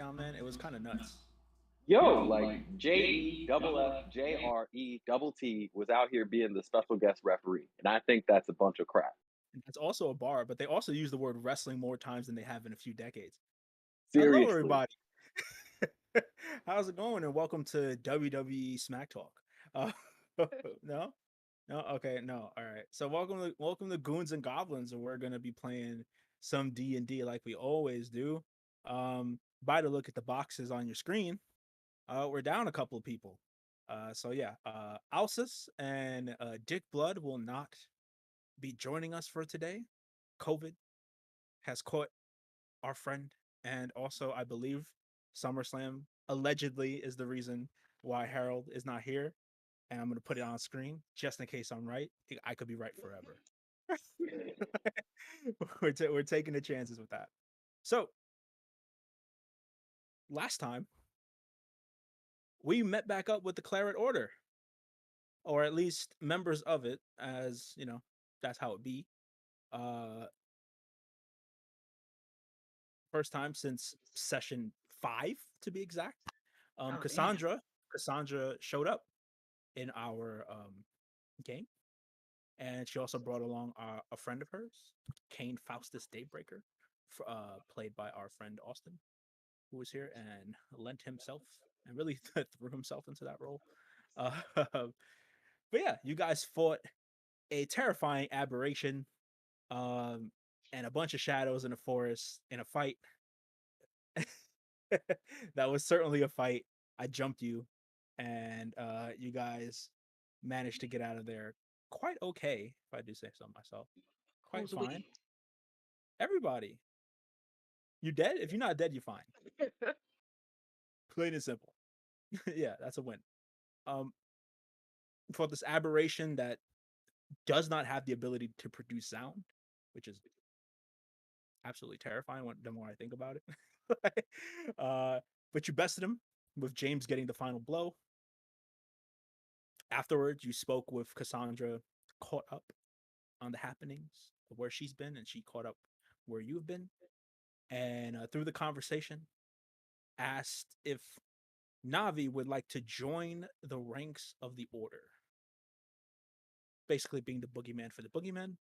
SmackDown, man. It was kind of nuts. Yo, like JEFFJRE was out here being the special guest referee, and I think that's a bunch of crap. And that's also a bar, but they also use the word wrestling more times than they have in a few decades. Hello, Seriously. everybody. How's it going? And welcome to WWE Smack Talk. Uh, no, no, okay, no, all right. So welcome to Goons and Goblins, and we're gonna be playing some D&D like we always do. By the look at the boxes on your screen, we're down a couple of people. So yeah, Alsus and Dick Blood will not be joining us for today. COVID has caught our friend, and also I believe SummerSlam allegedly is the reason why Harold is not here. And I'm gonna put it on screen just in case I'm right. I could be right forever. We're taking the chances with that. So last time we met back up with the Claret Order, or at least members of it, as you know, that's how it be. Uh, First time since session 5, to be exact. Oh, damn. Cassandra showed up in our game, and she also brought along a friend of hers, Kane Faustus Daybreaker, played by our friend Austin, who was here and lent himself and really threw himself into that role. But yeah, you guys fought a terrifying aberration, um, and a bunch of shadows in a forest in a fight. That was certainly a fight. I jumped you, and you guys managed to get out of there quite okay, if I do say so myself. Quite Who's fine. we? Everybody, you dead? If you're not dead, you're fine. Plain and simple. Yeah, that's a win. Um, for this aberration that does not have the ability to produce sound, which is absolutely terrifying the more I think about it. But you bested him with James getting the final blow. Afterwards, you spoke with Cassandra, caught up on the happenings of where she's been, and she caught up where you've been. And through the conversation, asked if Navi would like to join the ranks of the Order. Basically, being the boogeyman for the boogeymen,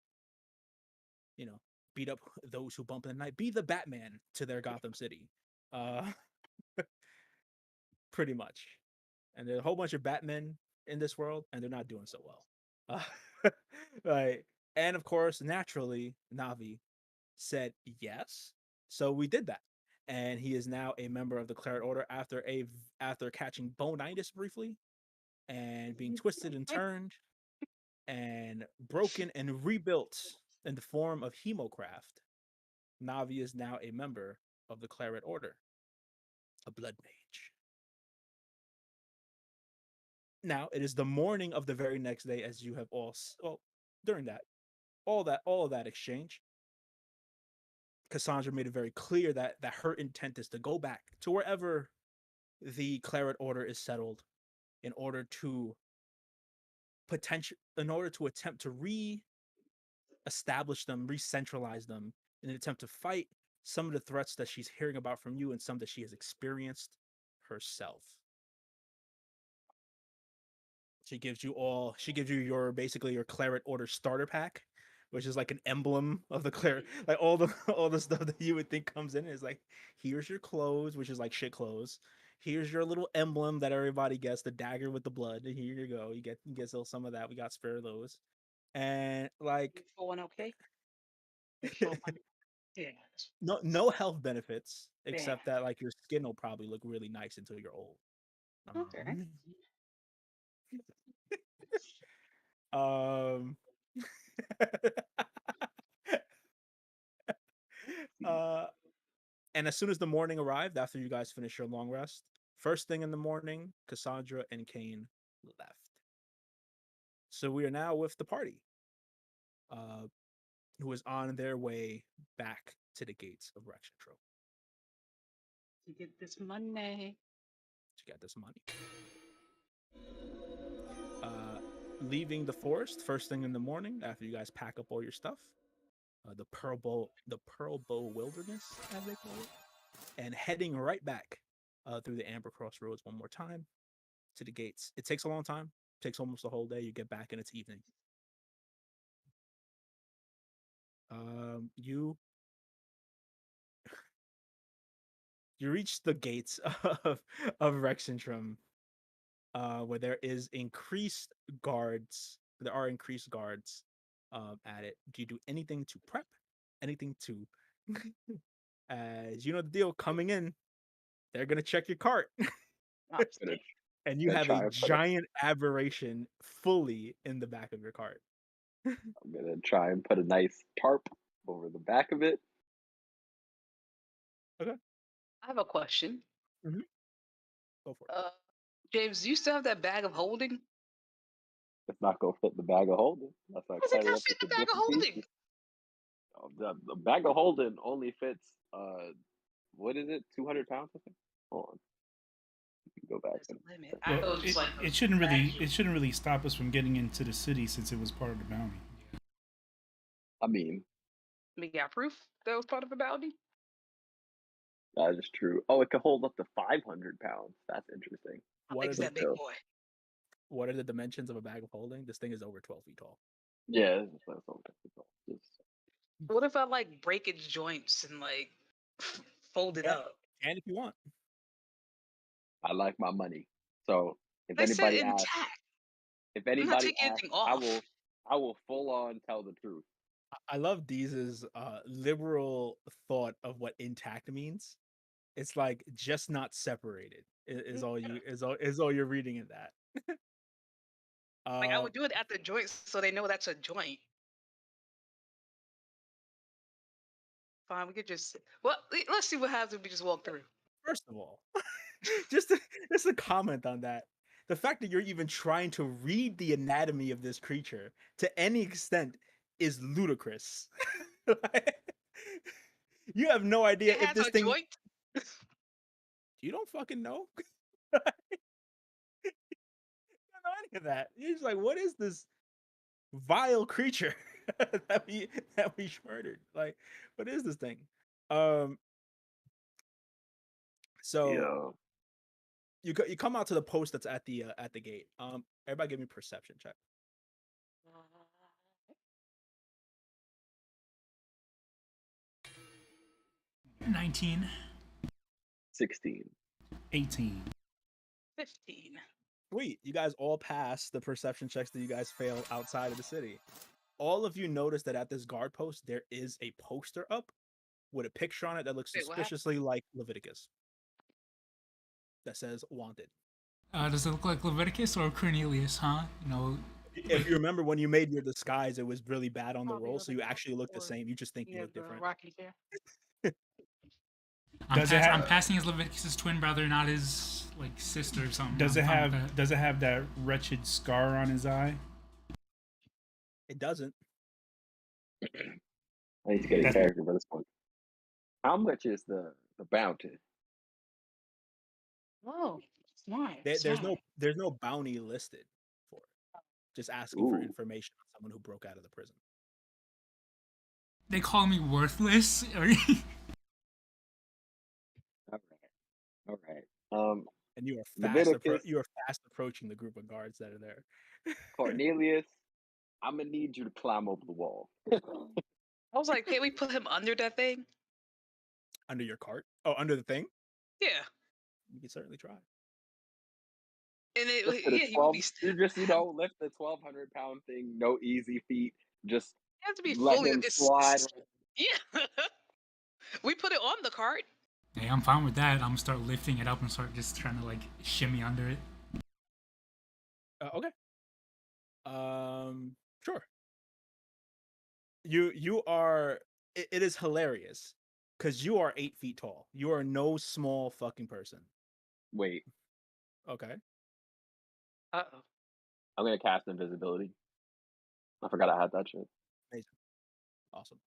you know, beat up those who bump in the night, be the Batman to their Gotham City. Uh, pretty much. And there's a whole bunch of Batmen in this world, and they're not doing so well. Right. And of course, naturally, Navi said yes. So we did that. And he is now a member of the Claret Order after catching Bonitis briefly and being twisted and turned and broken and rebuilt in the form of Hemocraft. Navi is now a member of the Claret Order, a blood mage. Now it is the morning of the very next day, as you have well, during all of that exchange, Cassandra made it very clear that her intent is to go back to wherever the Claret Order is settled in order to attempt to re-establish them, re-centralize them in an attempt to fight some of the threats that she's hearing about from you and some that she has experienced herself. She gives you your basically your Claret Order starter pack, which is like an emblem of the Claret, like all the stuff that you would think comes in is like, here's your clothes, which is like shit clothes. Here's your little emblem that everybody gets, the dagger with the blood. Here you go. You get still some of that. We got spare of those. And like Going okay? So, yeah. no health benefits Damn. except that like your skin will probably look really nice until you're old. Okay. Um, uh, and as soon as the morning arrived, after you guys finished your long rest, first thing in the morning, Cassandra and Kane left. So we are now with the party, uh, who is on their way back to the gates of Rexentro To get this money. to get this money. Uh, Leaving the forest first thing in the morning after you guys pack up all your stuff. The Pearl Bow Wilderness, as they call it. and heading right back through the Amber Crossroads one more time to the gates. It takes a long time. It takes almost a whole day. You get back and it's evening. You reach the gates of Rexentrum, where there is increased guards. There are increased guards at it. Do you do anything to prep? Anything to as you know the deal coming in, they're gonna check your cart. Obviously. And you Gonna have try a and put giant aberration fully in the back of your cart. I'm gonna try and put a nice tarp over the back of it. Okay. I have a question. Mm-hmm. Go for it. James, do you still have that bag of holding? It's not gonna fit the bag of holding unless I How's it cut it not up fit the into bag of different holding? pieces. The bag of holding only fits what is it, 200 pounds, I think. Hold on. Go back There's and a limit. I Well, thought it was like it shouldn't really stop us from getting into the city since it was part of the bounty. I mean, we got proof that was part of a bounty. that is true. Oh, it could hold up to 500 pounds. That's interesting. How What big are is the that big still. boy? what are the dimensions of a bag of holding? This thing is over 12 feet tall. Yeah, that's so difficult. What if I like break its joints and like fold it Yeah. up? And if you want. I like my money. So if They said anybody asks, intact. I'm not taking anything I off. will full on tell the truth. I love Deez's liberal thought of what intact means. It's like just not separated is all you is all you're reading in that. Like I would do it at the joint so they know that's a joint. Fine, we could just let's see what happens if we just walk through. First of all, just a comment on that. The fact that you're even trying to read the anatomy of this creature to any extent is ludicrous. You have no idea It if has this a thing. joint. You don't fucking know. You don't know any of that. You're just like, what is this vile creature that we murdered? Like, what is this thing? So Yeah. you come out to the post that's at the gate. Everybody give me a perception check. 19, 16. 18. 15. Sweet, you guys all pass the perception checks that you guys failed outside of the city. All of you notice that at this guard post there is a poster up with a picture on it that looks Wait, what happened? suspiciously like Leviticus. That says wanted. Does it look like Leviticus or Cornelius, huh? You know, If you remember when you made your disguise, it was really bad on the Probably roll, so you Leviticus actually look the or same. You just think you Yeah, look the different. Rocky chair. I'm passing as Leviticus's twin brother, not his like sister or something. Does it I'm fine with have that. does it have that wretched scar on his eye? It doesn't. I need to get a That's- character for this one. How much is the bounty? Whoa, smart. There's no bounty listed for it. Just asking for Ooh. information on someone who broke out of the prison. They call me worthless. All right. And you are Leviticus. you are fast approaching the group of guards that are there. Cornelius, I'm gonna need you to climb over the wall. I was like, can't we put him under that thing? Under your cart? Oh, under the thing? Yeah. You can certainly try. And Lift the he would be 12. still. You just lift the 1,200-pound thing. No easy feat. Just It has to be let fully. him slide. Yeah. We put it on the cart. Hey, I'm fine with that. I'm gonna start lifting it up and start just trying to like shimmy under it. Okay. Sure. You are. It is hilarious because you are 8 feet tall. You are no small fucking person. Wait, Okay. Uh-oh. I'm gonna cast invisibility. I forgot I had that shit. Amazing. Awesome.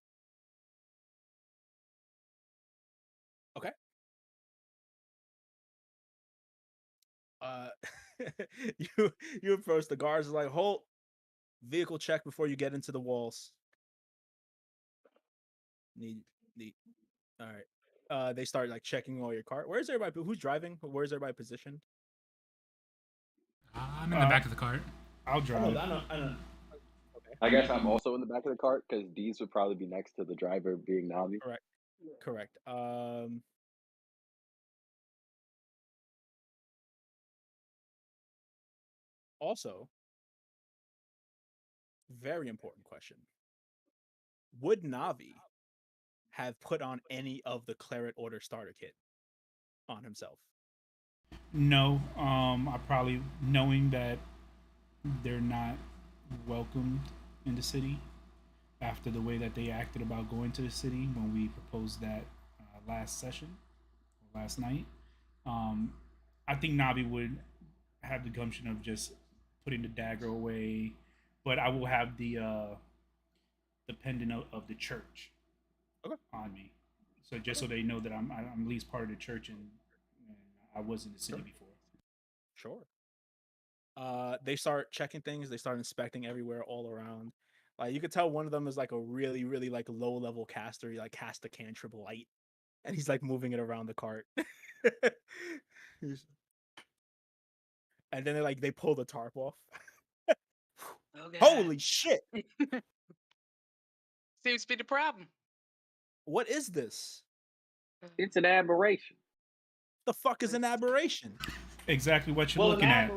Okay. You approach the guards like, hold vehicle check before you get into the walls. Need all right. they start like checking all your cart. Where's everybody? Who's driving? Where's everybody positioned? I'm in the back of the cart. I'll I drive. know. I know. I know. Okay. I guess I'm also in the back of the cart because these would probably be next to the driver being Navi. Correct. Correct. Also, very important question. Would Navi have put on any of the Claret Order starter kit on himself? No, I probably knowing that they're not welcomed in the city after the way that they acted about going to the city when we proposed that last session, last night. Um, I think Navi would have the gumption of just putting the dagger away, but I will have the pendant of the church Okay. on me, so just so they know that I'm at least part of the church and I was in the city before. Sure. They start checking things. They start inspecting everywhere, all around. Like you could tell one of them is like a really, really like low level caster. He like cast a cantrip light, and he's like moving it around the cart. And then they pull the tarp off. Oh god. Holy shit! Seems to be the problem. What is this? It's an aberration. The fuck is an aberration? Exactly what you're Well, looking at.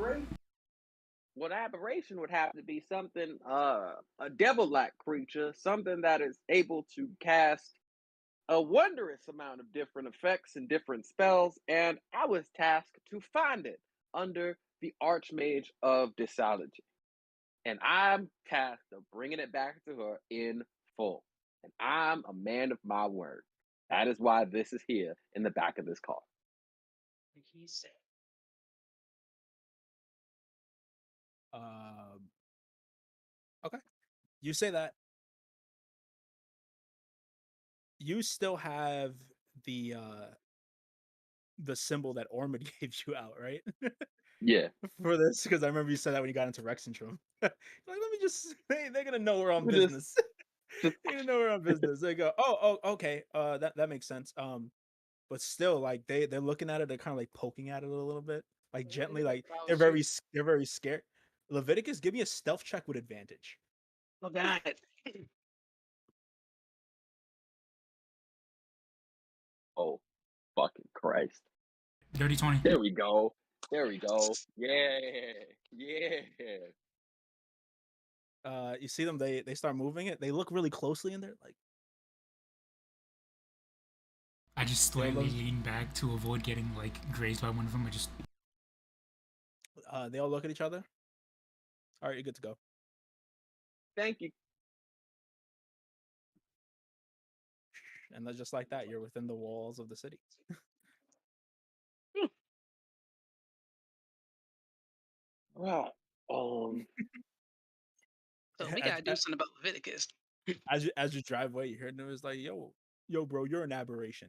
Well, an aberration would have to be something, a devil-like creature, something that is able to cast a wondrous amount of different effects and different spells, and I was tasked to find it under the Archmage of Disology. And I'm tasked of bringing it back to her in full. And I'm a man of my word. That is why this is here in the back of this car. Like he said. Okay. You say that. You still have the symbol that Ormond gave you out, right? Yeah. For this, because I remember you said that when you got into Rexentrum. Like, let me just they're gonna know we're on We just- business. just- They're gonna know we're on business. They go, oh, okay. That makes sense. But still, like they're looking at it, they're kind of like poking at it a little bit, like gently, like they're very scared. Leviticus, give me a stealth check with advantage. Oh god. Oh, fucking Christ. Dirty 20. There we go. There we go. Yeah. Yeah. You see them, they start moving it. They look really closely in there, like I just Yeah, slightly those- lean back to avoid getting like grazed by one of them. I just they all look at each other. All right, you're good to go. Thank you. And then just like that, you're within the walls of the city. Right. So we gotta do something about Leviticus. As you drive away, you hear them, it's like, yo, bro, you're an aberration.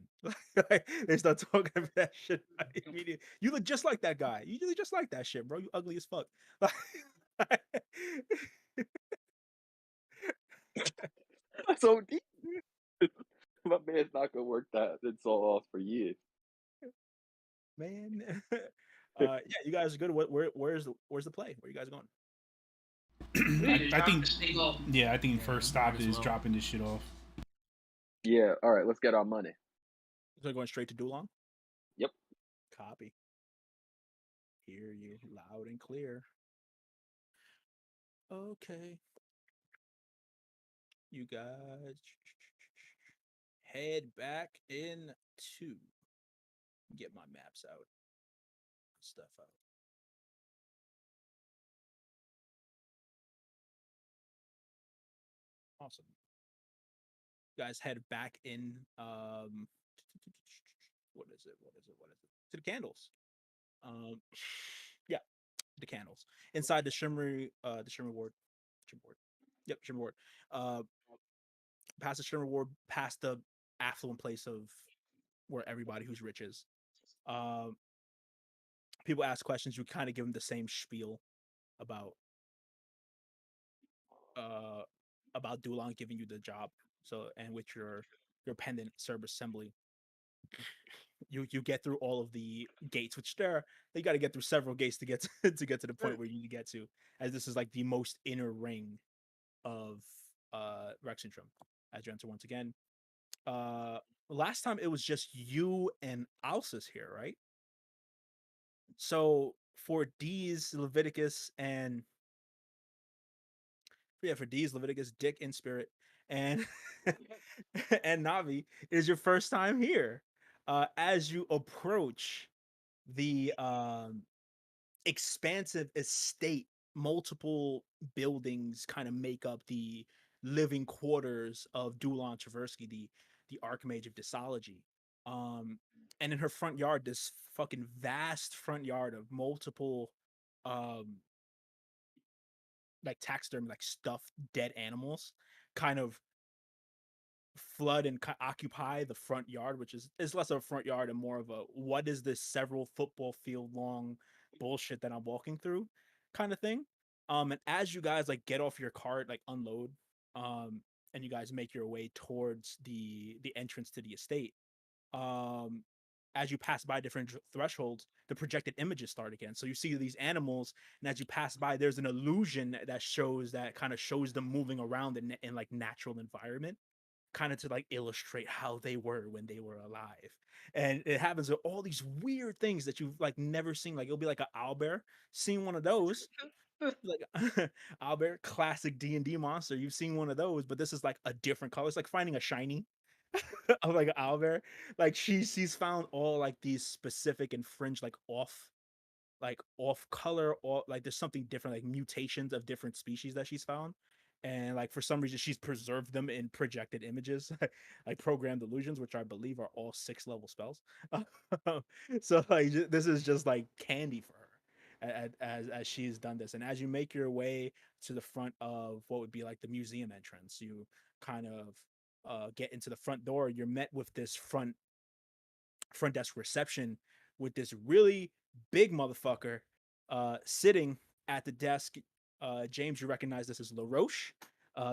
Like, they start talking about that shit immediately. You look just like that guy. You look just like that shit, bro. You ugly as fuck. So deep. My man's not gonna work that insult off for years. Man. Yeah, you guys are good. Where's the play? Where you guys going? I think, I think Yeah, first might stop as is well. dropping this shit off. Yeah, all right, let's get our money. So going straight to Dulong? Yep. Copy. Hear you loud and clear. Okay. You guys head back in to get my maps out. Stuff out. Awesome. You guys head back in what is it? To the candles. Yeah, the candles. Inside the Shimmery Ward. Shimmer Ward. Yep, Shimmer Ward. Past the Shimmer Ward, past the affluent place of where everybody who's rich is. People ask questions, you kind of give them the same spiel about Dulong giving you the job. So, and with your pendant serve assembly. you get through all of the gates, which there you got to get through several gates to get to get to the point where you need to get to, as this is like the most inner ring of Rexentrum as you enter once again. Uh, last time it was just you and Alsus here, right? So for D's Leviticus and yeah, for D's Leviticus, Dick in spirit, and and Navi, it is your first time here. As you approach the expansive estate, multiple buildings kind of make up the living quarters of Dulon Traversky, the Archmage of Disology. And in her front yard, this fucking vast front yard of multiple um like taxidermy, like stuffed dead animals, kind of flood and occupy the front yard, which is less of a front yard and more of a what is this several football field long bullshit that I'm walking through kind of thing. And as you guys like get off your cart, like unload, and you guys make your way towards the entrance to the estate, um, as you pass by different thresholds, the projected images start again. So you see these animals, and as you pass by, there's an illusion that shows that kind of shows them moving around in like natural environment, kind of to like illustrate how they were when they were alive. And it happens with all these weird things that you've like never seen. Like it'll be like an owlbear. Seen one of those, like owlbear, classic D&D monster. You've seen one of those, but this is like a different color. It's like finding a shiny of like an owlbear. Like she's found all like these specific and fringe like off color, or like there's something different, like mutations of different species that she's found. And like for some reason she's preserved them in projected images, like programmed illusions, which I believe are all 6 level spells. So like this is just like candy for her as she's done this. And as you make your way to the front of what would be like the museum entrance, you kind of get into the front door. You're met with this front desk reception with this really big motherfucker sitting at the desk. James, you recognize this as LaRoche,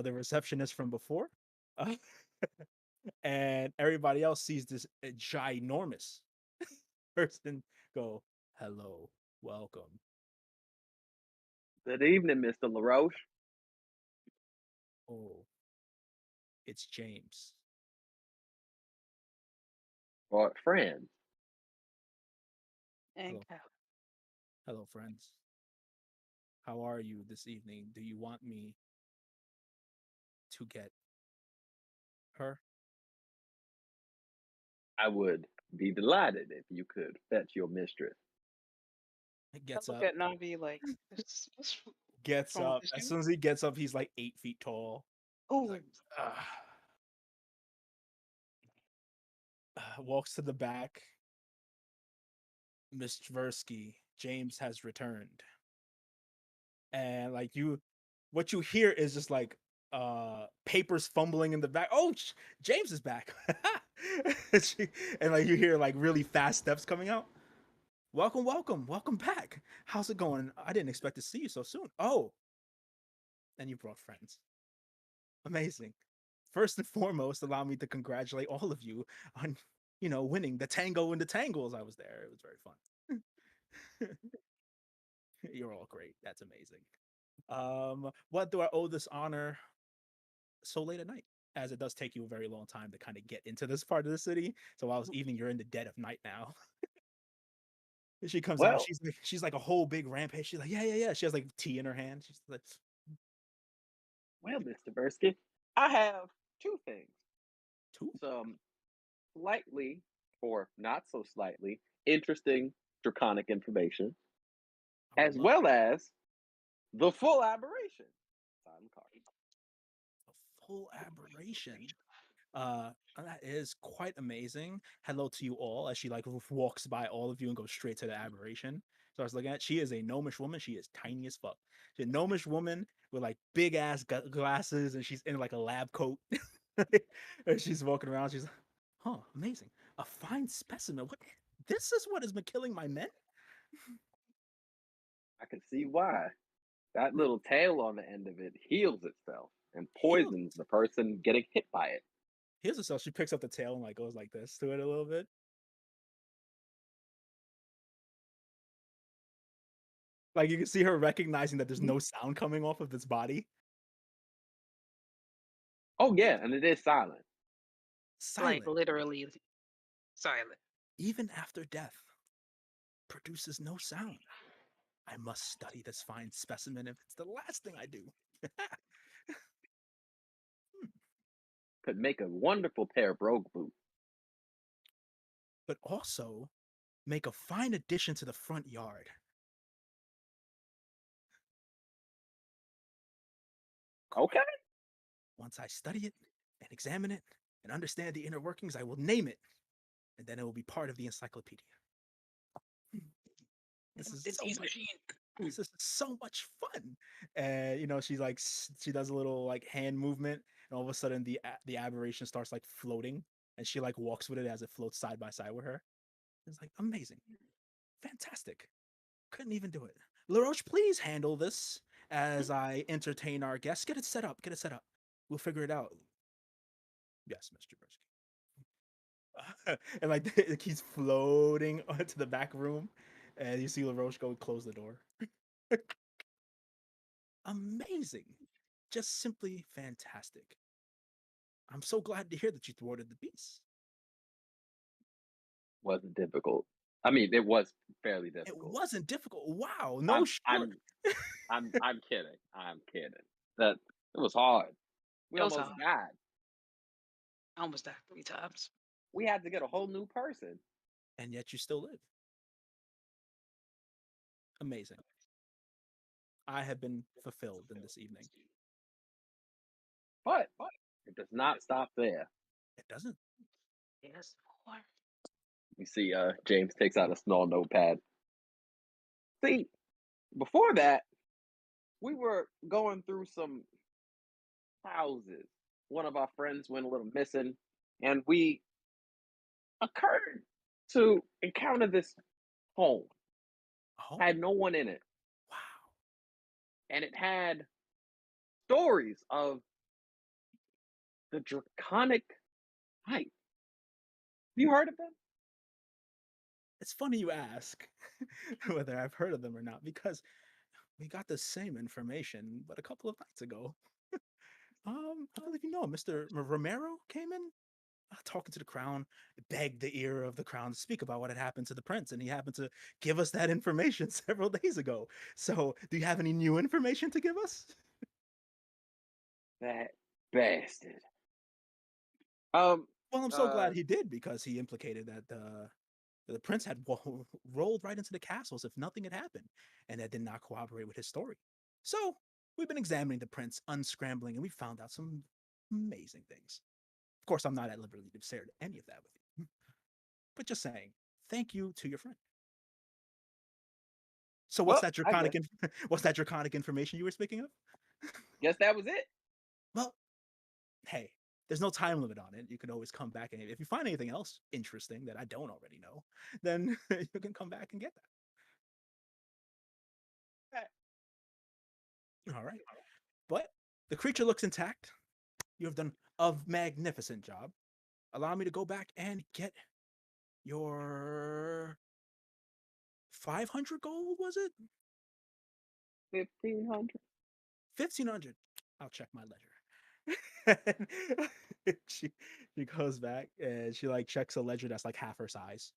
the receptionist from before. Uh, and everybody else sees this ginormous person go, hello, welcome. Good evening, Mr. LaRoche. Oh, it's James. Or friend. And Hello. Hello, friends. How are you this evening? Do you want me to get her? I would be delighted if you could fetch your mistress. It I gets look up, at Navi like, what's gets wrong with up. this As dude? soon as he gets up, he's like 8 feet tall. He's Oh, like, walks to the back. Miss Tversky, James has returned. And like what you hear is just like papers fumbling in the back. Oh, James is back. And like you hear like really fast steps coming out. Welcome, welcome, welcome back. How's it going? I didn't expect to see you so soon. Oh, and you brought friends. Amazing. First and foremost, allow me to congratulate all of you on, winning the Tango and the Tangles. I was there. It was very fun. You're all great. That's amazing. What do I owe this honor so late at night? As it does take you a very long time to kind of get into this part of the city. So while it's evening, you're in the dead of night now. She comes out. Well, She's like a whole big rampage. She's like, yeah, yeah, yeah. She has like tea in her hand. She's like, well, Mr. Bursky, I have two things. two. Some slightly, or not so slightly, interesting draconic information, I would as love well as the full aberration. Silent card. a full aberration. That is quite amazing. Hello to you all as she like walks by all of you and goes straight to the aberration. So I was looking at, she is a gnomish woman. She is tiny as fuck. She's a gnomish woman with like big ass glasses, and she's in like a lab coat. And she's walking around. She's like, huh, amazing. A fine specimen. What? This is what has been killing my men? I can see why. That little tail on the end of it heals itself and Heals. poisons the person getting hit by it. Heals herself. She picks up the tail and like goes like this to it a little bit. Like you can see her recognizing that there's no sound coming off of its body. Oh yeah, and it is silent. Like Silent, literally silent. even after death, produces no sound. I must study this fine specimen if it's the last thing I do. Could make a wonderful pair of brogue boots. But also make a fine addition to the front yard. Okay. Once I study it and examine it and understand the inner workings, I will name it, and then it will be part of the encyclopedia. This is so much. This is so much fun. And she's like, she does a little like hand movement, and all of a sudden the aberration starts like floating, and she like walks with it as it floats side by side with her. It's like amazing, fantastic. Couldn't even do it. LaRoche, please handle this as I entertain our guests. Get it set up. Get it set up. We'll figure it out. Yes, Mr. Brisky. And like it keeps floating onto the back room, and you see LaRoche go close the door. Amazing. Just simply fantastic. I'm so glad to hear that you thwarted the beast. Wasn't difficult. I mean, it was fairly It difficult. wasn't difficult. Wow, no I'm short. I'm kidding. I'm kidding. That it was hard. We It was almost hard. died. I almost died 3 times. We had to get a whole new person. And yet you still live. Amazing. I have been fulfilled in this evening. But it does not stop there. It doesn't. Yes, more. You see, James takes out a small notepad. See, before that, we were going through some houses. One of our friends went a little missing, and we occurred to encounter this home. Oh, Had no one in it, wow. and it had stories of the draconic height. You heard of them? It's funny you ask whether I've heard of them or not, because we got the same information, but a couple of nights ago. I believe you know Mr. Romero came in talking to the crown, begged the ear of the crown to speak about what had happened to the prince, and he happened to give us that information several days ago. So, do you have any new information to give us? That bastard. Um. Well, I'm so Uh. glad he did, because he implicated that the prince had rolled right into the castle as if nothing had happened, and that did not cooperate with his story. So, we've been examining the prince, unscrambling, and we found out some amazing things. Of course, I'm not at liberty to share any of that with you, but just saying, thank you to your friend. So what's Well, that I draconic? What's that draconic information you were speaking of? guess that was it. Well, hey, there's no time limit on it. You can always come back, and if you find anything else interesting that I don't already know, then you can come back and get that. All right. But the creature looks intact. You have done a magnificent job. Allow me to go back and get your 500 gold, was it? 1,500. 1,500. I'll check my ledger. she she goes back and she like checks a ledger that's like half her size.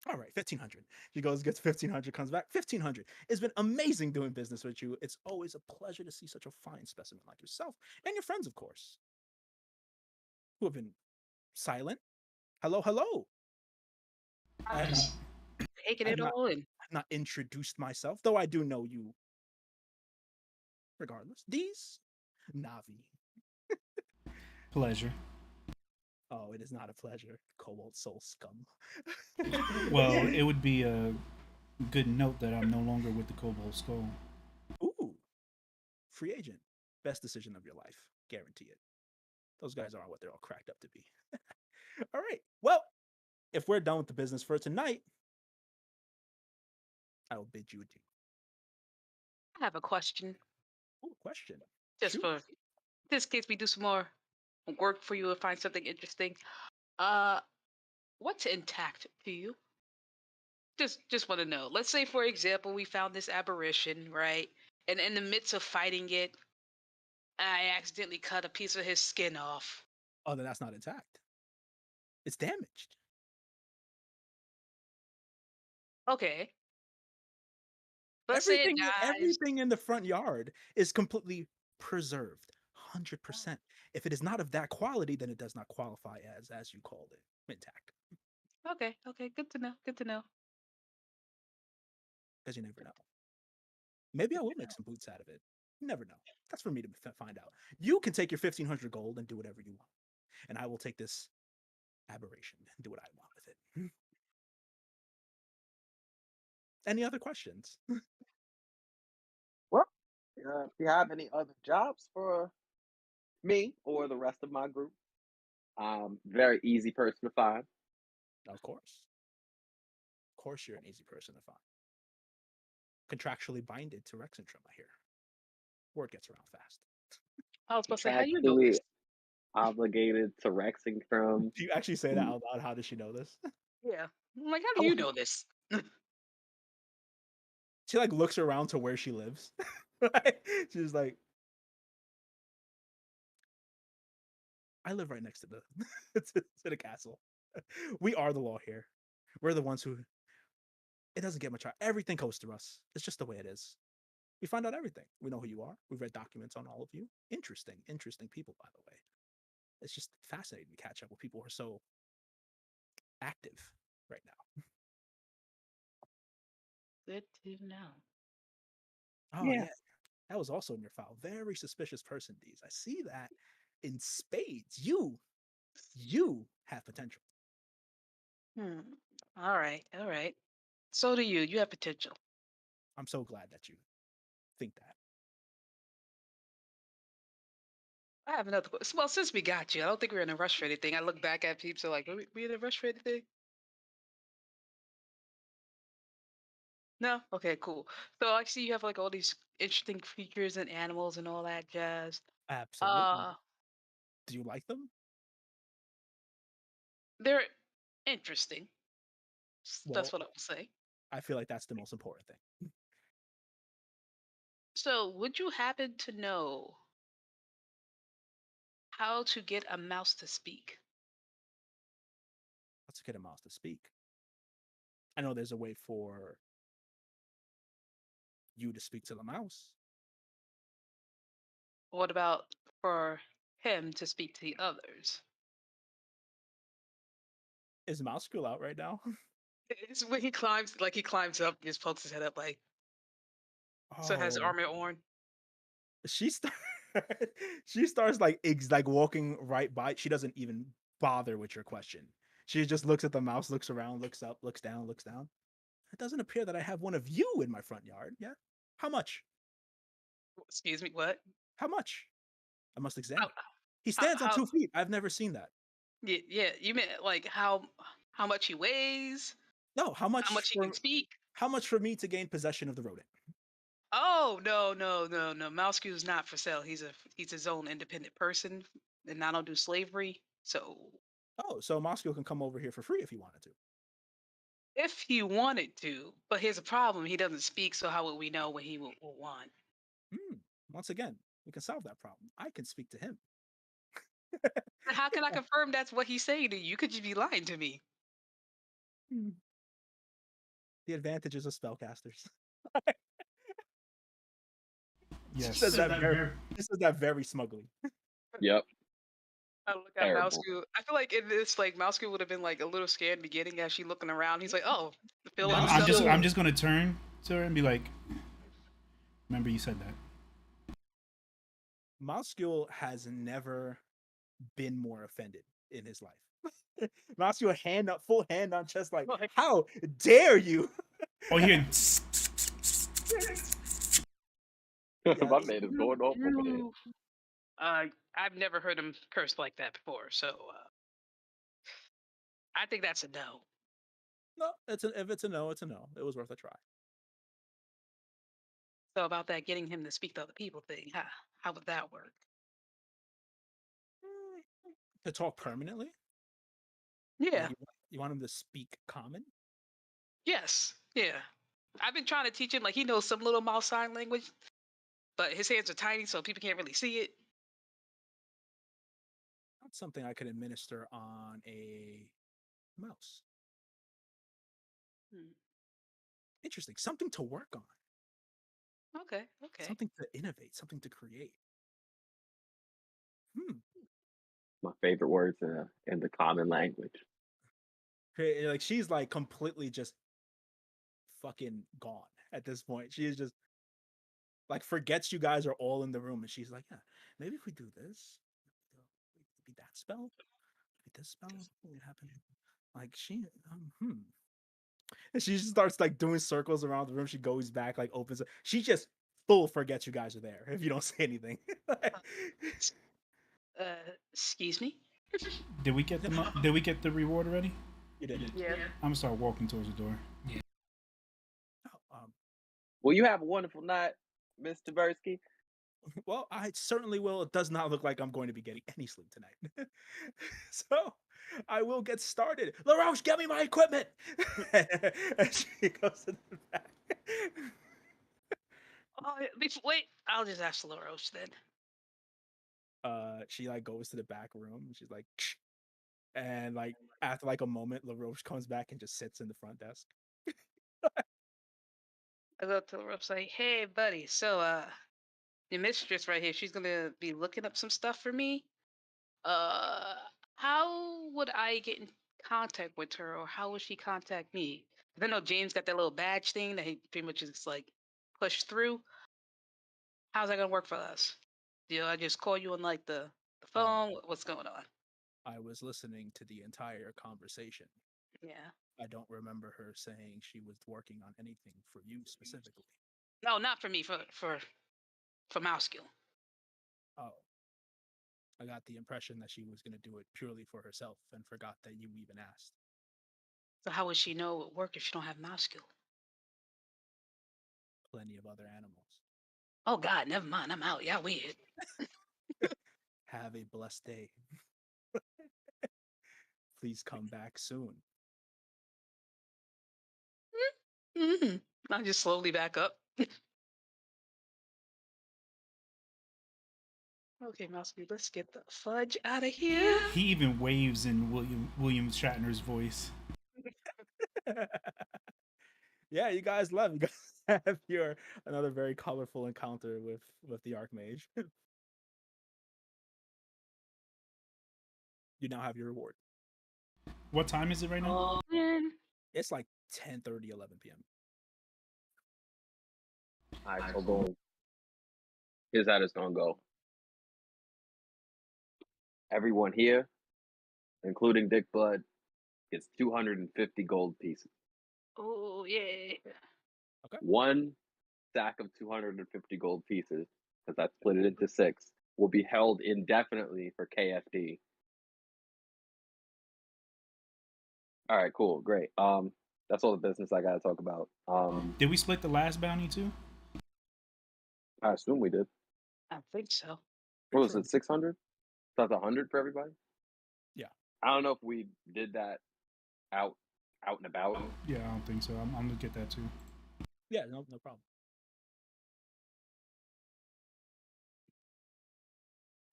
All right, 1,500. She goes, gets 1,500, comes back, 1,500. It's been amazing doing business with you. It's always a pleasure to see such a fine specimen like yourself and your friends, of course, who have been silent. Hello, hello. I I'm have not, just taking I have it not, all in. I have not introduced myself, though I do know you. Regardless, these Navi. Pleasure. Oh, it is not a pleasure, Kobold soul scum. Well, it would be a good note that I'm no longer with the Kobold Skull. Ooh, free agent. Best decision of your life. Guarantee it. Those guys aren't what they're all cracked up to be. All right. Well, if we're done with the business for tonight, I will bid you adieu. I have a question. Ooh, question. Just Shoot. for this case we do some more work for you and find something interesting. Uh what's intact to you? just want to know. Let's say, for example, we found this aberration, right? And in the midst of fighting it, I accidentally cut a piece of his skin off. Oh, then that's not intact. It's damaged. Okay. Let's say it Everything dies. everything in the front yard is completely preserved. 100%. If it is not of that quality, then it does not qualify as you called it, intact. Okay, okay, good to know. Good to know. Because you never know. Maybe I Good will to make know. some boots out of it. You never know. That's for me to find out. You can take your 1500 gold and do whatever you want. And I will take this aberration and do what I want with it. Any other questions? Well, if you have any other jobs for me or the rest of my group, very easy person to find. Of course. Of course, you're an easy person to find. Contractually binded to Rexentrum, I hear. Word gets around fast. I was about to say, how you know Contractually this? obligated to Rexington. Do you actually say that out loud? How does she know this? Yeah. I'm like, how do How- you know this? She like looks around to where she lives. She's like, I live right next to the to the castle. We are the law here. We're the ones who it doesn't get much. Everything goes through us. It's just the way it is. We find out everything. We know who you are. We've read documents on all of you. Interesting people, by the way. It's just fascinating to catch up with people who are so active right now. Good to know. Oh Yeah. yeah, that was also in your file. Very suspicious person, D's. I see that in spades. You have potential. Hmm. All right, all right. So do you. You have potential. I'm so glad that you think that. I have another question. Well, since we got you, I don't think we're in a rush for anything. I look back at people like, are we in a rush for anything? No? Okay, cool. So I see you have like all these interesting creatures and animals and all that jazz. Absolutely. Uh, Do you like them? they're interesting. That's Well, what I will say. I feel like that's the most important thing. So, would you happen to know how to get a mouse to speak? Let's get a mouse to speak. I know there's a way for you to speak to the mouse. What about for him to speak to the others? Is Mouse School out right now? It's when he climbs up, and just pokes his head up, like, so it has Oh, armor on. she start she starts like like walking right by. She doesn't even bother with your question. She just looks at the mouse, looks around, looks up, looks down, looks down. It doesn't appear that I have one of you in my front yard. Yeah. How much? Excuse me, what? How much? I must How, examine. He how, stands on how 2 feet. I've never seen that. yeah, yeah, you meant like how much he weighs, No, how much he can speak? how much for me to gain possession of the rodent? Oh no, no, no, no. Mouseke's not for sale. He's his own independent person, and I don't do slavery. So Oh, so Moscow can come over here for free if he wanted to. if he wanted to, but here's a problem: he doesn't speak. So how would we know what he will want? Hmm. Once again, we can solve that problem. I can speak to him. And how can I confirm that's what he's saying to you? You could just be lying to me. Hmm. The advantages of spellcasters. She Yes. says that very smugly. Yep. I look at Terrible. Mouseku. I feel like in this, like Mouseku would have been like a little scared in the beginning as she looking around. He's like, "Oh, the fill in Mouse stuff." skill. I'm just gonna turn to her and be like, "Remember you said that." Moscow has never been more offended in his life. Moscow hand up, full hand on chest, like, Like, how dare you? Oh, here. My Yes. man is going off over there. you- I've never heard him curse like that before, so I think that's a no. No, if it's a no, it's a no. It was worth a try. So about that getting him to speak to other people thing, how would that work? To talk permanently? Yeah, Like you want him to speak common? Yes. Yeah. I've been trying to teach him, like, he knows some little mouse sign language, but his hands are tiny, so people can't really see it. Not something I could administer on a mouse. Hmm. Interesting. Something to work on. Okay. Okay. Something to innovate. Something to create. Hmm. My favorite words in the common language. Like she's like completely just fucking gone at this point. She is just like forgets you guys are all in the room, and she's like, yeah, maybe if we do this, maybe that spell, maybe this spell, what would happen? Like she, and she just starts like doing circles around the room. She goes back, like opens it. She just full forgets you guys are there if you don't say anything. Excuse me. Did we get the Did we get the reward already? You did. Yeah. I'm gonna start walking towards the door. Oh, Well, you have a wonderful night, Mr. Bursky. well, I certainly will. It does not look like I'm going to be getting any sleep tonight. So I will get started. LaRoche, get me my equipment. And she goes to the back. Oh, wait. I'll just ask LaRoche then. She like goes to the back room and she's like, "Ksh." And like after like a moment, LaRoche comes back and just sits in the front desk. I go to LaRoche, say, "Hey, buddy. So, your mistress right here. She's gonna be looking up some stuff for me. Uh, how would I get in contact with her, or how would she contact me? 'Cause I know James got that little badge thing that he pretty much just like push through. How's that gonna work for us? Do I just call you on like the Uh, phone? What's going on? I was listening to the entire conversation. Yeah. I don't remember her saying she was working on anything for you specifically. No, not for me. For mouse skill. Oh, I got the impression that she was going to do it purely for herself and forgot that you even asked. So how would she know it would work if she don't have mouse skill? Plenty of other animals. Oh God, never mind. I'm out. Yeah, weird. Have a blessed day. Please come back soon. Mm-hmm. I just slowly back up. Okay, mouse skill. Let's get the fudge out of here. He even waves in William Shatner's voice. Yeah, you guys love. You guys have your another very colorful encounter with the Archmage. You now have your reward. What time is it right now? Oh man. It's like 10:30, 11 p.m. All right, so boom. Here's how it's gonna go. Everyone here, including Dick Blood, gets 250 gold pieces. Oh yeah. One stack of 250 gold pieces, because I split it into 6, will be held indefinitely for KFD. All right, cool, great. That's all the business I gotta talk about. Did we split the last bounty too? I assume we did. I think so. What was it, 600? That's 100 for everybody. Yeah. I don't know if we did that out and about. Yeah, I don't think so. I'm gonna get that too. Yeah, no problem.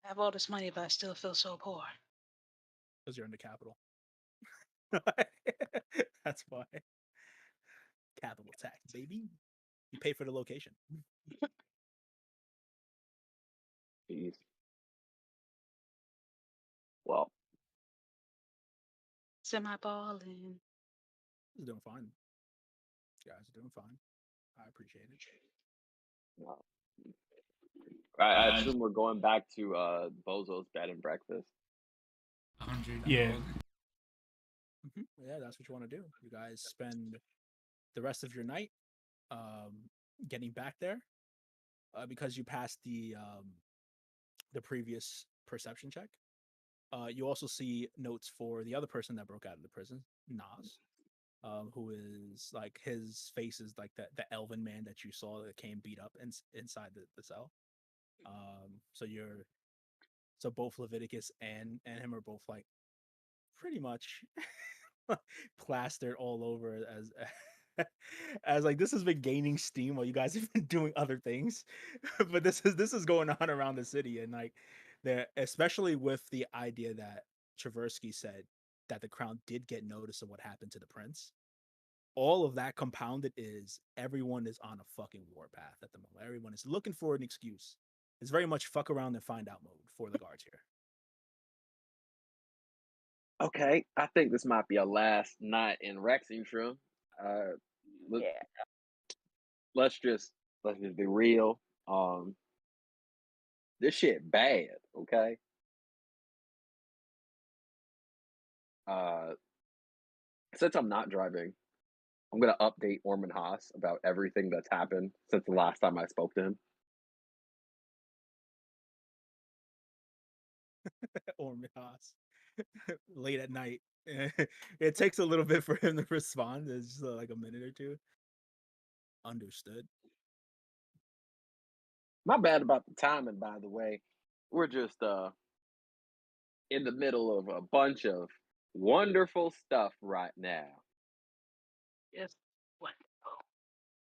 I have all this money, but I still feel so poor. Because you're in the capital. That's why. Capital tax, baby. You pay for the location. Jeez. Well, Semi balling. You're doing fine. You guys are doing fine. I appreciate it. no. I assume we're going back to Bozo's bed and breakfast. 100. Yeah. gold. Yeah, that's what you want to do. You guys spend the rest of your night getting back there because you passed the previous perception check. You also see notes for the other person that broke out of the prison, Nas, who is like his face is like the elven man that you saw that came beat up inside the cell. So both Leviticus and him are both like pretty much plastered all over as as like this has been gaining steam while you guys have been doing other things, but this is going on around the city, and like there, especially with the idea that Traversky said that the crown did get notice of what happened to the prince. All of that compounded is everyone is on a fucking warpath at the moment. Everyone is looking for an excuse. It's very much fuck around and find out mode for the guards here. Okay, I think this might be a last night in Rexington. Uh, let, Yeah. let's just be real. This shit bad. Okay. Uh, since I'm not driving, I'm gonna update Orman Haas about everything that's happened since the last time I spoke to him. Or Haas. Late at night. It takes a little bit for him to respond. It's just like a minute or two. Understood. My bad about the timing, by the way. We're just in the middle of a bunch of wonderful stuff right now. Yes. Wonderful.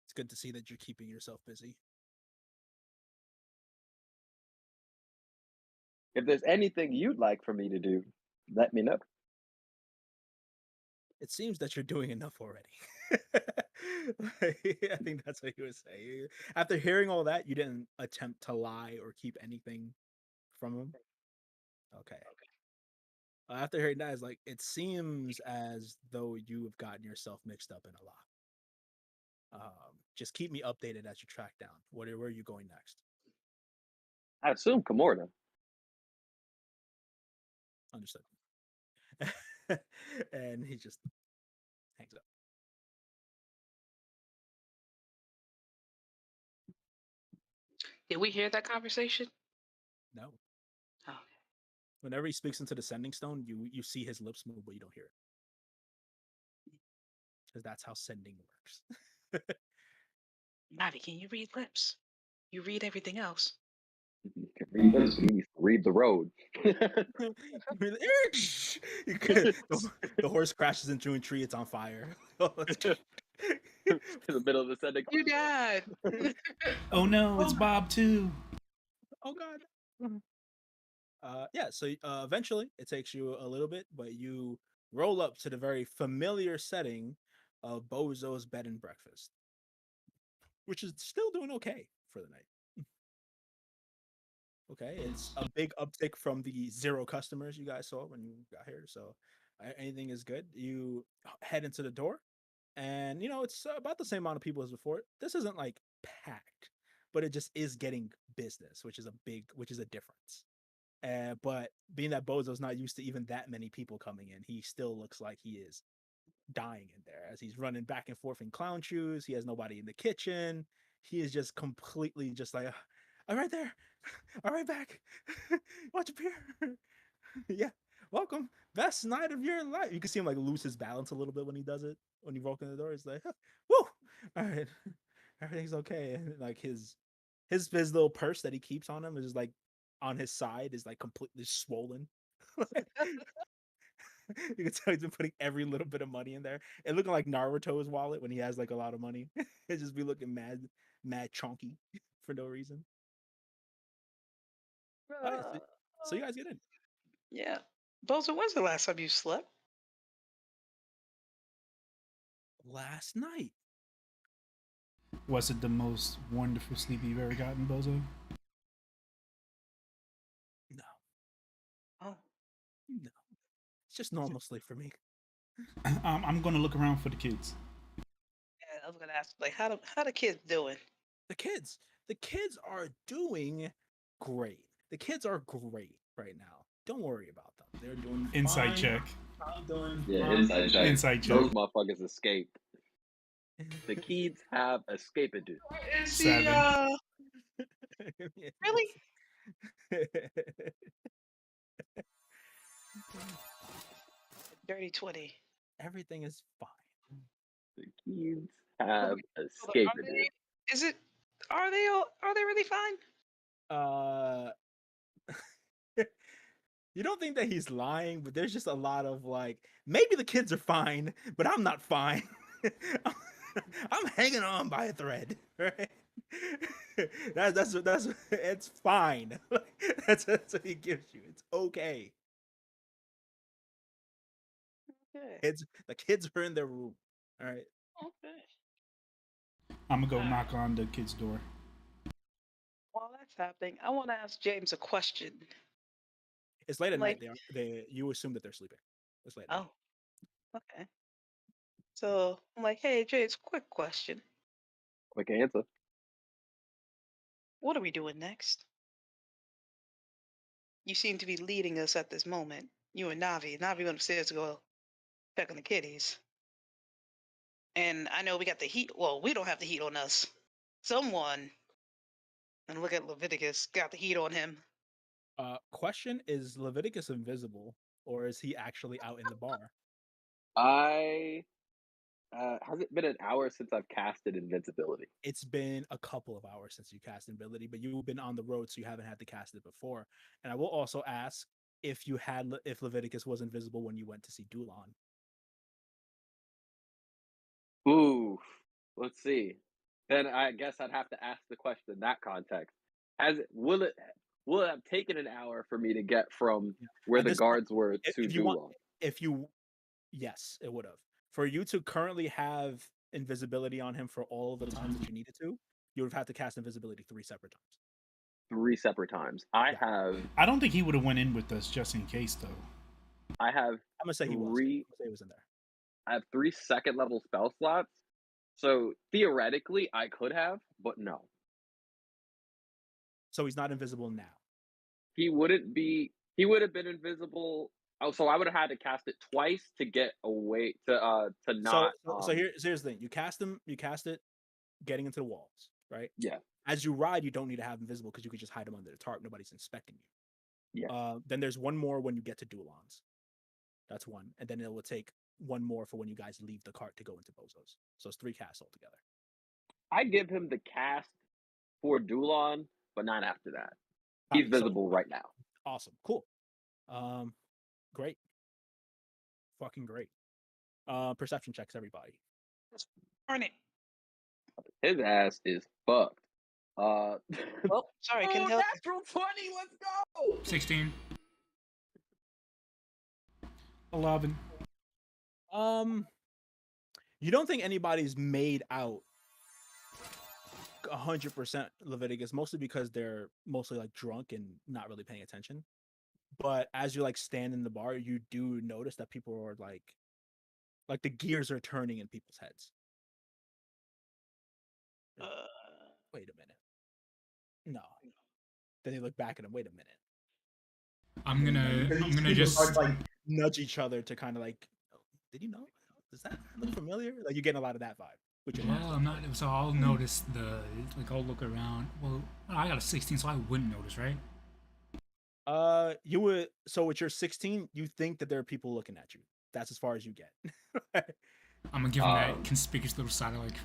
It's good to see that you're keeping yourself busy. If there's anything you'd like for me to do, let me know. It seems that you're doing enough already. I think that's what he was saying. After hearing all that, you didn't attempt to lie or keep anything from him. Okay. After hearing that, it's like it seems as though you have gotten yourself mixed up in a lot. Just keep me updated as you track down. Where are you going next? I assume Kamorda. Understood. And he just hangs up. Did we hear that conversation? No. Oh, Whenever he speaks into the sending stone, you see his lips move, but you don't hear it. Because that's how sending works. Navi, can you read lips? You read everything else. You can read this, but he needs to read the road. The horse crashes into a tree, it's on fire. In the middle of the sending. You died. Oh no, it's Bob too. Oh god. Yeah, so eventually it takes you a little bit, but you roll up to the very familiar setting of Bozo's bed and breakfast, which is still doing okay for the night. Okay, it's a big uptick from the 0 customers you guys saw when you got here, so anything is good. You head into the door, and it's about the same amount of people as before. This isn't like packed, but it just is getting business, which is a difference. But being that Bozo's not used to even that many people coming in, he still looks like he is dying in there as he's running back and forth in clown shoes. He has nobody in the kitchen. He is just completely just like, I'm right there. All right, back. Watch up here. Yeah. Welcome. Best night of your life. You can see him like lose his balance a little bit when he does it. When he walks in the door, he's like, woo. All right. Everything's okay. And like his little purse that he keeps on him is like on his side is like completely swollen. You can tell he's been putting every little bit of money in there. It looking like Naruto's wallet when he has like a lot of money. It just be looking mad chunky for no reason. Oh, yeah, so you guys get in. Yeah. Bozo, when's the last time you slept? Last night. Was it the most wonderful sleep you've ever gotten, Bozo? No. Oh. No. It's just normal sleep for me. I'm gonna look around for the kids. Yeah, I was gonna ask, like, how the kids doing? The kids are doing great. The kids are great right now. Don't worry about them. They're doing Inside fine. check. I'm doing Yeah, fine. inside check. Inside check. Those motherfuckers escaped. The kids have escaped. Is 7. Really? Dirty 20. Everything is fine. The kids have Hold on, escaped. Are they really fine? You don't think that he's lying, but there's just a lot of like, maybe the kids are fine, but I'm not fine. I'm hanging on by a thread, right? That's it's fine. That's what he gives you. It's okay. Okay. The kids are in their room. All right. Okay. I'm gonna go knock on the kid's door. While that's happening, I want to ask James a question. It's late at night. Like, You assume that they're sleeping. It's late at night. oh, okay. So I'm like, hey, James, quick question. Quick answer. What are we doing next? You seem to be leading us at this moment. You and Navi. Navi went upstairs to go check on the kitties. And I know we got the heat. Well, we don't have the heat on us. Someone, and look at Leviticus, got the heat on him. Question: is Leviticus invisible, or is he actually out in the bar? I has it been an hour since I've casted invincibility? It's been a couple of hours since you cast ability, but you've been on the road, so you haven't had to cast it before. And I will also ask if if Leviticus was invisible when you went to see Dulon. Ooh, let's see. Then I guess I'd have to ask the question in that context. Will it have taken an hour for me to get from Yeah. where At the this point, guards were to if you want, Dulon? yes, it would have. For you to currently have invisibility on him for all of the times that you needed to, you would have had to cast invisibility 3 separate times. 3 separate times. Yeah. I don't think he would have went in with us just in case, though. I have I'm gonna say he was. I'm three. gonna say he was in there. I have 3 second level spell slots. So theoretically, I could have, but no. So he's not invisible now. He wouldn't be. He would have been invisible. Oh, so I would have had to cast it twice to get away to not. So here's the thing. You cast it getting into the walls, right? Yeah. As you ride, you don't need to have invisible because you could just hide them under the tarp. Nobody's inspecting you. Yeah. Then there's one more when you get to Dulons. That's one. And then it will take one more for when you guys leave the cart to go into Bozo's. So it's 3 casts altogether. I give him the cast for Dulon, but not after that. He's visible right now. Awesome. Cool. Great. Fucking great. Perception checks, everybody. Darn it. His ass is fucked. Well, sorry, couldn't help. Natural 20, let's go! 16. 11. You don't think anybody's made out 100% Leviticus, mostly because they're mostly like drunk and not really paying attention. But as you like stand in the bar, you do notice that people are like the gears are turning in people's heads. Wait a minute. No. Then they look back at him. Wait a minute. I'm gonna just like nudge each other to kind of like, oh, did you know? Does that look familiar? Like you're getting a lot of that vibe. Well, I'm not. So I'll notice I'll look around. Well, I got a 16, so I wouldn't notice, right? You would. So with your 16, you think that there are people looking at you. That's as far as you get. I'm gonna give him that conspicuous little side of like.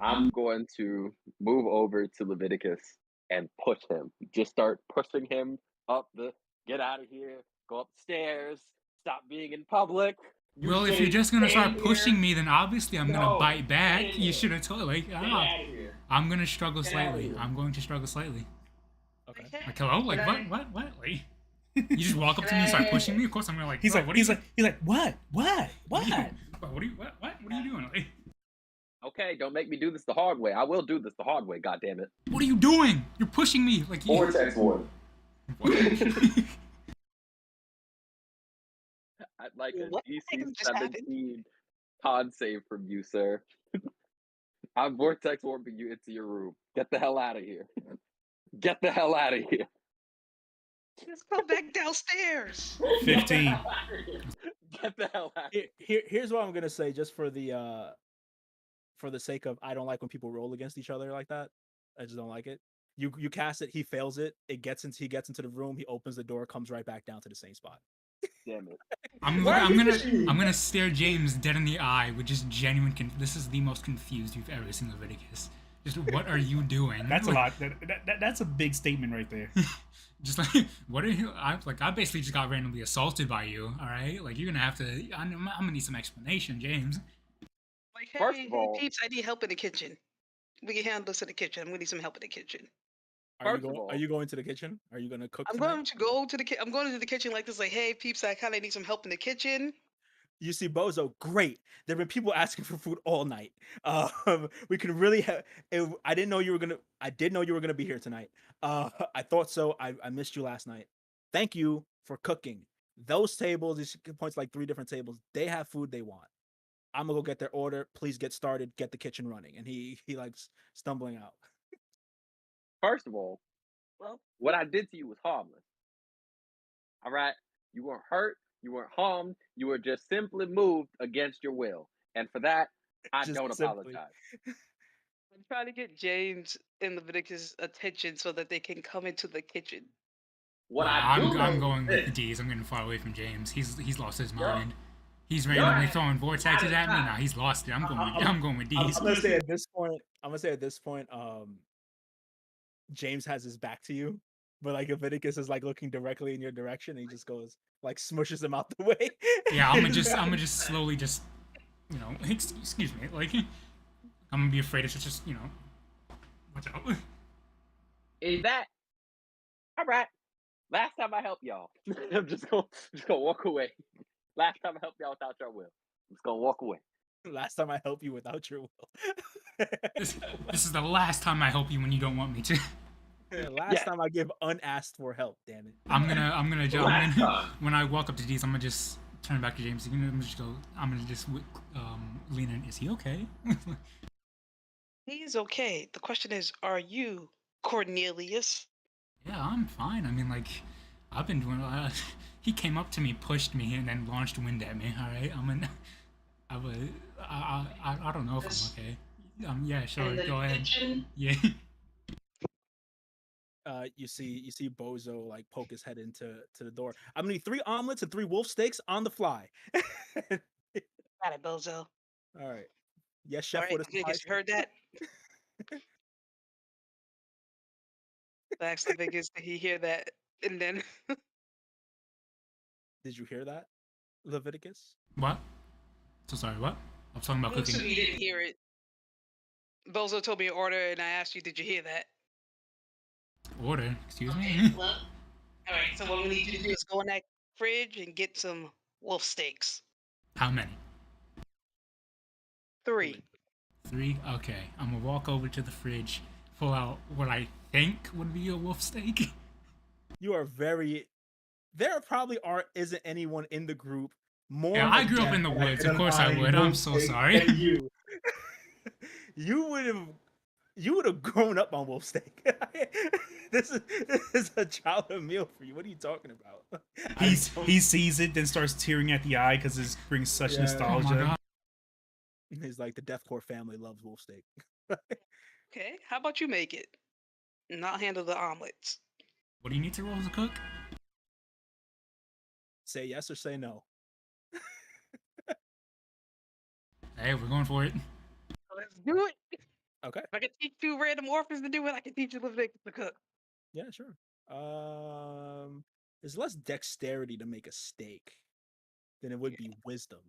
I'm going to move over to Leviticus and push him. Just start pushing him up get out of here, go upstairs, stop being in public. Well, if you're just gonna start pushing me, then obviously I'm gonna bite back. You should have told I'm gonna struggle slightly. I'm going to struggle slightly. Okay. Like hello, like what? Like you just walk up to me and start pushing me. Of course I'm gonna like. He's like, what? What? What are you doing? Like, okay, don't make me do this the hard way. I will do this the hard way. God damn it! What are you doing? You're pushing me. Like Vortex Ward. I'd like a DC 17 con save from you, sir. I'm vortex warping you into your room. Get the hell out of here. Get the hell out of here. Just go back downstairs. 15. Get the hell out. Here's what I'm gonna say, just for the sake of I don't like when people roll against each other like that. I just don't like it. You cast it, he fails it. He gets into the room. He opens the door, comes right back down to the same spot. Damn it. I'm gonna stare James dead in the eye with just genuine. This is the most confused you've ever seen Leviticus. Just what are you doing? That's a lot. That's a big statement right there. Just like what are you? I basically just got randomly assaulted by you. All right, like you're gonna have to. I'm gonna need some explanation, James. Like, First Hey, of hey, all, peeps, I need help in the kitchen. We can handle this in the kitchen. I'm gonna need some help in the kitchen. first of Are all, you going to the kitchen? Are you gonna cook I'm tonight? going to go to the I'm going to the kitchen like this, like, hey, peeps, I kind of need some help in the kitchen. You see Bozo, great. There've been people asking for food all night. We can really have. I didn't know you were gonna. I did know you were gonna be here tonight. I thought so. I missed you last night. Thank you for cooking. Those tables, he points like 3 different tables. They have food they want. I'm gonna go get their order. Please get started. Get the kitchen running. And he likes stumbling out. first of all, Well, what I did to you was harmless. All right, you weren't hurt, you weren't harmed, you were just simply moved against your will, and for that, I Just don't simply. apologize. I'm trying to get James and Leviticus' attention so that they can come into the kitchen. What I Wow, do I'm know is going with the this: D's. I'm getting far away from James. He's lost his your mind. He's your randomly ass throwing is out vortexes of at me. Nah, time. he's lost it. I'm, I'm going with D's. I'm gonna say at this point. I'm gonna say at this point. James has his back to you, but like Leviticus is like looking directly in your direction, and he just goes like smushes him out the way. Yeah, I'm gonna just slowly just excuse me, like I'm gonna be afraid it's just watch out. Is that all right? Last time I helped y'all, I'm just gonna walk away. Last time I helped y'all without your will, I'm just gonna walk away. Last time I help you without your will. This this is the last time I help you when you don't want me to. Last Yeah, time I give unasked for help. Damn it. last time. when I walk up to D's, I'm gonna just turn back to James. I'm gonna just lean in. Is he okay? He's okay. The question is, are you, Cornelius? Yeah, I'm fine. I mean, like, I've been doing. He came up to me, pushed me, and then launched wind at me. All right, I was, I don't know if I'm okay. Yeah, sure. Go ahead. Yeah. You see Bozo like poke his head into the door. I'm gonna need 3 omelets and 3 wolf steaks on the fly. Got it, Bozo. All right. Yes, All chef. right, What is Leviticus, you heard that? Ask Leviticus, did he hear that? And then Did you hear that, Leviticus? What? So sorry. What? I was talking about I'm cooking. assuming you didn't hear it. Bozo told me an order, and I asked you, did you hear that? Order. Excuse Okay, me. well, all right. So what we need you to do is go in that fridge and get some wolf steaks. How many? 3. 3. Okay. I'm gonna walk over to the fridge, pull out what I think would be a wolf steak. You are very. There probably isn't anyone in the group more. Yeah, I grew up in the woods. Of course I would. I'm so sorry. You. you would have grown up on wolf steak. this is a childhood meal for you. What are you talking about? He sees it, then starts tearing at the eye because it brings such Yeah. Oh my nostalgia. god. He's like the deathcore family loves wolf steak. Okay, how about you make it? And I'll handle the omelets. What do you need to roll as a cook? Say yes or say no. Hey, we're going for it. Let's do it. Okay. If I can teach 2 random orphans to do it, I can teach you Leviticus to cook. Yeah, sure. There's less dexterity to make a steak than it would be wisdom.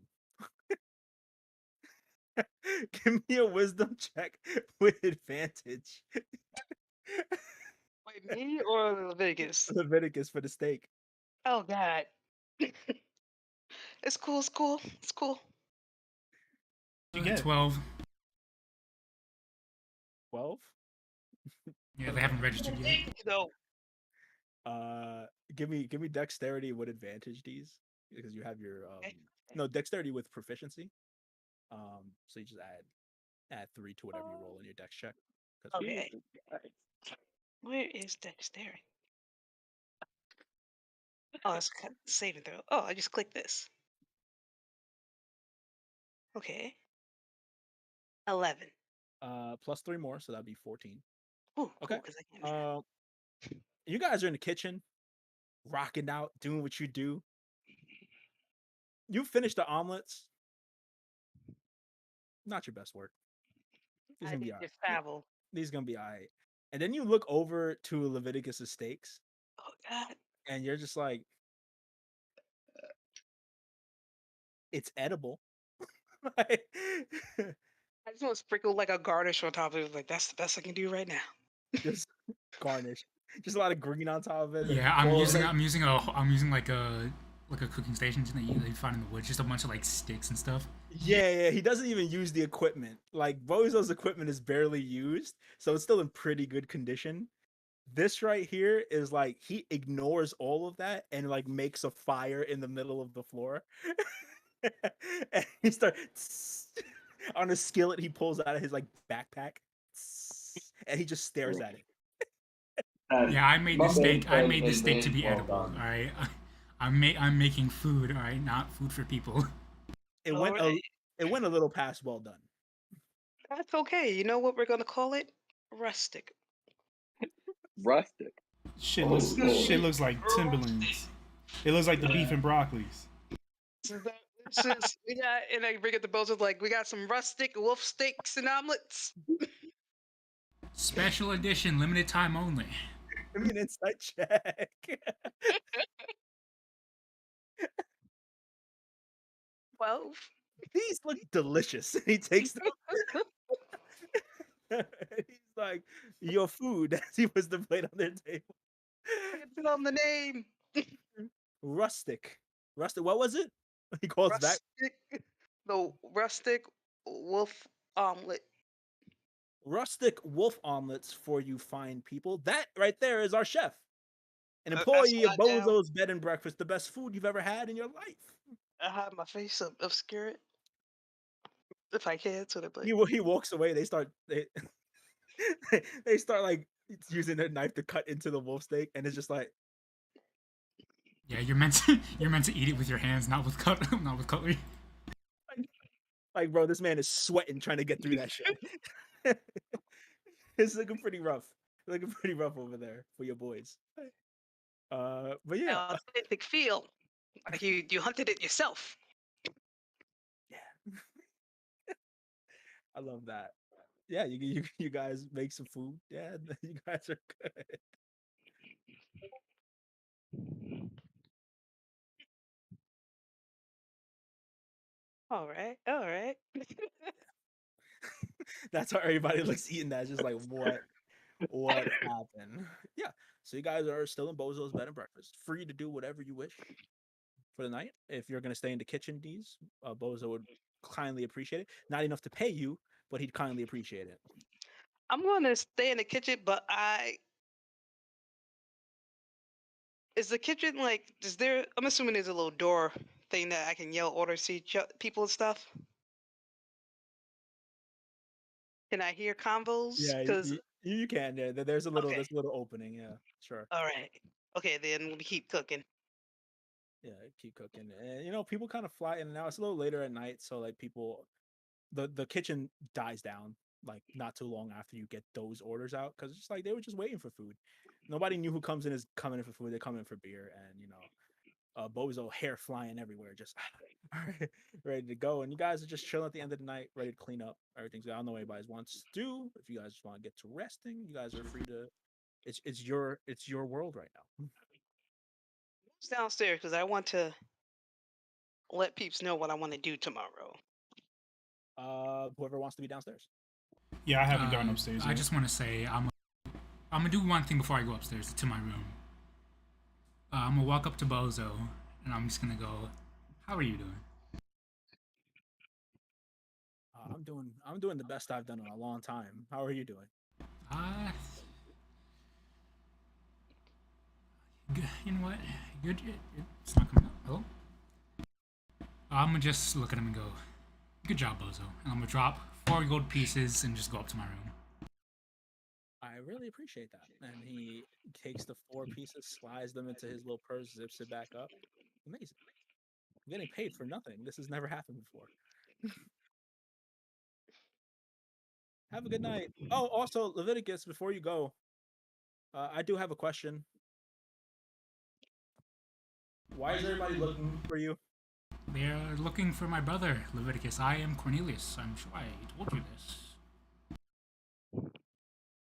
Give me a wisdom check with advantage. Wait, me or Leviticus? Leviticus for the steak. Oh God. It's cool. It's cool. It's cool. You get 12. 12. Yeah, they haven't registered yet. No. Give me dexterity with advantage, D's, because you have your Okay. no dexterity with proficiency. So you just add 3 to whatever you roll in your dex check. Okay. Where is dexterity? Oh, it's save and throw. Oh, I just clicked this. Okay. 11. Plus 3 more, so that'd be 14. Ooh, Okay. cool, because I can't math. You guys are in the kitchen, rocking out, doing what you do. You finished the omelets. Not your best work. These I gonna be did all just right. travel. These gonna be all right. And then you look over to Leviticus's steaks, Oh God. and you're just like, it's edible. Like, I just want to sprinkle like a garnish on top of it. Like that's the best I can do right now. Just garnish. Just a lot of green on top of it. Yeah, Well, like, I'm using like a cooking station that you find in the woods, just a bunch of like sticks and stuff. yeah. He doesn't even use the equipment. Like Bozo's equipment is barely used, so it's still in pretty good condition. This right here is like he ignores all of that and like makes a fire in the middle of the floor. And he starts on a skillet he pulls out of his like backpack, and he just stares at it. Yeah, I made this steak. I made this steak to be well edible. All done. right, I'm making food. All right, not food for people. It All went a right. it went a little past well done. That's okay. You know what we're gonna call it? Rustic. Rustic. Shit Oh, looks Lord. shit looks like Timberlands. It looks like the beef and broccolis. This is we got, and I bring it to both like we got some rustic wolf steaks and omelets. Special edition, limited time only. Give me an insight check. 12. These look delicious. He takes them. He's like, your food, as he puts the plate on their table. Put on the name. Rustic. Rustic. What was it? He calls back. Rustic. The rustic wolf omelet. Rustic wolf omelets for you fine people. That right there is our chef. An That's employee of what I do. Bozo's Bed and Breakfast, the best food you've ever had in your life. I have my face up obscure it. If I can, so that He walks away. They start they start like using their knife to cut into the wolf steak, and it's just like, Yeah, you're meant to eat it with your hands, not with not with cutlery. like, bro, this man is sweating trying to get through that shit. It's looking pretty rough. Looking pretty rough over there for your boys. But yeah, authentic feel. Like you hunted it yourself. I love that. Yeah, you guys make some food. Yeah, you guys are good. All right, all right. That's how everybody looks eating that. It's just like what happened? Yeah. So you guys are still in Bozo's Bed and Breakfast, free to do whatever you wish for the night. If you're gonna stay in the kitchen, D's, Bozo would kindly appreciate it. Not enough to pay you, but he'd kindly appreciate it. I'm gonna stay in the kitchen, but is the kitchen like? Is there? I'm assuming there's a little door thing that I can yell orders to people and stuff. Can I hear combos? Yeah, Because you can. Yeah, there's a okay, there's a little opening. Yeah, sure. all right, okay, then we'll keep cooking. Yeah, keep cooking. And people kind of fly in and out. It's a little later at night, so like people, the kitchen dies down like not too long after you get those orders out, because it's like they were just waiting for food. Nobody knew who comes in is coming in for food. They come in for beer, and Bozo hair flying everywhere, just ready to go. And you guys are just chilling at the end of the night, ready to clean up. Everything's. I don't know what anybody wants to do. If you guys just want to get to resting, you guys are free to. It's your world right now. Who's downstairs? Because I want to let peeps know what I want to do tomorrow. Whoever wants to be downstairs. Yeah, I haven't gone upstairs I yet. just want to say I'm gonna do one thing before I go upstairs to my room. I'm gonna walk up to Bozo and I'm just gonna go, "How are you doing?" I'm doing the best I've done in a long time. How are you doing? Uh, you know what? Good. It's not coming up. Hello? I'm gonna just look at him and go, "Good job, Bozo." And I'm gonna drop 4 gold pieces and just go up to my room. I really appreciate that. And he takes the 4 pieces, slides them into his little purse, zips it back up. Amazing. I'm getting paid for nothing. This has never happened before. Have a good night. Oh, also, Leviticus, before you go, I do have a question. Why is everybody looking for you? They're looking for my brother, Leviticus. I am Cornelius. I'm sure I told you this.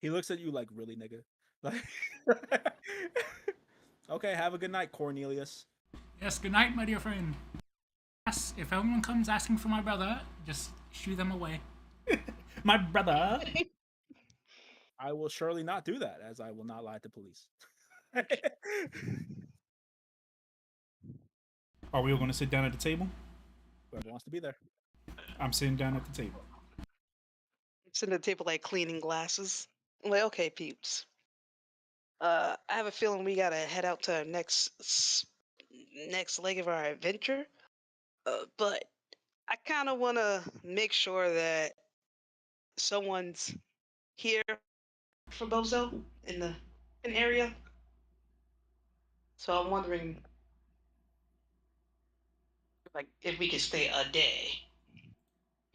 He looks at you like, really, nigga? Like, okay, have a good night, Cornelius. Yes, good night, my dear friend. Yes, if anyone comes asking for my brother, just shoo them away. My brother. I will surely not do that, as I will not lie to police. Are we all going to sit down at the table? Whoever wants to be there. I'm sitting down at the table. Sitting at the table like cleaning glasses. I'm like, okay, peeps. I have a feeling we gotta head out to our next leg of our adventure. But I kind of want to make sure that someone's here for Bozo in the area. So I'm wondering, like, if we could stay a day,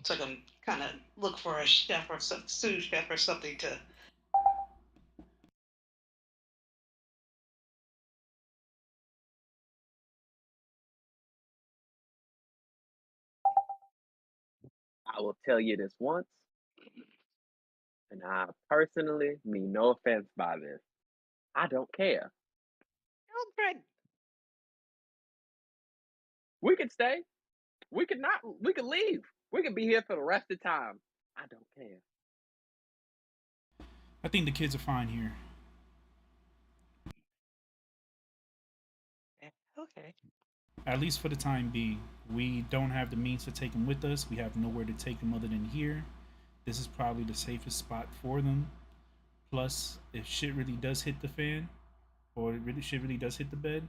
so I can kind of look for a chef or some sous chef or something to. I will tell you this once, and I personally mean no offense by this. I don't care. Oh, Greg. We could stay. We could not. We could leave. We could be here for the rest of the time. I don't care. I think the kids are fine here. Okay. At least for the time being. We don't have the means to take them with us. We have nowhere to take them other than here. This is probably the safest spot for them. Plus, if shit really does hit the fan, or shit really does hit the bed,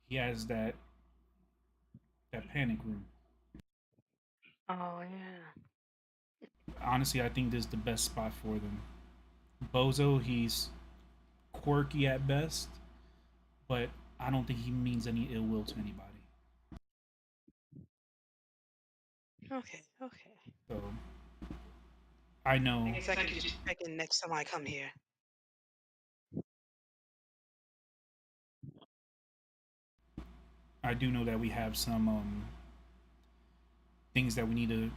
he has that panic room. Oh yeah. Honestly, I think this is the best spot for them. Bozo, he's quirky at best, but I don't think he means any ill will to anybody. Okay. Okay. So I know. I guess I can just check in next time I come here. I do know that we have some things that we need to,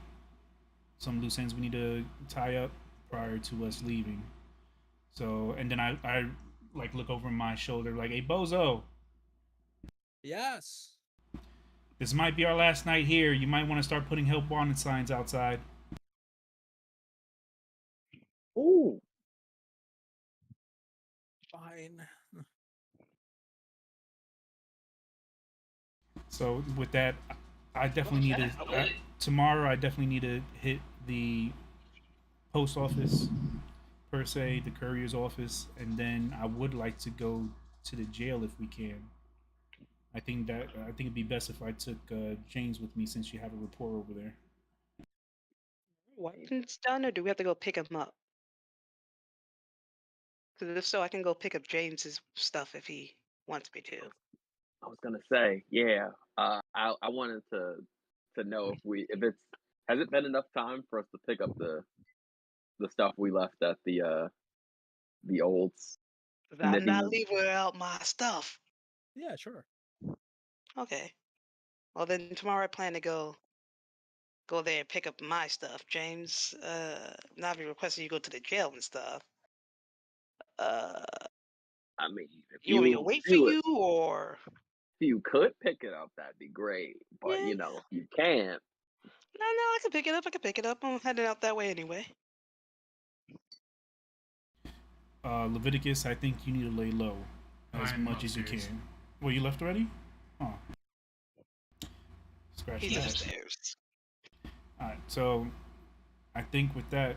some loose ends we need to tie up prior to us leaving. So, and then I like look over my shoulder like, hey, Bozo, Yes. this might be our last night here. You might want to start putting help wanted signs outside. Ooh, Fine. So with that, I definitely need to tomorrow. I definitely need to hit the post office per se, the courier's office, and then I would like to go to the jail if we can. I think it'd be best if I took James with me since you have a report over there. Weapons done, or do we have to go pick him up? Because if so, I can go pick up James's stuff if he wants me to. I was gonna say, yeah. I wanted to know if it's has it been enough time for us to pick up the stuff we left at the olds. 'Cause I'm Nippy not room. leaving without my stuff. Yeah, sure. Okay. Well, then tomorrow I plan to go there and pick up my stuff. James, not be requesting you go to the jail and stuff. Uh, I mean, you want me to wait for you, or if you could pick it up, that'd be great. But yeah? if you can't, No, I can pick it up. I can pick it up. I'm heading out that way anyway. Leviticus, I think you need to lay low as I'm much as you upstairs. can. Well, you left already? Oh, scratch He's that. upstairs. All right, so I think with that,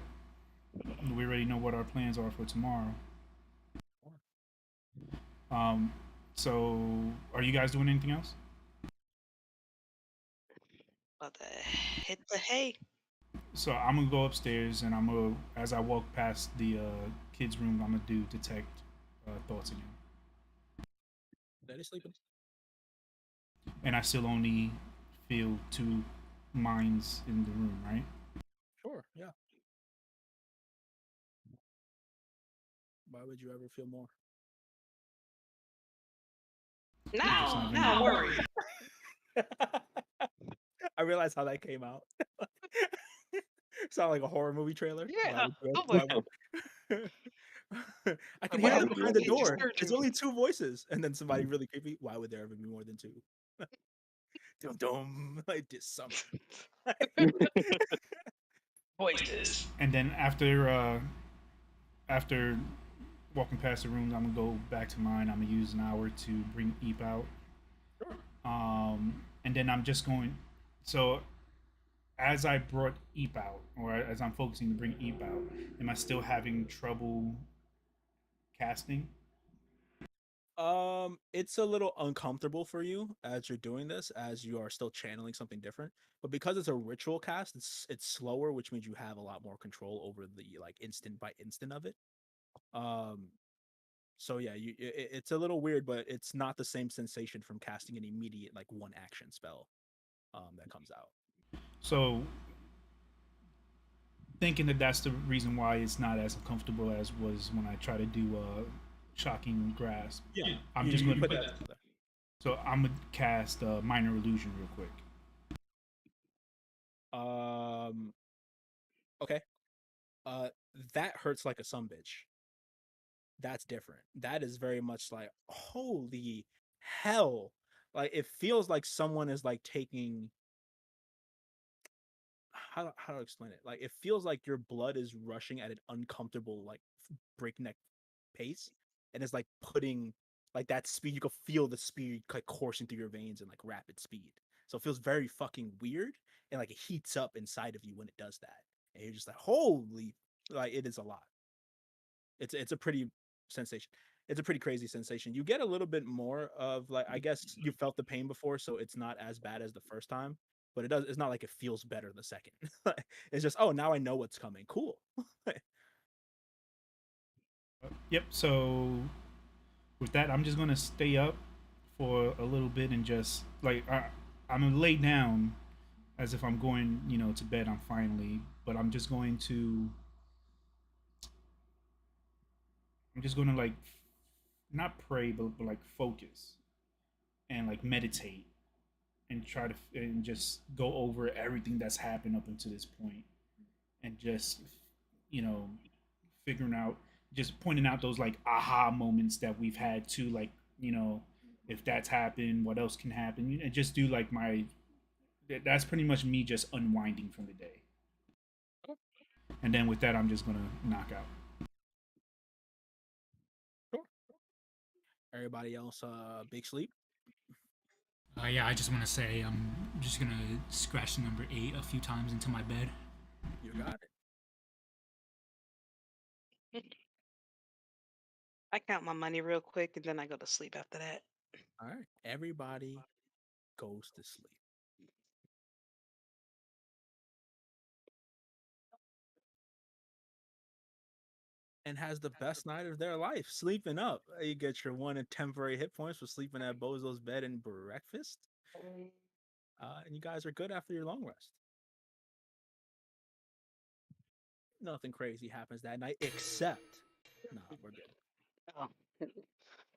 we already know what our plans are for tomorrow. Um, so are you guys doing anything else? About to hit the hay. So I'm gonna go upstairs and I'm gonna, as I walk past the kids' room, I'm gonna do detect thoughts again. Daddy sleeping. And I still only feel two minds in the room, right? Sure, yeah. Why would you ever feel more? Now not I'm worried. I realized how that came out. Sound like a horror movie trailer. Yeah. Oh Why my would- I can Why hear would them you behind the ever door. feel more? There's only two voices, and then somebody really creepy. Why would there ever be more than two? Dum dum, like this summer. Voices. And then after walking past the rooms, I'm gonna go back to mine. I'm gonna use an hour to bring Eep out. Sure. And then I'm just going. So as I brought Eep out, or as I'm focusing to bring Eep out, am I still having trouble casting? It's a little uncomfortable for you as you're doing this, as you are still channeling something different. But because it's a ritual cast, it's slower, which means you have a lot more control over the like instant by instant of it. Um, so yeah, it's a little weird, but it's not the same sensation from casting an immediate like one action spell that comes out. So thinking that that's the reason why it's not as comfortable as was when I try to do shocking grasp. Yeah, I'm just you going put to. that together. So I'm gonna cast minor illusion real quick. Um, okay. Uh, that hurts like a some bitch. That's different. That is very much like holy hell. Like it feels like someone is like taking how to explain it? Like it feels like your blood is rushing at an uncomfortable like breakneck pace and it's like putting like that speed you can feel the speed like coursing through your veins in like rapid speed. So it feels very fucking weird and like it heats up inside of you when it does that. And you're just like holy like it is a lot. It's a pretty sensation. It's a pretty crazy sensation. You get a little bit more of like I guess you felt the pain before, so it's not as bad as the first time. But it does. It's not like it feels better the second. It's just oh now I know what's coming. Cool. Yep. So with that, I'm just gonna stay up for a little bit and just like I'm gonna lay down as if I'm going, to bed. I'm finally, but I'm just gonna like not pray, but like focus and like meditate and try to and just go over everything that's happened up until this point and just you know figuring out just pointing out those like aha moments that we've had to like if that's happened what else can happen and just do like my that's pretty much me just unwinding from the day and then with that I'm just gonna knock out. Sure. Everybody else, big sleep. Yeah, I just want to say I'm just gonna scratch the number 8 a few times into my bed. You got it. I count my money real quick and then I go to sleep after that. All right. Everybody goes to sleep and has the best night of their life sleeping up. You get your one and temporary hit points for sleeping at Bozo's bed and breakfast. And you guys are good after your long rest. Nothing crazy happens that night except, nah, we're good. Oh.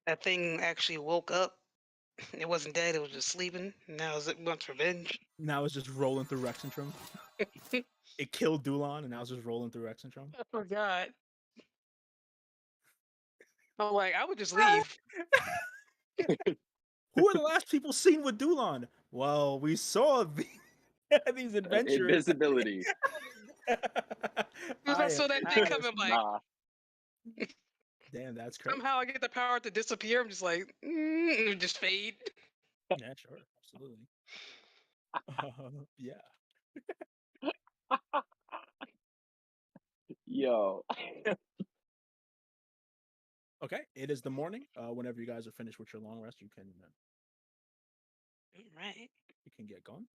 That thing actually woke up. It wasn't dead, it was just sleeping. Now it wants revenge. Now it's just rolling through Rexentrum. It killed Dulon, and now it's just rolling through Rexentrum. I forgot. I'm like, I would just leave. Who are the last people seen with Dulon? Well, we saw these adventurers. Invisibility. Because I saw that thing coming, like, Nah. Damn, that's crazy. somehow I get the power to disappear. I'm just like, just fade. Yeah, sure, absolutely. Yeah. Yo. Okay, it is the morning. Whenever you guys are finished with your long rest, Right. you can get going.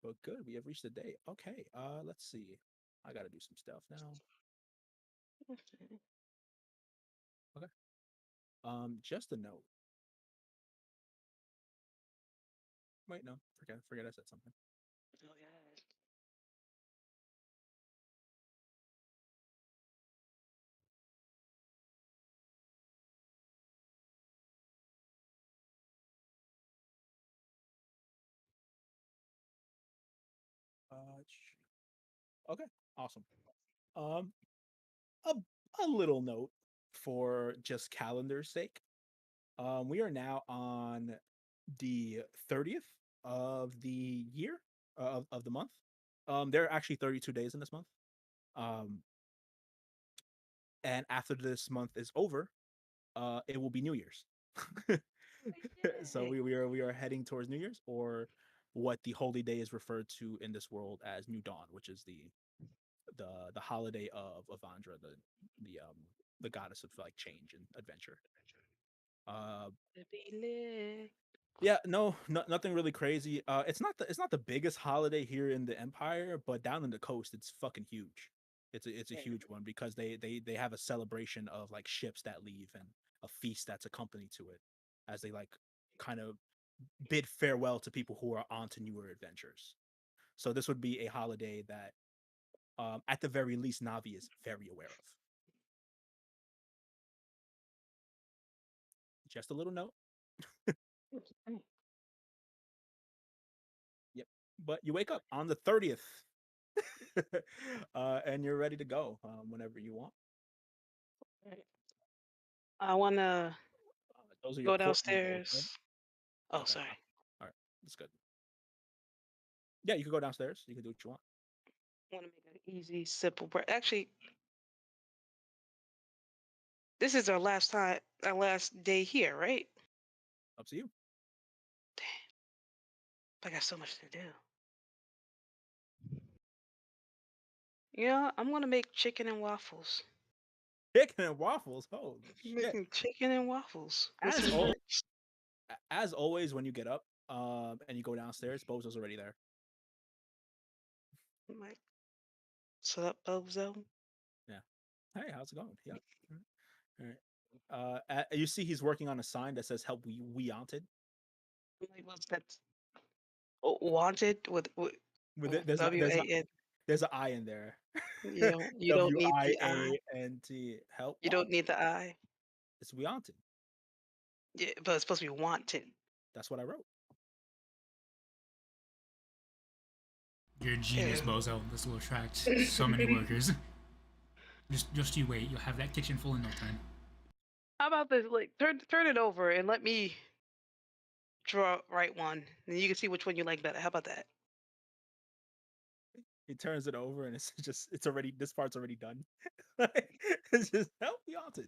But good, we have reached the day. Okay, let's see. I gotta do some stuff now. Okay. Just a note. Wait, no, forget I said something. Oh, yeah. Okay, awesome. Um, a a little note for just calendar's sake. We are now on the 30th of the year of the month. There are actually 32 days in this month. Um, and after this month is over, it will be New Year's. So Yay. we are heading towards New Year's, or what the holy day is referred to in this world as New Dawn, which is the holiday of Avandra, the goddess of like change and adventure. Uh, To be lit. yeah, no, nothing really crazy. It's not the biggest holiday here in the Empire, but down in the coast, it's fucking huge. It's a Yeah. huge one because they have a celebration of like ships that leave and a feast that's accompanied to it, as they like kind of bid farewell to people who are on to newer adventures. So this would be a holiday that, at the very least, Navi is very aware of. Just a little note. Mm. Yep. But you wake up on the 30th, and you're ready to go whenever you want. Right. I want to Those are your go portable goals, right? downstairs. Oh, Okay. sorry. All right. That's good. Yeah, you can go downstairs. You can do what you want. I want to make an easy, simple break. Actually, this is our last day here, right? Up to you. I got so much to do. Yeah, I'm gonna make chicken and waffles. Chicken and waffles. Holy shit. Making chicken and waffles with As some al- grits. as always, when you get up, and you go downstairs, Bozo's already there. I'm like, what's up, Bozo? Yeah. Hey, how's it going? Yeah. All right. You see, he's working on a sign that says "Help we haunted." I'm like, what's that? Oh, wanted with With it, there's a W there's a A N. there's an I in there. You don't need the I. WIANT. Help You what? don't need the I. It's we haunted. Yeah, but it's supposed to be wanted. That's what I wrote. You're a genius, Ew. Bozo. This will attract so many workers. Just you wait. You'll have that kitchen full in no time. How about this? Like, turn it over and let me write one, and you can see which one you like better. How about that? He turns it over and it's already this part's already done. It's just help we haunted.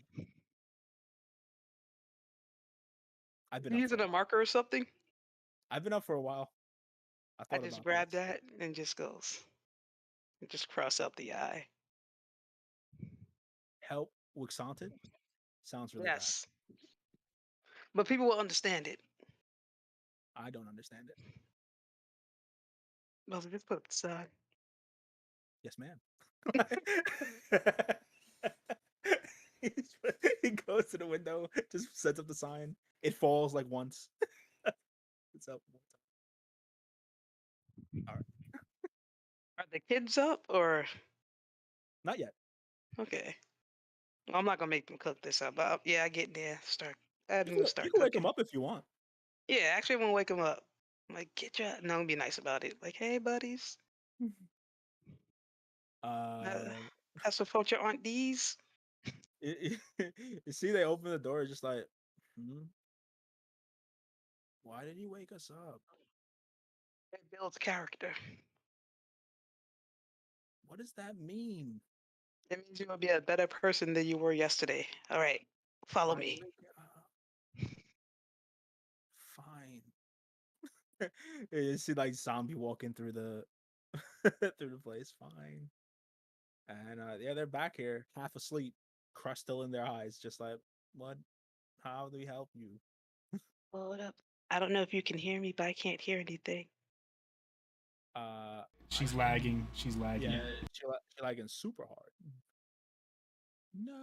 I've been You up for using a a while. marker or something? I've been up for a while. I I thought just about grab this. that and just goes. And just cross out the I. Help Wixanted sounds really bad. Yes, but people will understand it. I don't understand it. Well, just put it aside. Yes, ma'am. He's- he goes to the window, just sets up the sign. It falls like once. It's up one time. All right, Are the kids up or not yet. okay? Well, I'm not gonna make them cook this up. But yeah, I get there. I You need can, to you start can wake him cooking. up if you want. Yeah, actually, I'm gonna wake them up. I'm like, get your. No, I'm gonna be nice about it. Like, hey, buddies, uh, Uh, have some fun with your aunt D's. you see, they open the door, just like, hmm, why did he wake us up? It builds character. What does that mean? It means you're gonna be a better person than you were yesterday. All right, follow Why did me. he wake you up? Fine. You see, like zombie walking through the through the place. Fine. And yeah, they're back here, half asleep, crust still in their eyes, just like, what? How do we help you? Hold up. I don't know if you can hear me, but I can't hear anything. I She's can. lagging. She's lagging. Yeah, she lagging super hard. No,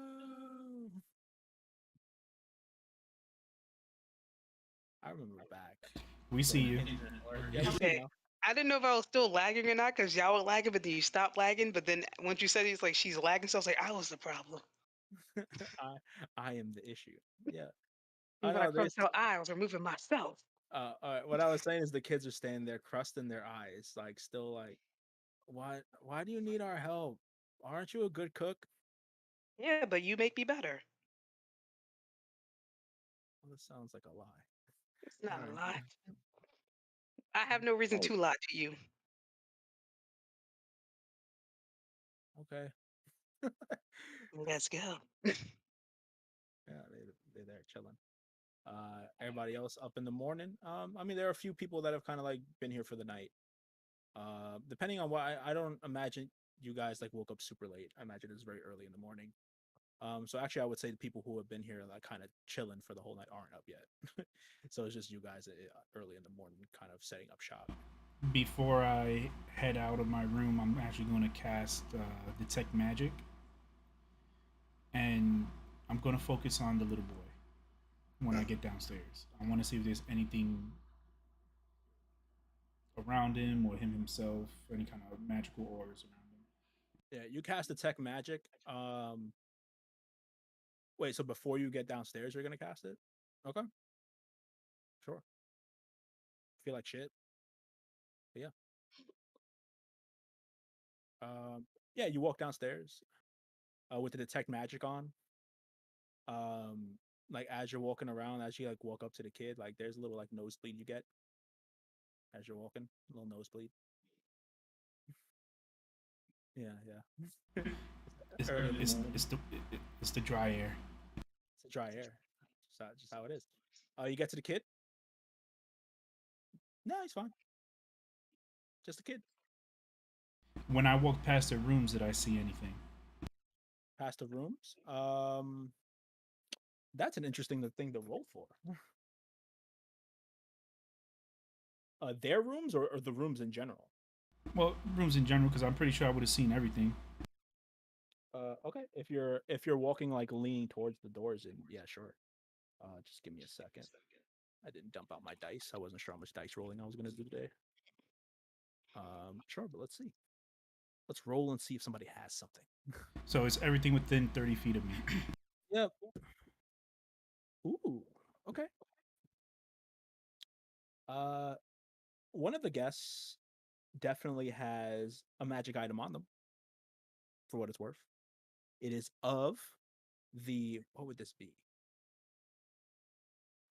I remember back We see when you. internet worked. Yeah, we see you Okay. now. I didn't know if I was still lagging or not because y'all were lagging, but then you stopped lagging. But then once you said it's like she's lagging, so I was like, I was the problem. I I am the issue. Yeah, I And when I know. crossed out I was removing myself. All right, what I was saying is the kids are standing there, crust in their eyes, like still like, why do you need our help? Aren't you a good cook? Yeah, but you make me better. Well, this sounds like a lie. It's All not a right. lie. I have no reason Oh, to lie to you. Okay. Let's go. Yeah, they're there chilling. Everybody else up in the morning. I mean, there are a few people that have kind of like been here for the night. Depending on what, I don't imagine you guys like woke up super late. I imagine it's very early in the morning. So actually, I would say the people who have been here like kind of chilling for the whole night aren't up yet. So it's just you guys early in the morning, kind of setting up shop. Before I head out of my room, I'm actually going to cast Detect Magic. And I'm going to focus on the little boy when I get downstairs. I want to see if there's anything around him or him himself, any kind of magical auras around him. Yeah, you cast Detect Magic. Wait, so before you get downstairs, you're gonna cast it? Okay, sure. Feel like shit. But yeah. Yeah, you walk downstairs with the Detect Magic on. Um, like as you're walking around, as you like walk up to the kid, like there's a little like nosebleed you get as you're walking, a little nosebleed. Yeah, yeah. It's, Early in the it's, morning. it's, the, it's the dry air. It's a dry air. Just how it is. You get to the kid? No, he's fine. Just a kid. When I walked past the rooms, did I see anything? Past the rooms. That's an interesting thing to roll for. Their rooms or the rooms in general? Well, rooms in general, because I'm pretty sure I would have seen everything. Okay. If you're walking like leaning towards the doors, and yeah, sure. Just give me a second. I didn't dump out my dice. I wasn't sure how much dice rolling I was gonna do today. Sure, but let's see. Let's roll and see if somebody has something. So it's everything within 30 feet of me. Yep. Ooh. Okay. Uh, one of the guests definitely has a magic item on them. For what it's worth, it is of the what would this be?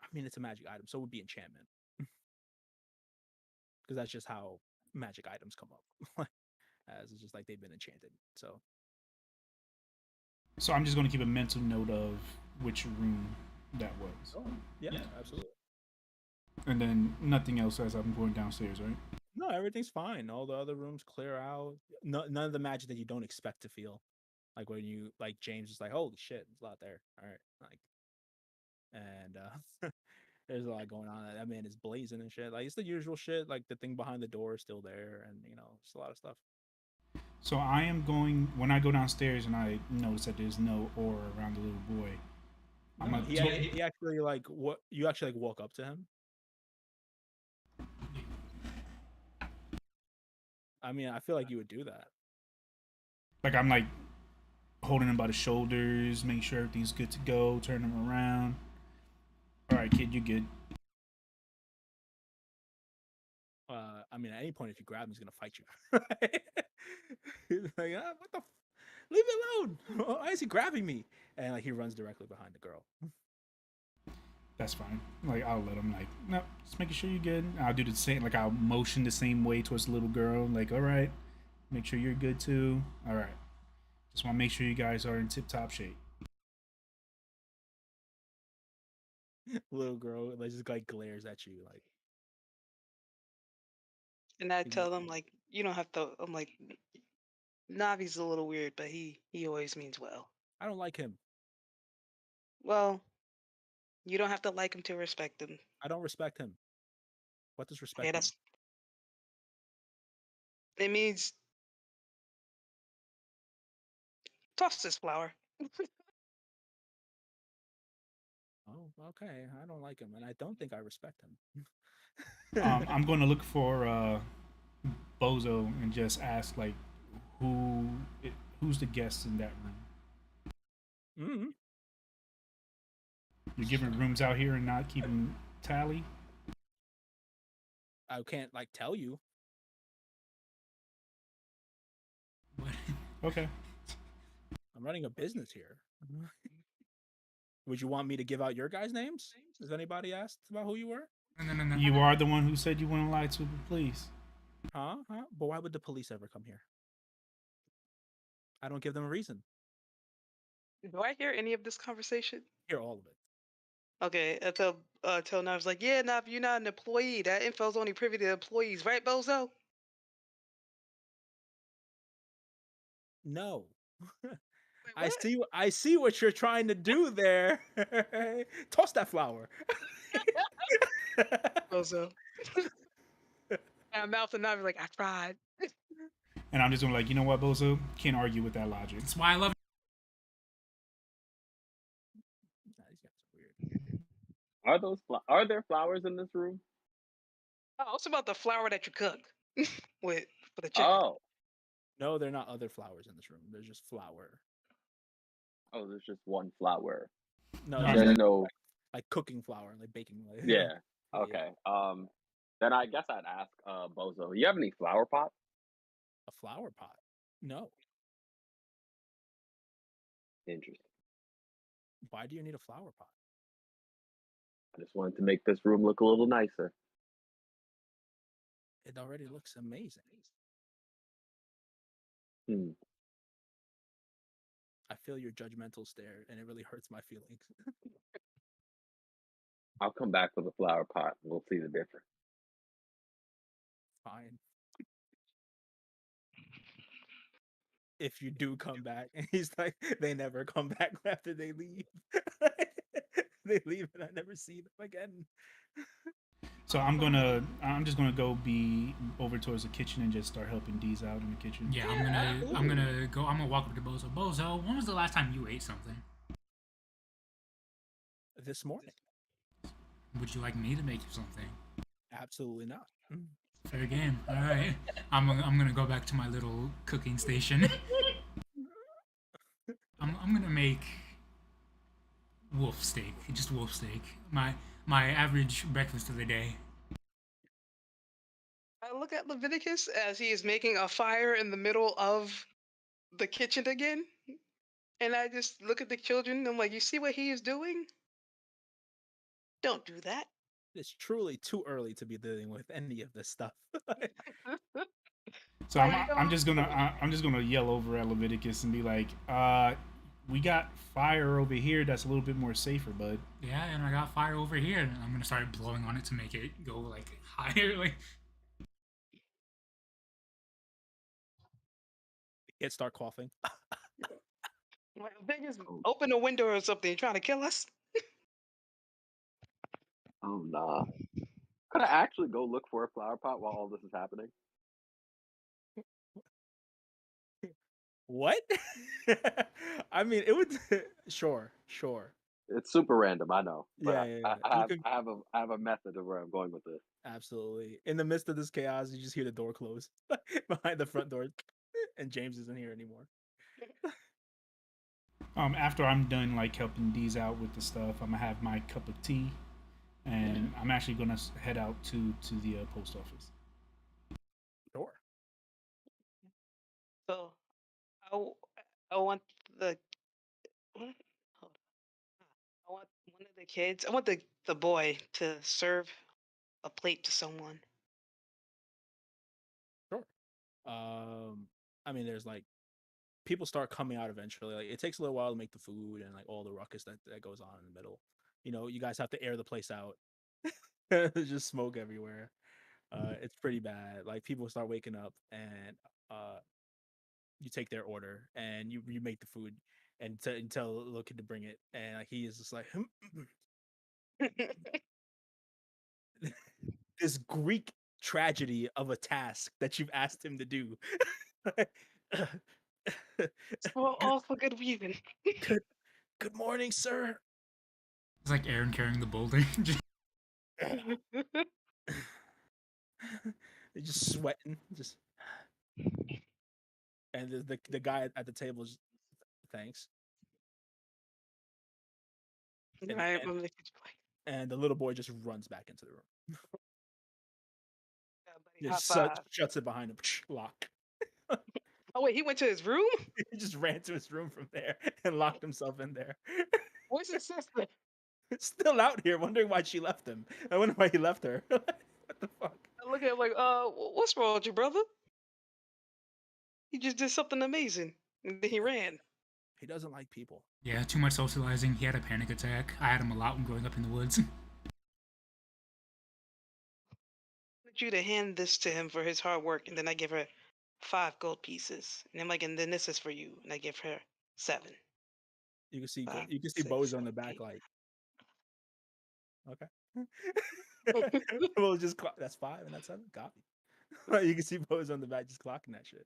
I mean, it's a magic item, so it would be enchantment because that's just how magic items come up. As it's just like they've been enchanted. So So I'm just going to keep a mental note of which room that was. oh, yeah, absolutely. And then nothing else as I'm going downstairs, right? No, everything's fine. All the other rooms clear out. No, none of the magic that you don't expect to feel. Like when you like James is like, holy shit, there's a lot there. All right, like, and there's a lot going on. That man is blazing and shit. Like it's the usual shit. Like the thing behind the door is still there, and it's a lot of stuff. So I am going, when I go downstairs and I notice that there's no aura around the little boy, I'm No, going he actually like what you actually like walk up to him. I mean, I feel like you would do that. like I'm like holding him by the shoulders, making sure everything's good to go, turn him around. All right, kid, you good. I mean, at any point, if you grab him, he's gonna fight you. He's like, what the? Leave me alone! Why is he grabbing me? And like he runs directly behind the girl. That's fine. Like I'll let him like, no, just making sure you're good. I'll do the same, like I'll motion the same way towards the little girl. Like, all right, make sure you're good too. All right. Just want to make sure you guys are in tip top shape. Little girl like just like glares at you like. And I He's like, tell them like, you don't have to. I'm like, Navi's a little weird, but he always means well. I don't like him. Well, you don't have to like him to respect him. I don't respect him. What does Okay, respect mean? it means toss this flower. Oh, okay. I don't like him, and I don't think I respect him. I'm going to look for Bozo and just ask like, who, who's the guest in that room? Mm-hmm. You're giving rooms out here and not keeping tally. I can't like tell you. What? Okay. I'm running a business here. Would you want me to give out your guys' names? Has anybody asked about who you were? No. You are the one who said you wouldn't lie to the police. Huh? But why would the police ever come here? I don't give them a reason. Do I hear any of this conversation? Hear all of it. Okay, tell Nav's like, yeah, Nav, you're not an employee. That info's only privy to employees, right, Bozo? No. Wait, I what? see. I see what you're trying to do there. Toss that flower. Bozo. And Mouth and Nav like, I tried. And I'm just gonna like, you know what, Bozo? Can't argue with that logic. That's why I love. Nah, these guys are weird. Are there flowers in this room? Oh, it's about the flower that you cook with for the chicken. Oh, No, they're not other flowers in this room. There's just flower. oh, there's just one flower. No, No, there's There's like, no. like cooking flour, like baking. Like, Yeah. yeah. Okay. Then I guess I'd ask Bozo. You have any flower pots? A flower pot? No. Interesting. Why do you need a flower pot? I just wanted to make this room look a little nicer. It already looks amazing. Hmm. I feel your judgmental stare, and it really hurts my feelings. I'll come back with a flower pot and we'll see the difference. Fine. If you do come back, and he's like, they never come back after they leave. They leave, and I never see them again. So I'm just gonna go be over towards the kitchen and just start helping D's out in the kitchen. Yeah, Yeah, I'm gonna walk up to Bozo. Bozo, when was the last time you ate something? This morning? Would you like me to make you something? Absolutely not. Fair game. All right. I'm gonna go back to my little cooking station. I'm gonna make wolf steak. Just wolf steak. My average breakfast of the day. I look at Leviticus as he is making a fire in the middle of the kitchen again. And I just look at the children and I'm like, you see what he is doing? Don't do that. It's truly too early to be dealing with any of this stuff. So I'm just gonna yell over at Leviticus and be like, we got fire over here that's a little bit more safer, bud. Yeah, and I got fire over here. And I'm gonna start blowing on it to make it go like higher. Like Kids start coughing. They just open a window or something trying to kill us. Oh nah. Could I actually go look for a flower pot while all this is happening? What? I mean, it would. Sure. It's super random, I know, but Yeah. You could I have a method of where I'm going with this. absolutely. In the midst of this chaos, you just hear the door close behind the front door, and James isn't here anymore. After I'm done like helping D's out with the stuff, I'm gonna have my cup of tea, and I'm actually gonna head out to the post office. Sure. So I want the hold on. I want one of the kids. I want the boy to serve a plate to someone. Sure. I mean, there's like people start coming out eventually. Like it takes a little while to make the food and like all the ruckus that goes on in the middle. You know, you guys have to air the place out. There's just smoke everywhere. It's pretty bad. Like people start waking up, and you take their order and you make the food and tell the little kid to bring it, and like he is just like this Greek tragedy of a task that you've asked him to do. Well, all for good reason. Good morning, sir. it's like Aaron carrying the boulder. Just- They're just sweating, just and the guy at the table just thanks. And, I and, remember the kid's plate. and the little boy just runs back into the room. Yeah, buddy, Just high five. shuts it behind him. Lock. Oh wait, he went to his room? He just ran to his room from there and locked himself in there. Where's his sister? Still out here, wondering why she left him. I wonder why he left her. What the fuck? I look at him like, what's wrong with you, brother? You just did something amazing. And then he ran. He doesn't like people. Yeah, too much socializing. He had a panic attack. I had him a lot when growing up in the woods. I want you to hand this to him for his hard work, and then I give her 5 gold pieces. And I'm like, and then this is for you. And I give her 7. You can see 5, you can see 6, Bozo on the 7, back 8. like, okay. Well, just that's 5 and that's 7. Copy. You can see Bozo on the back just clocking that shit.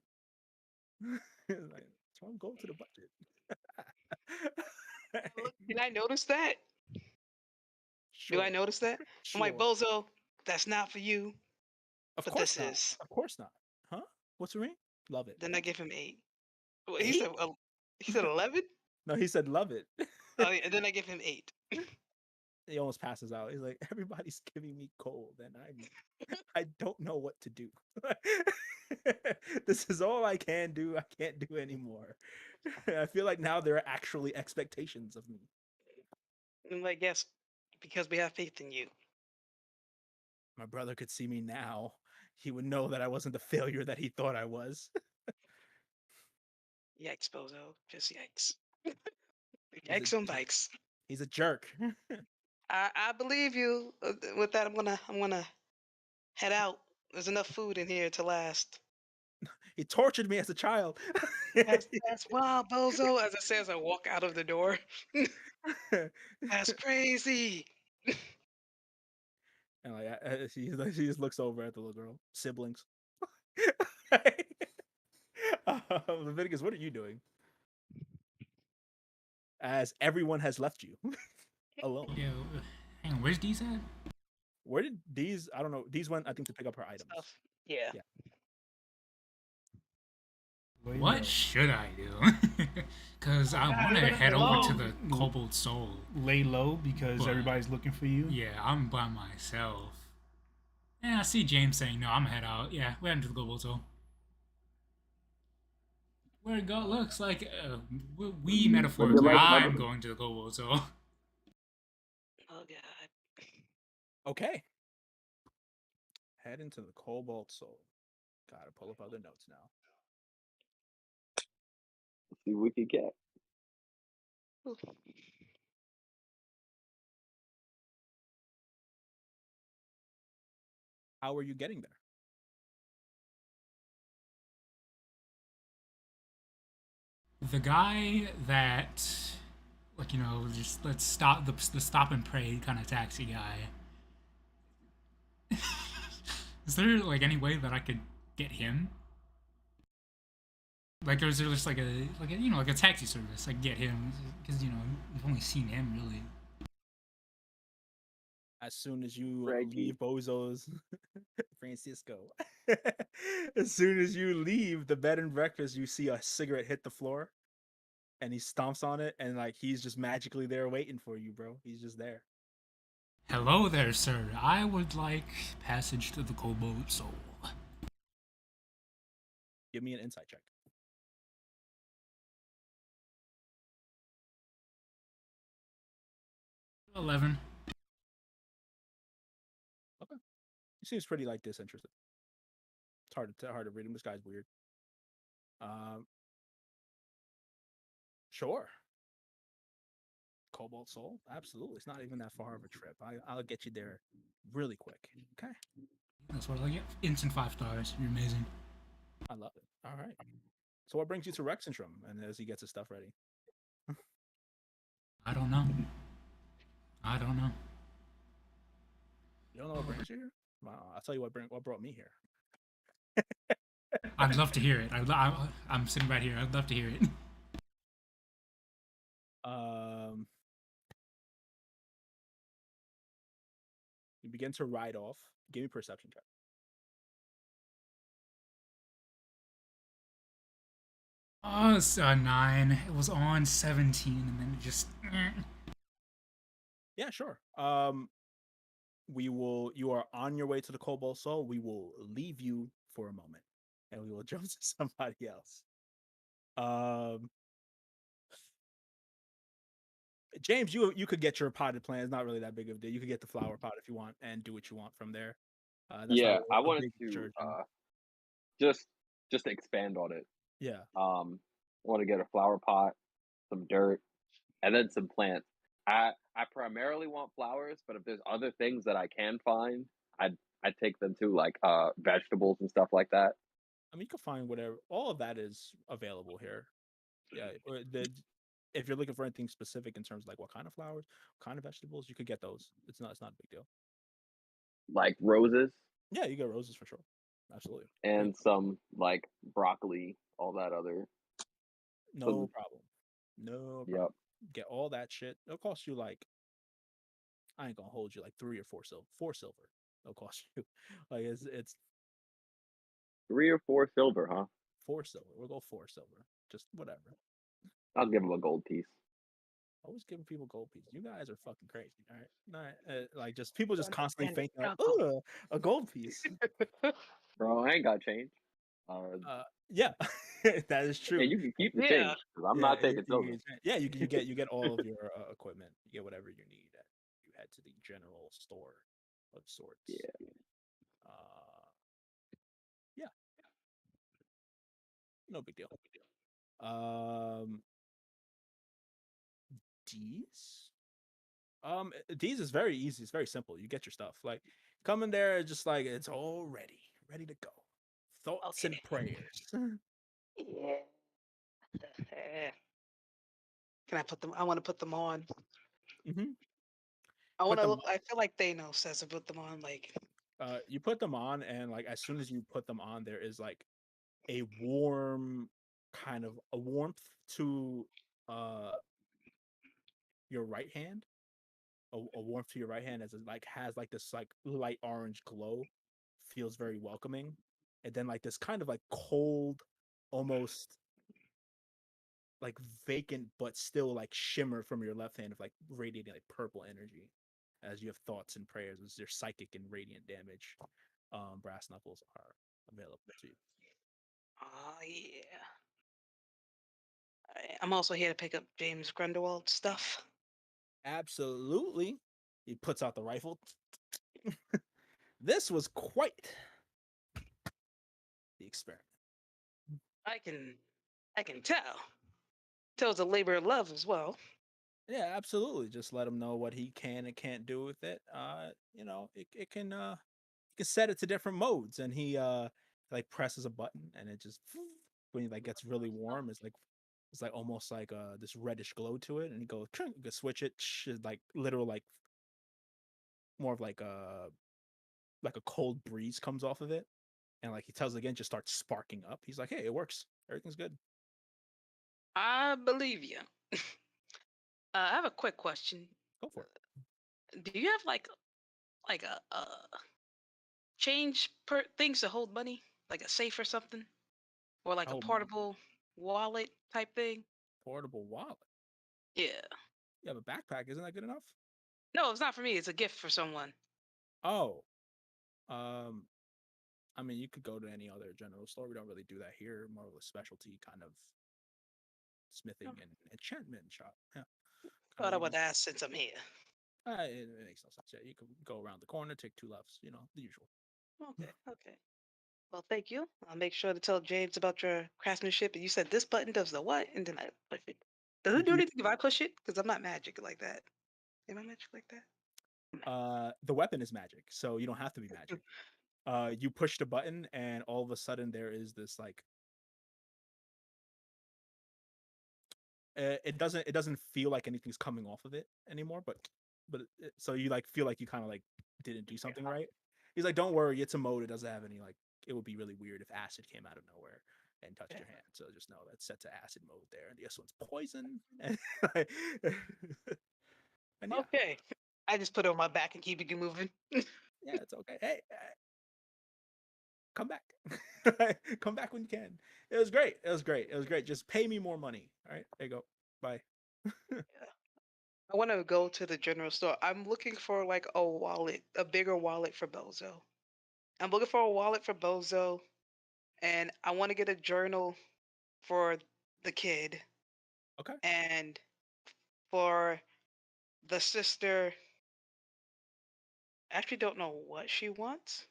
Like, try and go to the budget. Look, did I notice that? Do I Sure, notice that? I'm like, sure. Bozo, that's not for you, Of but course this not. is. Of course not. Huh? What's the ring? Love it. Then I give him 8. Well, 8? he said 11? No, he said love it. Oh, yeah, and then I give him 8. He almost passes out. He's like, everybody's giving me cold, and I don't know what to do. This is all I can do. I can't do anymore. I feel like now there are actually expectations of me. I'm like, yes, because we have faith in you. My brother could see me now. He would know that I wasn't the failure that he thought I was. Yikes, Bozo. Just yikes. He's a, Yikes on bikes. he's a jerk. I believe you. With that, I'm gonna head out. There's enough food in here to last. He tortured me as a child. That's wild, Bozo. As I say, as I walk out of the door. That's crazy. And like she just looks over at the little girl. Siblings. Leviticus, what are you doing? As everyone has left you alone. Yeah, hang on, where's D's at? Where did these? I don't know. These went, I think, to pick up her items. Stuff. Yeah. Yeah. What should I do? Because I want to head over to the Kobold Soul. Lay low because But- everybody's looking for you. Yeah, I'm by myself. Yeah, I see James saying, no, I'm gonna head out. Yeah, we're heading to the Kobold Soul. Where it go looks like we metaphorically, I'm going to the Kobold Soul. Oh god. Okay. Head into the Cobalt Soul. Gotta pull up other notes now. Let's see what we can get. How are you getting there? The guy that, like, you know, just let's stop the stop and pray kind of taxi guy. Is there like any way that I could get him? Like, or is there just like a you know, like a taxi service? Like, get him because you know we've only seen him really. As soon as you Frankie. leave Bozo's Francisco. As soon as you leave the bed and breakfast, you see a cigarette hit the floor and he stomps on it and like he's just magically there waiting for you, bro. He's just there. Hello there, sir. I would like passage to the Kobold Soul. Give me an insight check. 11. He seems pretty like disinterested. It's hard to read him. This guy's weird. Sure. Cobalt Soul? Absolutely. It's not even that far of a trip. I'll get you there really quick. Okay. That's what I like. Instant 5 stars. You're amazing. I love it. All right. So what brings you to Rexentrum? And as he gets his stuff ready. I don't know. I don't know. You don't know what brings you here? Wow. I'll tell you what brought me here. I'd love to hear it. I'm sitting right here. I'd love to hear it. You begin to ride off. Give me a perception check. Oh, it's 9. It was on 17, and then it just. Yeah, sure. You are on your way to the Cobalt Soul. We will leave you for a moment and we will jump to somebody else. James, you could get your potted plant. It's not really that big of a deal. You could get the flower pot if you want and do what you want from there. That's Yeah, not I a wanted big to excursion. just expand on it. Yeah. want to get a flower pot, some dirt, and then some plants. I primarily want flowers, but if there's other things that I can find, I'd take them too, like vegetables and stuff like that. I mean, you can find whatever. All of that is available here. Yeah, if you're looking for anything specific in terms of like what kind of flowers, what kind of vegetables, you could get those. It's not a big deal. Like roses Yeah, you get roses for sure. Absolutely. and some like broccoli, all that other. No Some, problem. No yep, problem. Get all that shit. It'll cost you like, I ain't gonna hold you, like 3 or 4 silver. 4 silver. It'll cost you. Like it's 3 or 4 silver, huh? 4 silver. We'll go 4 silver. Just whatever. I'll give them a gold piece. Always giving people gold pieces. You guys are fucking crazy. All right. Not like just people just constantly Understand the thinking like, struggle. a gold piece. Bro, I ain't got change. Yeah, that is Yeah, true. you can keep the Yeah. change because I'm Yeah, not taking silver. yeah, you get all of your equipment. You get whatever you need. You head to the general store of sorts. Yeah. Uh, yeah, no big deal. Um, D's. D's is very easy. It's very simple. You get your stuff. Like come in there, just like it's all ready to go. Thoughts Okay. and prayers. Yeah. Can I put them? I want to put them on. hmm I want Put to them look. I feel like Thanos says to put them on. Like, you put them on, and like as soon as you put them on, there is like a warm kind of a warmth to uh your right hand, a warmth to your right hand as it like has like this like light orange glow, feels very welcoming, and then like this kind of like cold, almost like vacant but still like shimmer from your left hand of like radiating like purple energy as you have thoughts and prayers as your psychic and radiant damage brass knuckles are available to you. oh yeah. I'm also here to pick up James Grindelwald stuff. Absolutely. He puts out the rifle. This was quite the experiment. I can, I can tell. Tells a labor of love as well. Yeah, absolutely. Just let him know what he can and can't do with it. It can you can set it to different modes, and he like presses a button, and it just when he like gets really warm, it's like almost like this reddish glow to it, and he goes, you can switch it, like literal like more of like a cold breeze comes off of it, and like he tells it again, just starts sparking up. He's like, hey, it works, everything's good. I believe you. I have a quick question. Go for it. Do you have like a change per things to hold money, like a safe or something, or like a Oh, portable wallet type thing? portable wallet. Yeah. You have a backpack, isn't that good enough? No, it's not for me. It's a gift for someone. Oh, um, I mean, you could go to any other general store. We don't really do that here. More of a specialty kind of smithing Oh, and enchantment shop. Yeah, kind thought of I you would know. ask since I'm here. It makes no sense. Yeah, you can go around the corner, take 2 lefts. You know, the usual. Okay, okay. Well, thank you. I'll make sure to tell James about your craftsmanship. And you said this button does the what? And then I push it. Does it do You, anything if I push it? Because I'm not magic like that. Am I magic like that? the weapon is magic, so you don't have to be magic. You push the button, and all of a sudden there is this like it doesn't feel like anything's coming off of it anymore, so you like feel like you kind of like didn't do something right. He's like, don't worry, it's a mode. It doesn't have any like. It would be really weird if acid came out of nowhere and touched Yeah. your hand. So just know that's set to acid mode there, and this one's poison. And yeah, Okay. I just put it on my back and keep it moving. yeah, it's okay. Hey, come back, come back when you can. It was great. It was great. It was great. Just pay me more money. All right, there you go. Bye. I want to go to the general store. I'm looking for like a wallet, a bigger wallet for Bozo. I'm looking for a wallet for Bozo, and I want to get a journal for the kid, Okay. and for the sister. I actually don't know what she wants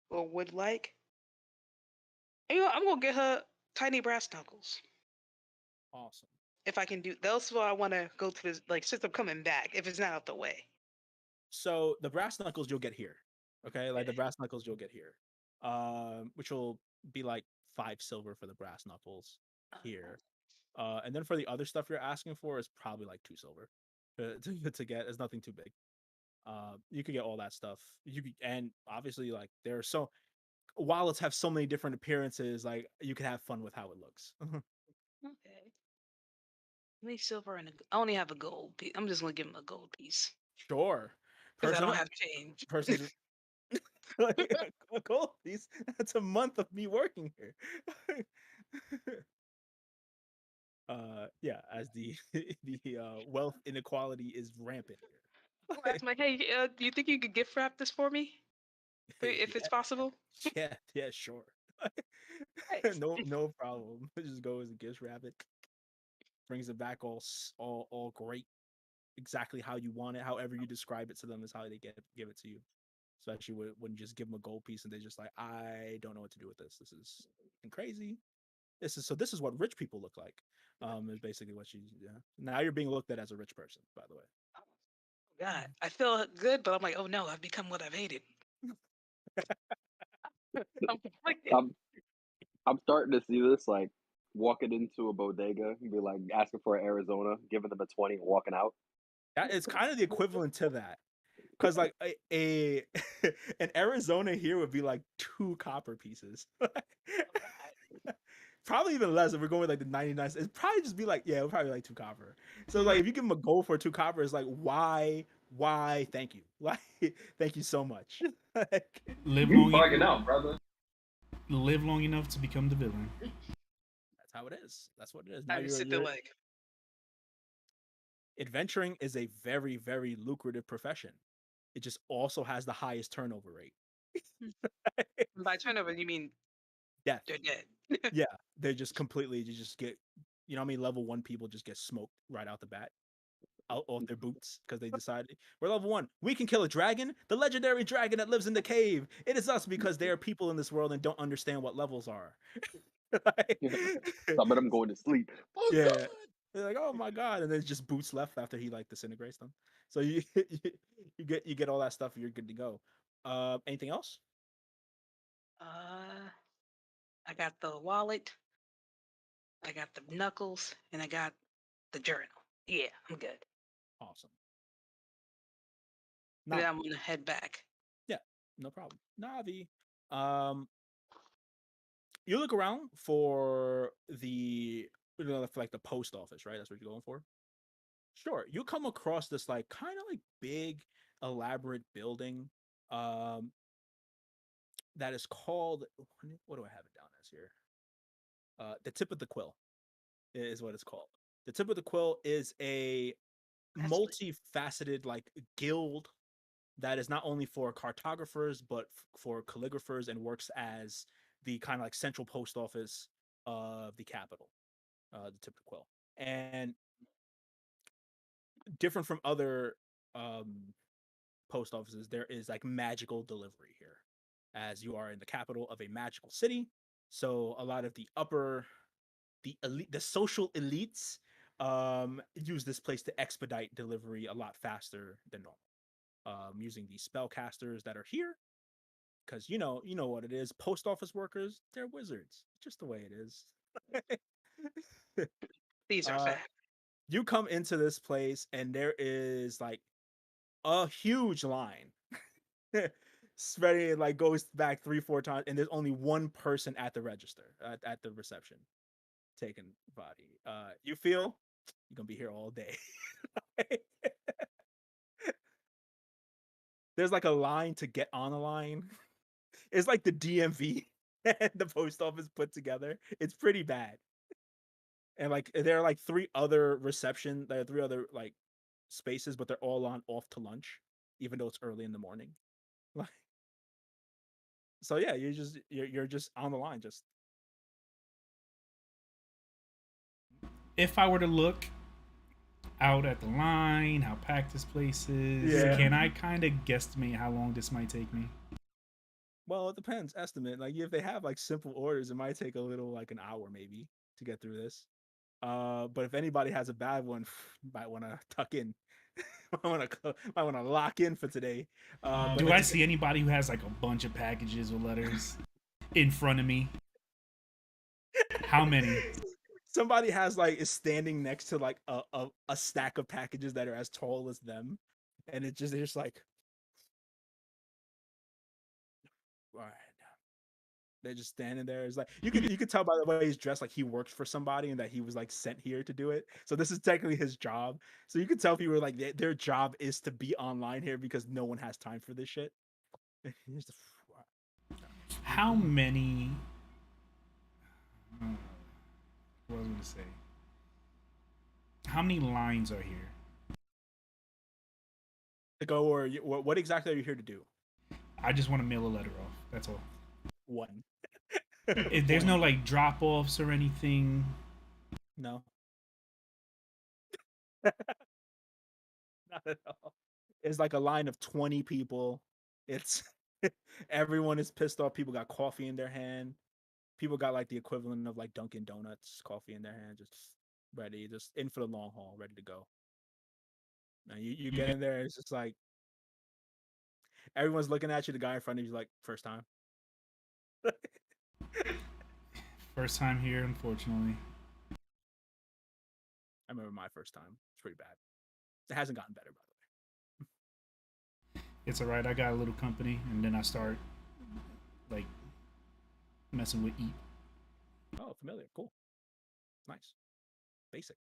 or would like. And, I'm gonna get her tiny brass knuckles. Awesome. If I can do, that's why I want to go to this. Like, since I'm coming back, if it's not out the way. So the brass knuckles you'll get here. Okay, like the Okay. brass knuckles you'll get here. Which will be like 5 silver for the brass knuckles here. And then for the other stuff you're asking for is probably like 2 silver to get. It's nothing too big. You could get all that stuff. And obviously like there are so wallets have so many different appearances. Like you can have fun with how it looks. Okay. How many silver and I only have a gold piece. I'm just gonna give him a gold piece Sure. because I don't Person, have change. person just like a gold piece. That's a month of me working here. Yeah, as the wealth inequality is rampant I'll ask my, hey, do you think you could gift wrap this for me, here. if it's possible? Yeah, sure. Thanks. No problem. Just go as a gift wrap it, brings it back all great, exactly how you want it. However you describe it to them is how they give it to you. Especially when you just give them a gold piece and they're just like, I don't know what to do with this. This is crazy. This is what rich people look like. Is basically what you. Yeah. Now you're being looked at as a rich person, by the way. God, I feel good, but I'm like, oh no, I've become what I've hated. I'm conflicted. I'm starting to see this like walking into a bodega and be like asking for an Arizona, giving them a 20 and walking out. That is kind of the equivalent to that. Because like a an Arizona here would be like 2 copper pieces. Probably even less if we're going with like the 99. It'd probably just be like, yeah, it would probably be like 2 copper. So like if you give them a gold for 2 copper, it's like, why? Thank you. Like, thank you so much. Like, Live You long, bugging out, brother. live long enough to become the villain. that's how it is. That's what it is. Now I just sit there like, adventuring is a very, very lucrative profession. It just also has the highest turnover rate. by turnover, you mean Death. they're dead. Yeah, they just completely you just get, you know, how many level 1 people just get smoked right out the bat, out off their boots because they decided we're level 1. We can kill a dragon, the legendary dragon that lives in the cave. It is us because there are people in this world and don't understand what levels are. Like, Some of them going to sleep. Oh yeah, God. they're like, oh my god, and then just boots left after he like disintegrates them. So you get all that stuff, and you're good to go. Anything else? Uh, I got the wallet, I got the knuckles, and I got the journal. Yeah, I'm good. Awesome. And then Navi. I'm gonna head back. Yeah, no problem. Navi. Um, you look around for for like the post office, right? That's what you're going for. Sure. You come across this like kind of like big, elaborate building. Um, that is called, what do I have it down as here? The Tip of the Quill is what it's called. The Tip of the Quill is a That's lit. multifaceted like guild that is not only for cartographers but for calligraphers and works as the kind of like central post office of the capital, the Tip of the Quill. And different from other um, post offices, there is like magical delivery here, as you are in the capital of a magical city. So a lot of the elite, the social elites, use this place to expedite delivery a lot faster than normal. Using these spellcasters that are here, because you know what it is. Post office workers, they're wizards, just the way it is. These are uh, facts. you come into this place and there is like a huge line spreading, it like goes back 3-4 times, and there's only one person at the register, at the reception, taking body. You feel you're gonna be here all day. There's like a line to get on a line. It's like the DMV and the post office put together. It's pretty bad. And like there are like there are 3 other like spaces, but they're all on off to lunch, even though it's early in the morning. Like, so yeah, you're just on the line. Just If I were to look out at the line, how packed this place is, Yeah. can I kind of guesstimate how long this might take me? well, it depends. Estimate, like if they have like simple orders, it might take a little like an hour maybe to get through this. But if anybody has a bad one, might want to tuck in. Might want to lock in for today. But Do I see anybody who has like a bunch of packages with letters in front of me? How many? somebody has like is standing next to like a stack of packages that are as tall as them, and they're just like, all right. They're just standing there. It's like you could tell by the way he's dressed, like he works for somebody and that he was like sent here to do it. So this is technically his job. So you could tell people like their job is to be online here because no one has time for this shit. He's just, How many? What was I gonna say? How many lines are here? to go or what exactly are you here to do? I just want to mail a letter off. That's all. One. If there's no like drop offs or anything. No. Not at all. It's like a line of 20 people. It's everyone is pissed off. People got coffee in their hand. People got like the equivalent of like Dunkin' Donuts coffee in their hand, just ready, just in for the long haul, ready to go. Now you get in there, it's just like everyone's looking at you. The guy in front of you's like, first time. First time here, unfortunately. I remember my first time. It's pretty bad. It hasn't gotten better, by the way. It's alright. I got a little company, and then I start like messing with Eat. Oh, familiar. Cool. Nice. Basic.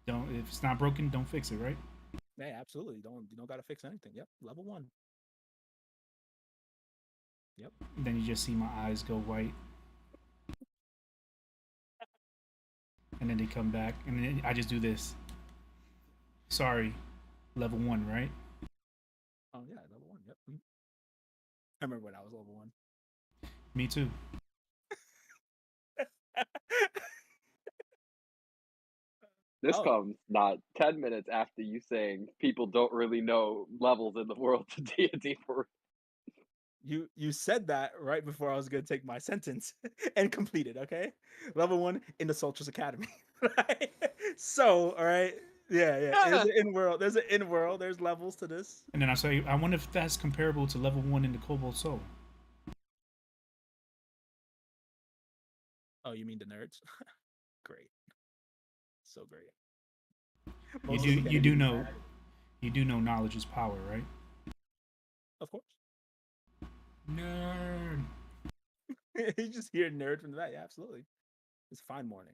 Don't if it's not broken, don't fix it. Right? Yeah, absolutely. You don't gotta fix anything. Yep. Level 1. Yep. Then you just see my eyes go white, and then they come back, and then I just do this. Sorry, level 1, right? Oh yeah, level 1. Yep. I remember when I was level 1. Me too. This Oh, comes not 10 minutes after you saying people don't really know levels in the world to D&D for you said that right before I was gonna take my sentence and complete it. Okay, level 1 in the Solstice Academy. Right? So, all right, yeah. There's real. an in world. There's an in world. There's levels to this. And then I say, I wonder if that's comparable to level 1 in the Kobold Soul. Oh, you mean the nerds? Great, so great. You Most do of them can't you do even know add, you do know knowledge is power, right? of course. Nerd. You just hear nerd from the back. Yeah, absolutely. It's a fine morning.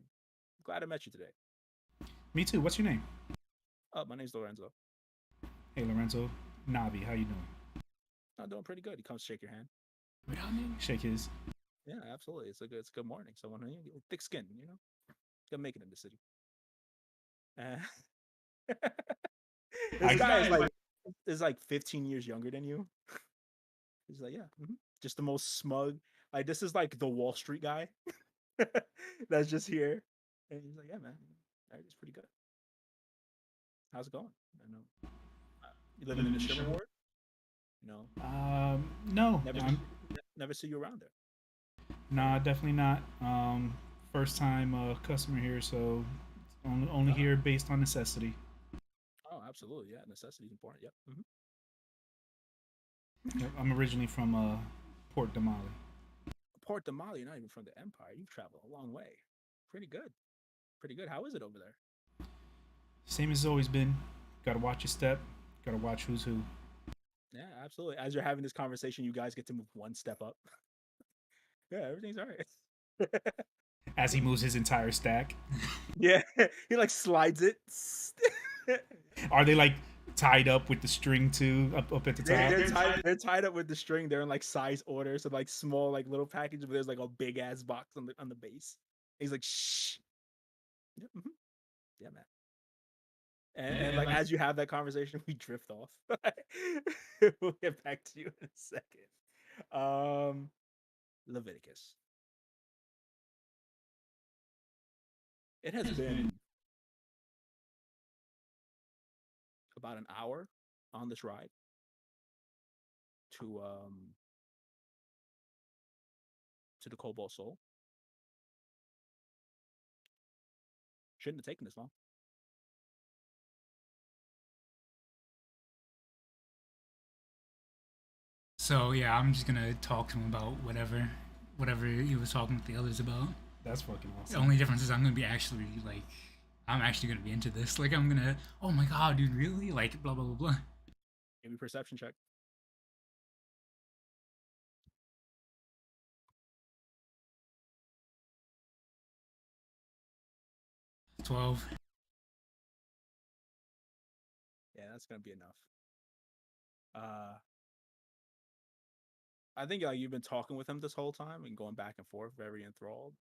Glad I met you today. Me too. What's your name? Oh, my name's Lorenzo. Hey Lorenzo. Navi, how you doing? I'm doing pretty good. He comes shake your hand. Shake his. Yeah, absolutely. It's a good morning. Someone thick skin, gonna make it in the city. This I guy is like 15 years younger than you. He's like, yeah, just the most smug. Like this is like the Wall Street guy that's just here, and he's like, yeah, man, it's pretty good. How's it going? I know you living in the Shimmer Ward. No, no. never, I'm never see you around there. nah, definitely not. First time customer here, so only here based on necessity. Oh, absolutely, yeah. Necessity is important. Yep. Yep, I'm originally from Port Damali. Port de Mali, you're not even from the Empire. You've traveled a long way. Pretty good. Pretty good. How is it over there? Same as it's always been. Gotta watch your step. Gotta watch who's who. Yeah, absolutely. As you're having this conversation, you guys get to move one step up. Yeah, everything's all right. As he moves his entire stack. Yeah, he like slides it. Are they like tied up with the string too up at the top? They're tied up with the string. They're in like size order, so like small like little package, but there's like a big ass box on the base. He's like, shh. Yeah, yeah man. And like as you have that conversation, we drift off. We'll get back to you in a second. Leviticus. It has been about an hour on this ride to the Cobalt Soul. Shouldn't have taken this long. So yeah, I'm just gonna talk to him about whatever he was talking with the others about. That's fucking The awesome. only difference is I'm gonna be actually like, I'm actually gonna be into this. Like I'm gonna, oh my god, dude, really? Like blah blah blah blah. Give me a perception check. 12. Yeah, that's gonna be enough. I think you've been talking with him this whole time and going back and forth, very enthralled.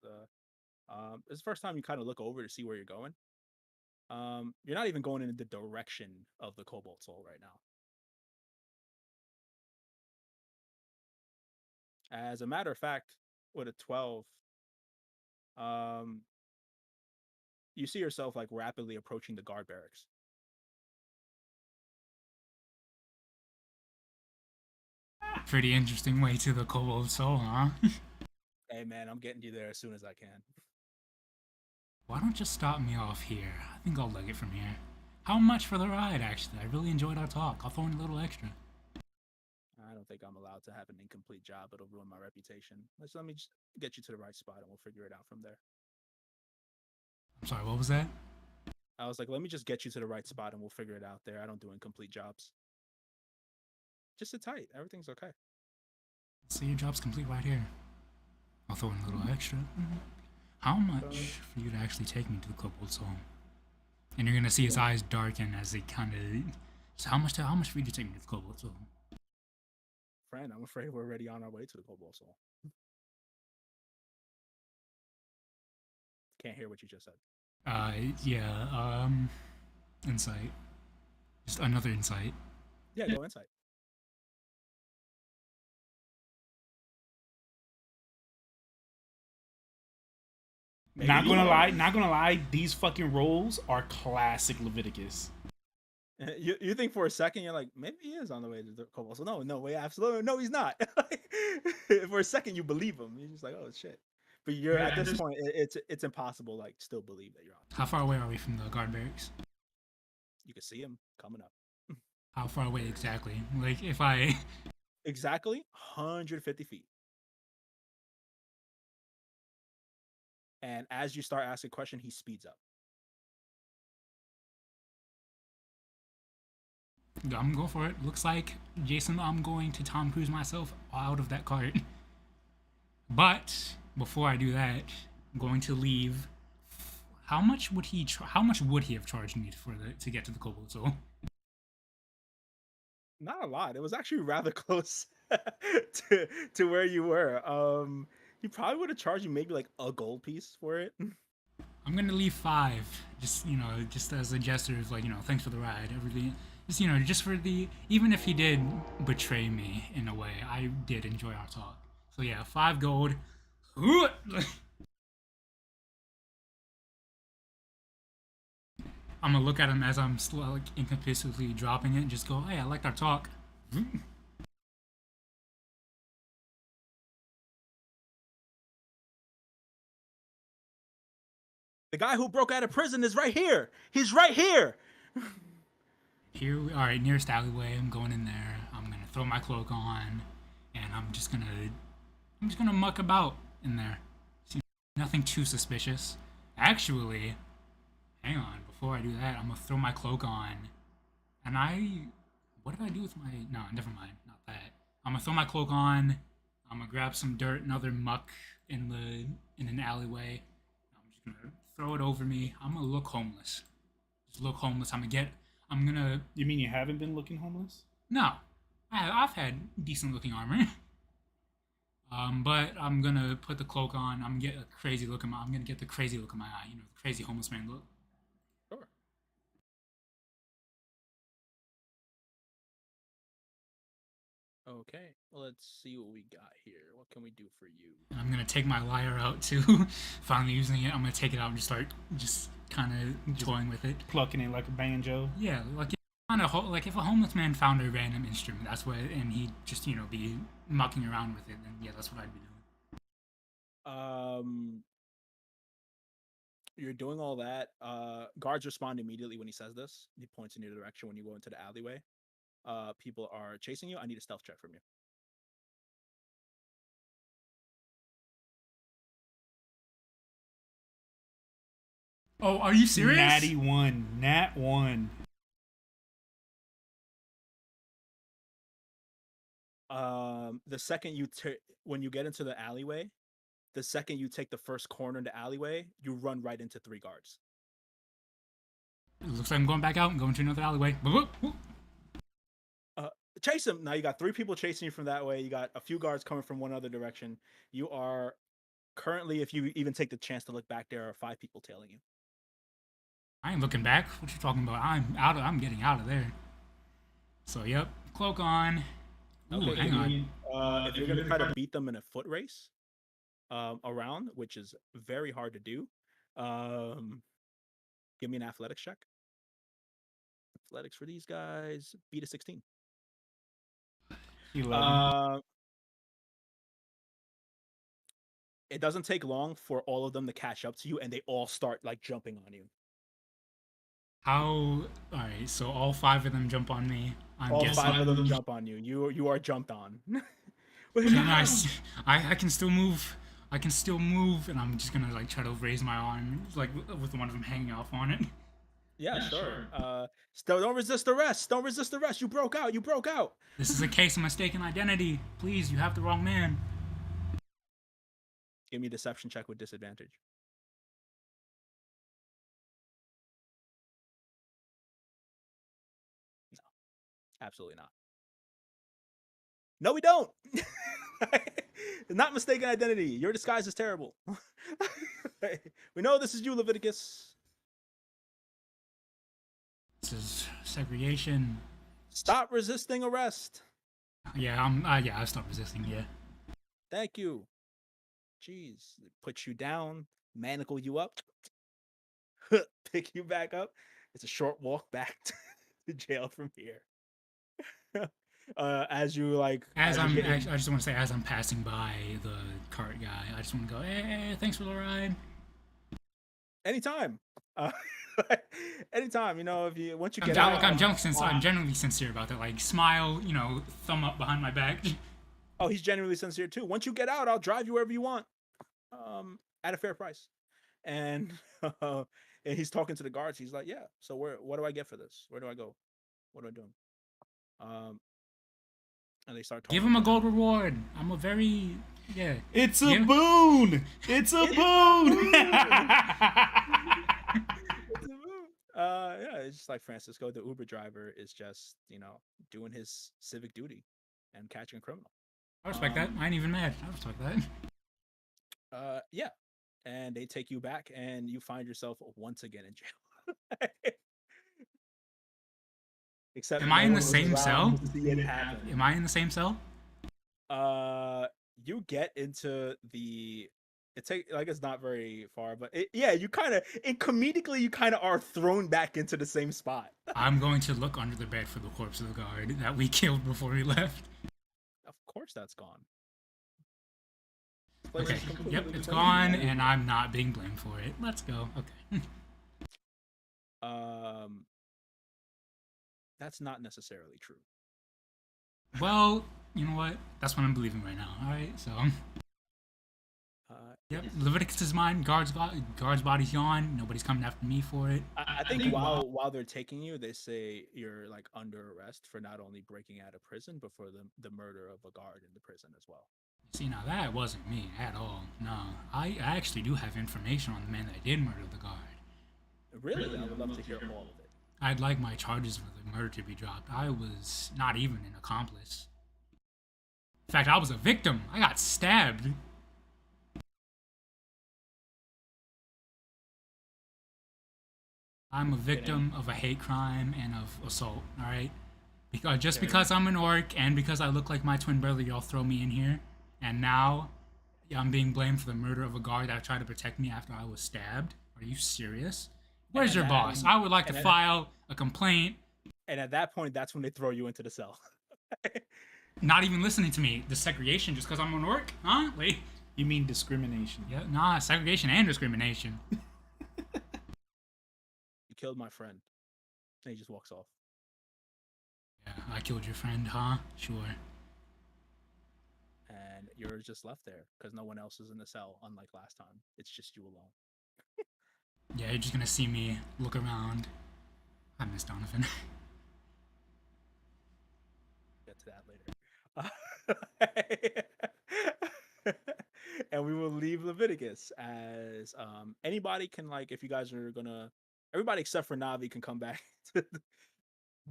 It's the first time you kind of look over to see where you're going. You're not even going in the direction of the Kobold Soul right now. As a matter of fact, with a 12, you see yourself like rapidly approaching the guard barracks. Pretty interesting way to the Kobold Soul, huh? Hey man, I'm getting you there as soon as I can. Why don't you stop me off here? I think I'll leg it from here. How much for the ride, actually? I really enjoyed our talk. I'll throw in a little extra. I don't think I'm allowed to have an incomplete job. It'll ruin my reputation. Let me just get you to the right spot and we'll figure it out from there. I'm sorry, what was that? I was like, let me just get you to the right spot and we'll figure it out there. I don't do incomplete jobs. Just sit tight. Everything's okay. So your job's complete right here. I'll throw in a little extra. How much for you to actually take me to the Kobold Soul? And you're gonna see his eyes darken as they kind of. So how much for you to take me to the Kobold Soul? Friend, I'm afraid we're already on our way to the Kobold Soul. Can't hear what you just said. Yeah, insight. Just another insight. Yeah, go insight. Not gonna lie, these fucking rolls are classic Leviticus. You think for a second you're like, maybe he is on the way to the Kobold Soul. No way, absolutely no, he's not. For a second you believe him. You're just like, oh shit. But you're at this point, it's impossible like still believe that you're on. How far away are we from the guard barracks? You can see him coming up. How far away exactly? Like if I Exactly 150 feet. And as you start asking a question, he speeds up. I'm going for it. Looks like, Jason, I'm going to Tom Cruise myself out of that cart. But before I do that, I'm going to leave. How much would he have charged me to get to the Kobold Soul? Not a lot. It was actually rather close to where you were. He probably would have charged you maybe like a gold piece for it. I'm gonna leave 5, just as a gesture of like, thanks for the ride, everything. Just just for the, even if he did betray me in a way, I did enjoy our talk. So yeah, 5 gold. I'm gonna look at him as I'm still like inconspicuously dropping it and just go, hey, I liked our talk. The guy who broke out of prison is right here. He's right here. All right, nearest alleyway. I'm going in there. I'm gonna throw my cloak on, and I'm just gonna muck about in there. See, nothing too suspicious. Actually, hang on. Before I do that, I'm gonna throw my cloak on, and what did I do with my? No, never mind. Not that. I'm gonna throw my cloak on. I'm gonna grab some dirt and other muck in an alleyway. I'm just gonna throw it over me. I'm gonna look homeless. Just look homeless. I'm gonna. You mean you haven't been looking homeless? No, I've had decent looking armor. But I'm gonna put the cloak on. I'm gonna get the crazy look in my eye. The crazy homeless man look. Sure. Okay, well, let's see what we got here. What can we do for you? And I'm gonna take my lyre out too. Finally using it, I'm gonna take it out and just start kind of toying with it, Plucking it like a banjo. Yeah, like like if a homeless man found a random instrument, that's what, and he'd just be mucking around with it, then yeah, that's what I'd be doing. you're doing all that. Guards respond immediately when he says this. He points in your direction when you go into the alleyway. People are chasing you. I need a stealth check from you. Oh, are you serious? Natty 1. Nat 1. The second when you get into the alleyway, the second you take the first corner in the alleyway, you run right into 3 guards. It looks like I'm going back out and going to another alleyway. Chase him. Now you got 3 people chasing you from that way. You got a few guards coming from one other direction. You are currently, if you even take the chance to look back, there are 5 people tailing you. I ain't looking back. What you talking about? I'm getting out of there. So yep, cloak on. Ooh, Okay, hang on. If you're gonna try to beat them in a foot race, around, which is very hard to do, give me an athletics check. Athletics for these guys, beat a 16. 11. It doesn't take long for all of them to catch up to you, and they all start like jumping on you. How? All right, so all 5 of them jump on me. I'm All guessing. 5 of them jump on you. You are jumped on. I can still move. I can still move, and I'm just gonna like try to raise my arm, like with one of them hanging off on it. Yeah, sure. Still, don't resist arrest. Don't resist arrest. You broke out. You broke out. This is a case of mistaken identity. Please, you have the wrong man. Give me a deception check with disadvantage. No, absolutely not. No, we don't. Not mistaken identity. Your disguise is terrible. We know this is you, Leviticus. This is segregation. Stop resisting arrest. Yeah, I stopped resisting. Yeah. Thank you. Jeez, put you down, manacle you up, pick you back up. It's a short walk back to jail from here. As you like, I just want to say, as I'm passing by the cart guy, I just want to go, hey, thanks for the ride. Anytime. Anytime, you know, once you get out. I'm genuinely sincere about that. Like, smile, thumb up behind my back. Oh, he's genuinely sincere too. Once you get out, I'll drive you wherever you want, at a fair price. And and he's talking to the guards. He's like, "Yeah. So what do I get for this? Where do I go? What am I doing?" And they start talking. Give him a gold reward. I'm a very It's a boon. It's a boon. Yeah, it's just like Francisco, the Uber driver, is just doing his civic duty and catching a criminal. I respect that. I ain't even mad. I respect that. Yeah, and they take you back, and you find yourself once again in jail. Except, am I in the same cell? Am I in the same cell? You get into the. It's not very far, but you kind of, and comedically, you kind of are thrown back into the same spot. I'm going to look under the bed for the corpse of the guard that we killed before we left. Of course, that's gone. Okay. Yep, it's gone, and I'm not being blamed for it. Let's go. Okay. That's not necessarily true. Well, you know what? That's what I'm believing right now. All right, so. Yep, Leviticus is mine. Guard's body's gone. Nobody's coming after me for it. I think while they're taking you, they say you're like under arrest for not only breaking out of prison, but for the murder of a guard in the prison as well. See, now that wasn't me at all. No, I actually do have information on the man that did murder the guard. Really? I would love to hear all of it. I'd like my charges for the murder to be dropped. I was not even an accomplice. In fact, I was a victim. I got stabbed. I'm a victim of a hate crime and of assault, alright? Because I'm an orc and because I look like my twin brother, y'all throw me in here. And now I'm being blamed for the murder of a guard that tried to protect me after I was stabbed. Are you serious? Where's your boss? I would like to file a complaint. And at that point, that's when they throw you into the cell. Not even listening to me. The segregation just because I'm an orc? Huh? Wait. You mean discrimination? Yeah, nah, segregation and discrimination. killed my friend. And he just walks off. Yeah, I killed your friend, huh? Sure. And you're just left there because no one else is in the cell, unlike last time. It's just you alone. Yeah, you're just gonna see me look around. I miss Donovan. Get to that later. And we will leave Leviticus as anybody can, like, if you guys are gonna, everybody except for Navi can come back.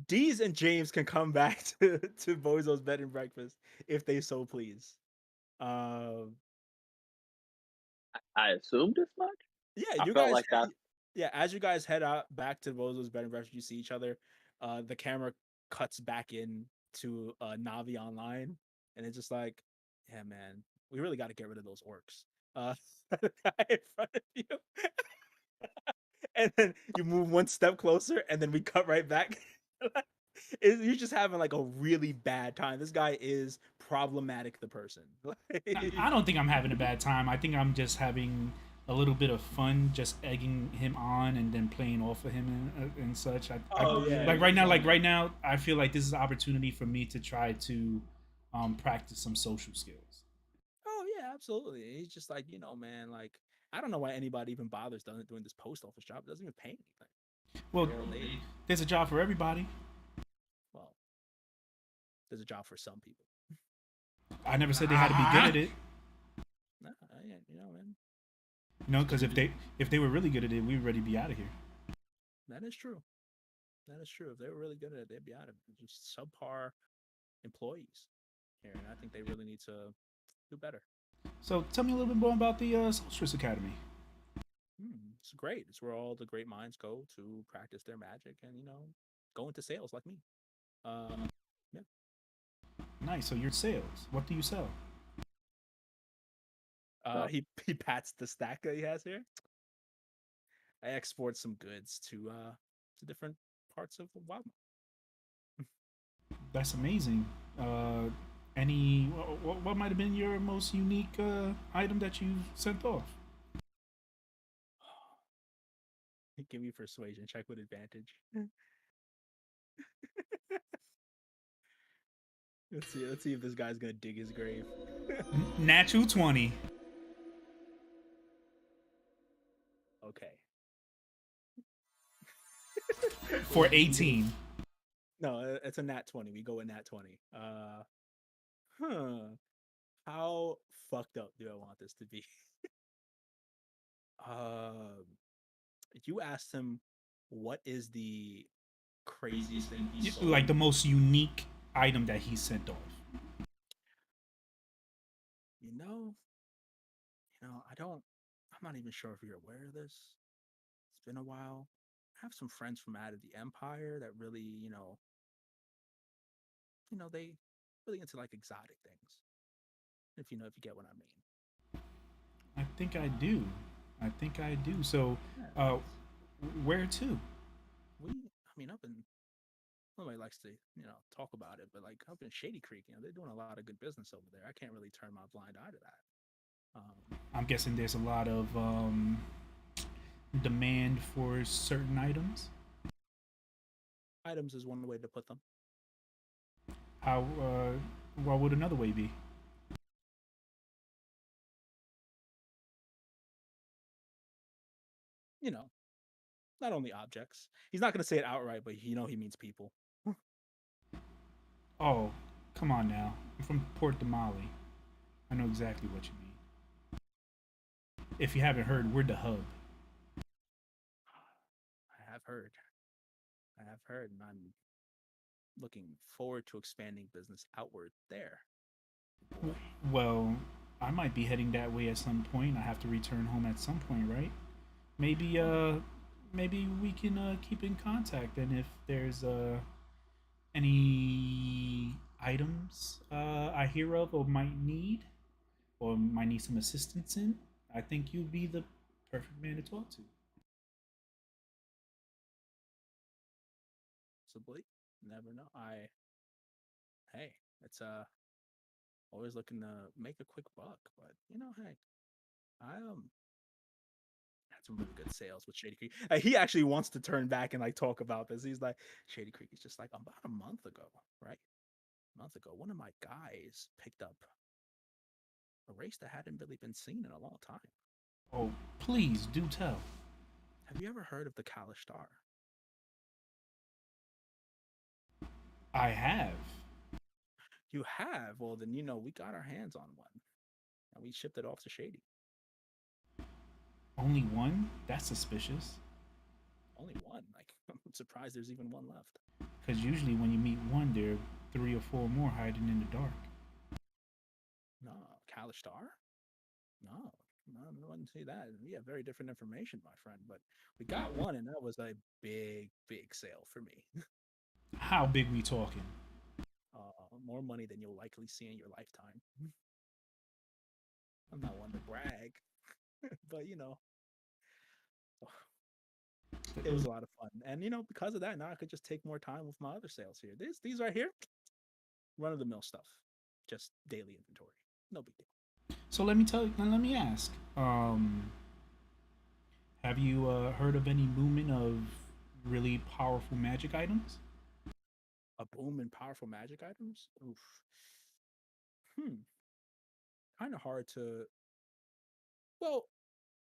Deez and James can come back to Bozo's bed and breakfast if they so please. Um, I assumed as much. yeah, I you felt guys. like that. Yeah, as you guys head out back to Bozo's bed and breakfast, you see each other. The camera cuts back in to Navi online, and it's just like, yeah, man, we really got to get rid of those orcs. The guy in front of you, and then you move one step closer, and then we cut right back. You're just having like a really bad time. This guy is problematic. The person. I don't think I'm having a bad time. I think I'm just having a little bit of fun, just egging him on and then playing off of him and such. Oh yeah, like right now, I feel like this is an opportunity for me to try to practice some social skills. Oh yeah, absolutely. He's just like, man, like I don't know why anybody even bothers doing this post office job. It doesn't even pay anything. Well, You're old lady. there's a job for everybody. Well, there's a job for some people. I never said they had to be good at it. Nah, yeah, man. Because if they were really good at it, we'd already be out of here. That is true. That is true. If they were really good at it, they'd be out of it. Just subpar employees here, and I think they really need to do better. So tell me a little bit more about the Solstice Academy. It's great. It's where all the great minds go to practice their magic and go into sales like me. Yeah. Nice. So you're sales. What do you sell? He pats the stack that he has here. I export some goods to different parts of Wild. That's amazing. Any what might have been your most unique item that you sent off? Give me persuasion check with advantage. Let's see if this guy's gonna dig his grave. Natural 20. Okay. For 18. No, it's a nat 20. We go with nat 20. How fucked up do I want this to be? Um, you asked him what is the craziest thing he sold? Like the most unique item that he sent off. I'm not even sure if you're aware of this. It's been a while. I have some friends from out of the Empire that really, they really into like exotic things. If you get what I mean. I think I do. So, Yeah. where to? Up in nobody likes to, talk about it, but like up in Shady Creek, they're doing a lot of good business over there. I can't really turn my blind eye to that. I'm guessing there's a lot of demand for certain items. Items is one way to put them. How? What would another way be? Not only objects. He's not going to say it outright, but he means people. Oh, come on now. I'm from Port Damali. I know exactly what you mean. If you haven't heard, we're the hub. I have heard, and I'm looking forward to expanding business outward there. Boy. Well, I might be heading that way at some point. I have to return home at some point, right? Maybe we can keep in contact, and if there's any items I hear of or might need some assistance in, I think you'd be the perfect man to talk to. Possibly, never know. Hey, it's always looking to make a quick buck, but hey, I had some really good sales with Shady Creek. He actually wants to turn back and like talk about this. He's like, Shady Creek is just like about a month ago, right? A month ago, one of my guys picked up a race that hadn't really been seen in a long time. Oh, please do tell. Have you ever heard of the Kalish Star? I have. You have? Well, then you know we got our hands on one, and we shipped it off to Shady. Only one? That's suspicious. Only one. Like I'm surprised there's even one left. Because usually when you meet one, there are 3 or 4 more hiding in the dark. No, Kalish Star? No, no, I wouldn't say that. We have very different information, my friend. But we got one, and that was a big, big sale for me. How big we talking? More money than you'll likely see in your lifetime. I'm not one to brag, but you know, it was a lot of fun. And you know, because of that, now I could just take more time with my other sales here. These right here, run of the mill stuff, just daily inventory, no big deal. So let me tell you. Let me ask. Have you heard of any movement of really powerful magic items? A boom in powerful magic items. Oof. Hmm. Kind of hard to. Well,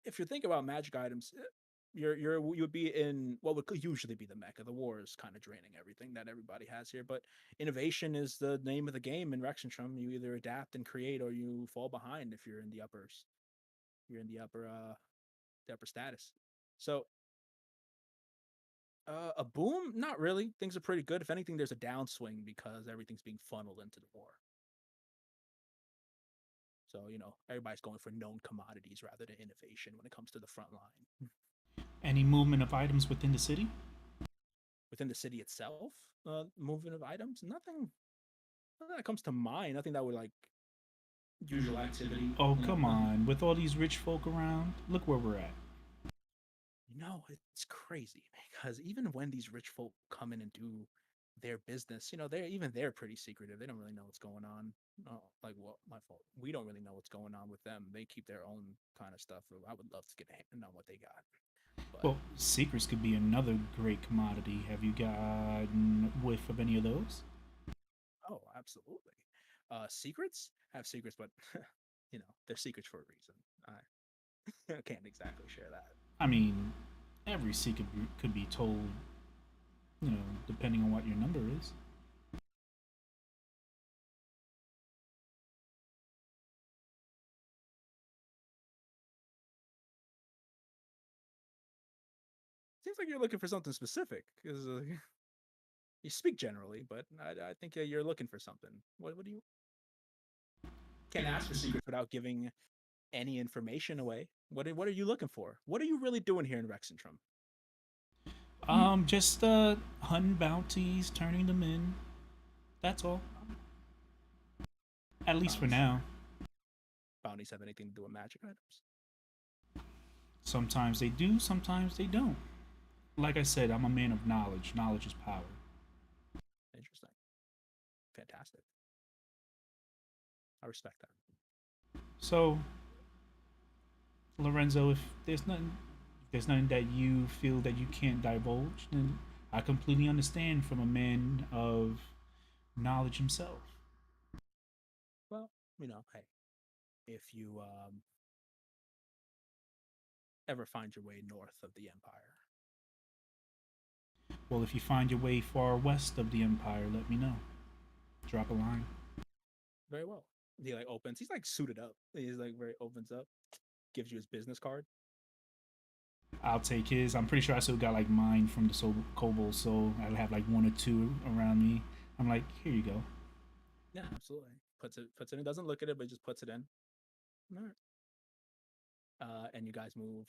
if you're thinking about magic items, you would be in what would usually be the mecca. The war is kind of draining everything that everybody has here, but innovation is the name of the game in Rexentrum. You either adapt and create, or you fall behind if you're in the uppers. You're in the upper status. So a boom, not really. Things are pretty good. If anything, there's a downswing because everything's being funneled into the war. So you know everybody's going for known commodities rather than innovation when it comes to the front line. Any movement of items within the city? Within the city itself, movement of items, nothing that comes to mind. Nothing that would like usual activity. Oh, come on. With all these rich folk around, look where we're at. You know, it's crazy because even when these rich folk come in and do their business, you know, they're pretty secretive. They don't really know what's going on. No, like what my fault. We don't really know what's going on with them. They keep their own kind of stuff. I would love to get a hand on what they got. But Well, secrets could be another great commodity. Have you gotten whiff of any of those? oh, absolutely. Secrets have secrets, but you know, they're secrets for a reason. I can't exactly share that. I mean, every secret could be told, depending on what your number is. Seems like you're looking for something specific because you speak generally, but I think you're looking for something. What do you can't ask for secrets without giving any information away? What are you looking for? What are you really doing here in Rexentrum? Just hunting bounties, turning them in. That's all. At least for Bounties. now. Bounties have anything to do with magic items? Sometimes they do, sometimes they don't. Like I said, I'm a man of knowledge. Knowledge is power. Interesting. Fantastic. I respect that. So, Lorenzo, if there's nothing that you feel that you can't divulge, then I completely understand from a man of knowledge himself. Well, you know, hey, if you ever find your way north of the Empire, Well, if you find your way far west of the Empire, let me know. Drop a line. very well. He like opens. He's like suited up. He's like very opens up, gives you his business card. I'll take his. I'm pretty sure I still got like mine from the Kobolds, so I'll have like 1 or 2 around me. I'm like, here you go. Yeah, absolutely. Puts it in. Doesn't look at it, but just puts it in. All right. And you guys move.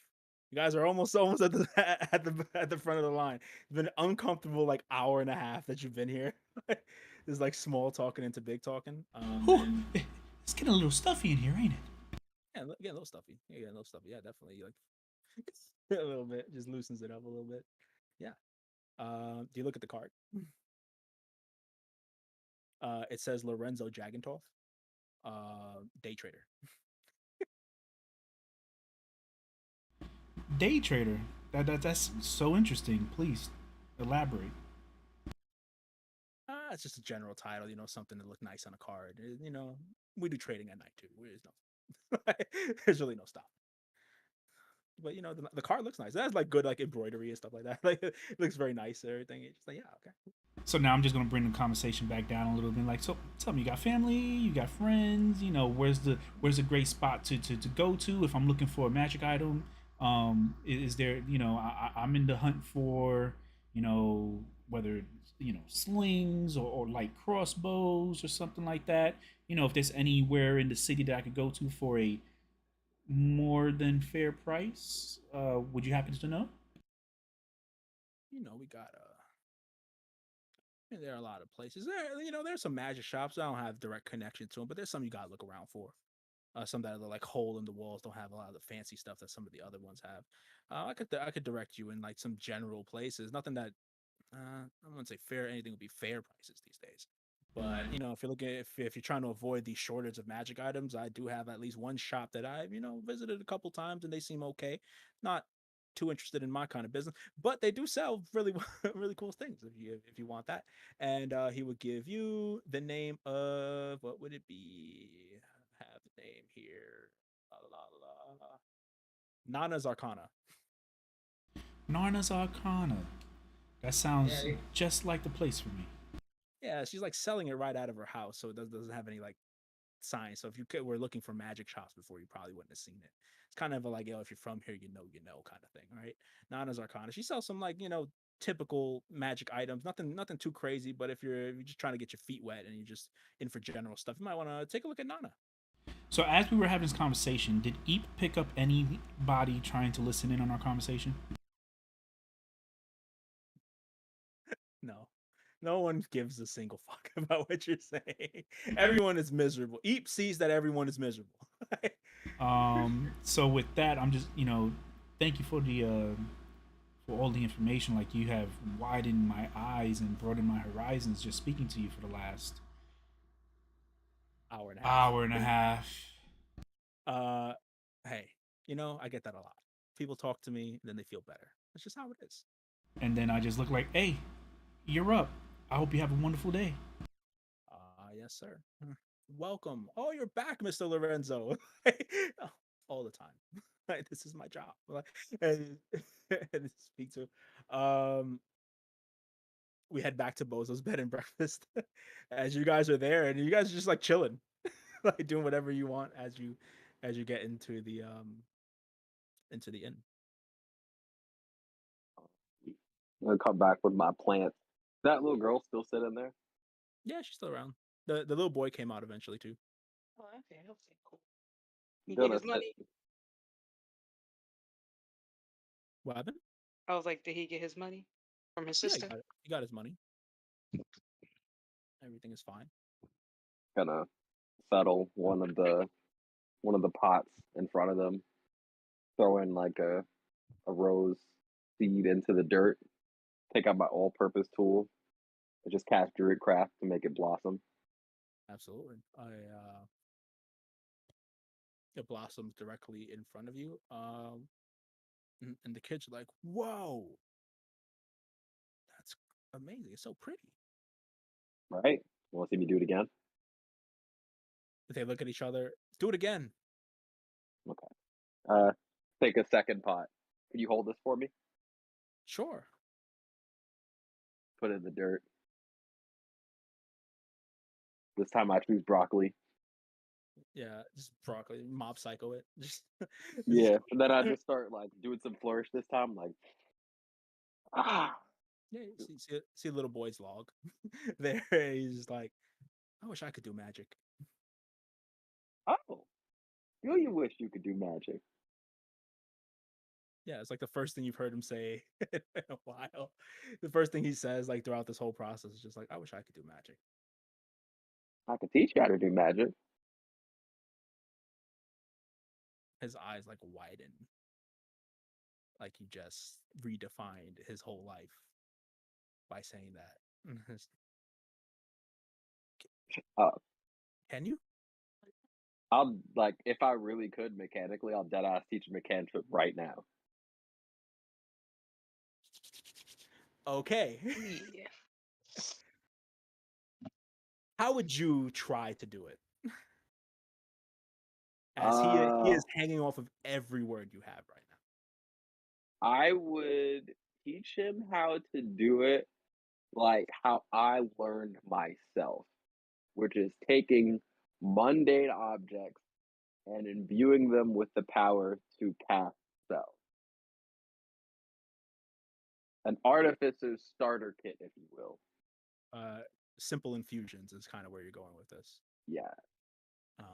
You guys are almost at the at the front of the line. It's been an uncomfortable like hour and a half that you've been here. There's like small talking into big talking. Whew, it's getting a little stuffy in here, ain't it? Yeah, get a little stuffy. Yeah, a little stuffy. Yeah, definitely. Like a little bit, just loosens it up a little bit. Yeah. Do you look at the card? It says Lorenzo Jagentoff, day trader. Day trader. That's so interesting. Please elaborate. It's just a general title, something to look nice on a card. We do trading at night too. There's no, there's really no stop. But the card looks nice. It has like good like embroidery and stuff like that. Like it looks very nice and everything. It's just like, yeah, okay. So now I'm just gonna bring the conversation back down a little bit. Like, so tell me, you got family, you got friends. Where's a great spot to go to if I'm looking for a magic item? Is there I'm in the hunt for whether it's, slings or light crossbows or something like that. If there's anywhere in the city that I could go to for a more than fair price, would you happen to know? We got there are a lot of places. There's some magic shops. I don't have direct connection to them, but there's some you gotta look around for. Some that are like hole in the walls don't have a lot of the fancy stuff that some of the other ones have. I could direct you in like some general places. Nothing that I wouldn't say fair. Anything would be fair prices these days. But if you're looking if you're trying to avoid the shortage of magic items, I do have at least one shop that I've visited a couple times and they seem okay. Not too interested in my kind of business, but they do sell really really cool things if you want that. And he would give you the name of what would it be? I have the name here. La, la, la, la. Nana's Arcana. Narna's Arcana. That sounds Yeah, just like the place for me. yeah, she's like selling it right out of her house, so it doesn't have any like signs. So if were looking for magic shops before, you probably wouldn't have seen it. It's kind of like, if you're from here, kind of thing, right? Nana's Arcana. She sells some like typical magic items, nothing too crazy. But if you're just trying to get your feet wet and you're just in for general stuff, you might want to take a look at Nana. So as we were having this conversation, did Eep pick up anybody trying to listen in on our conversation? No. No one gives a single fuck about what you're saying. Everyone is miserable. Eep sees that everyone is miserable. So with that, I'm just thank you for all the information. Like you have widened my eyes and broadened my horizons just speaking to you for the last Hour and a half. hour and a half. Uh, hey, I get that a lot. People talk to me, then they feel better. That's just how it is. And then I just look like, hey, you're up. I hope you have a wonderful day. Yes, sir. Welcome. Oh, you're back, Mr. Lorenzo. All the time. This is my job. And, and speak to. We head back to Bozo's bed and breakfast as you guys are there, and you guys are just like chilling, like doing whatever you want as you get into the inn. I'm gonna come back with my plants. That little girl still sitting there. Yeah, she's still around. The little boy came out eventually too. Oh, okay, okay, cool. He get Gonna his sit. money. What happened? I was like, did he get his money from his Yeah, sister? he got his money. Everything is fine. Gonna settle one of the pots in front of them. Throw in like a rose seed into the dirt. Take out my all-purpose tool and just cast druid craft to make it blossom. Absolutely. It blossoms directly in front of you. And the kids are like, "Whoa, that's amazing! It's so pretty." Right? You want to see me do it again? They look at each other. Do it again. Okay. Take a second pot. Could you hold this for me? Sure. Put it in the dirt. This time I choose broccoli. Yeah, just broccoli. Mob psycho it. Just, just Yeah. And then I just start like doing some flourish this time. Like, ah. yeah. See a little boy's log. There, he's just like, I wish I could do magic. Oh. You wish you could do magic. Yeah, it's like the first thing you've heard him say in a while. The first thing he says, like throughout this whole process, is just like, I wish I could do magic. I could teach you how to do magic. His eyes like widen, like he just redefined his whole life by saying that. Uh, Can you? I'll like if I really could mechanically, I'll dead ass teach a mechanic right now. Okay. Yeah. How would you try to do it? As he Uh, is hanging off of every word you have right I would teach him how to do it like how I learned myself, which is taking mundane objects and imbuing them with the power to cast spells. An artificer's starter kit, if you will. now. Simple infusions is kind of where you're going with this. Yeah.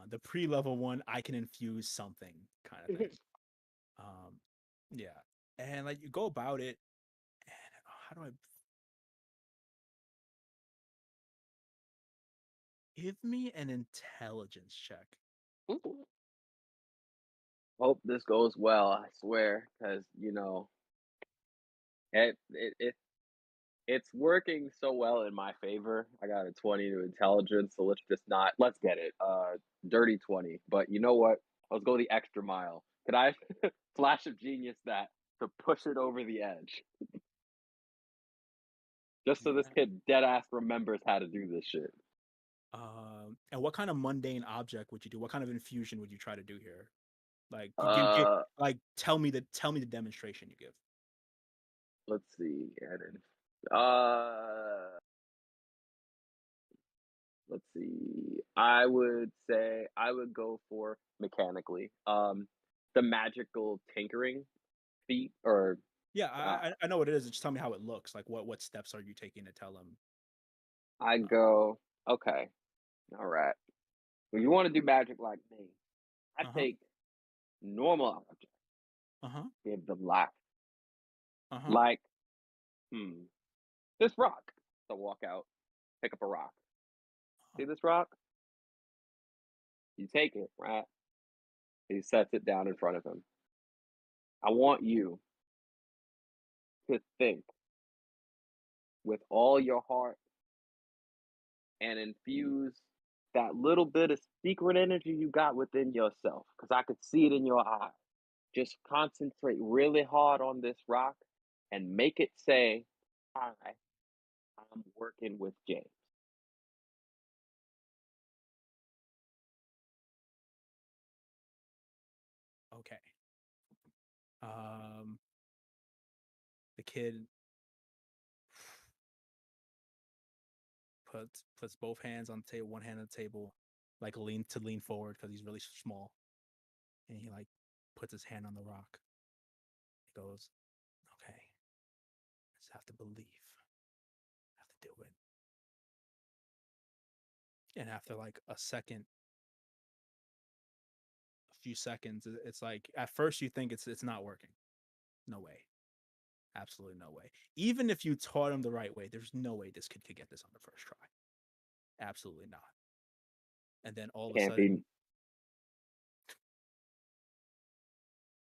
The pre-level one, I can infuse something kind of thing. Um, yeah, and like you go about it, and how do I give me an intelligence check? Ooh. Hope this goes well, I swear, because it it's working so well in my favor. I got a 20 to intelligence, so let's get it. Dirty 20. But you know what? Let's go the extra mile. Could I flash of genius that to push it over the edge? Just so this Yeah. kid dead ass remembers how to do this shit. And what kind of mundane object would you do? What kind of infusion would you try to do here? Like you give Uh like tell me the demonstration you give. let's see. Uh let's see. I would say I would go for mechanically. The magical tinkering feat or Yeah, uh, I know what it is. Just tell me how it looks. Like what steps are you taking to tell him? I Uh, go, okay, all right. Well, you want to do magic like me? I uh huh. take normal objects, Uh huh. give them life. Uh huh. Like, this rock. So walk out, pick up a rock. See this rock? You take it, right? He sets it down in front of him. I want you to think with all your heart and infuse that little bit of secret energy you got within yourself. Because I could see it in your eyes. Just concentrate really hard on this rock and make it say, I'm working with James. Okay. Um, the kid puts both hands on the table, one hand on the table, like lean forward because he's really small, and he like puts his hand on the rock. He goes, "Okay, I just have to believe. I have to do it." And after like a few seconds, it's like at first you think it's not working. No way, absolutely no way. Even if you taught him the right way, there's no way this kid could get this on the first try. Absolutely not. And then all of a Can't be. sudden,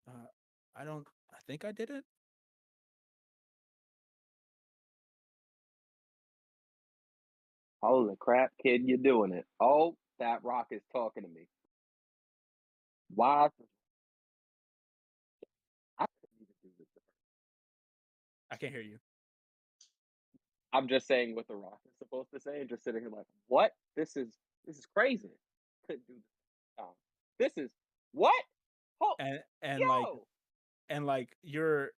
uh, I don't. I think I did it. Holy crap, kid, you're doing it. Oh, that rock is talking to me. Why? I couldn't even do this. I can't hear you. I'm just saying what the rock is supposed to say, and just sitting here like, what? This is crazy. Couldn't do this. This is what? Oh, And like yo! and like you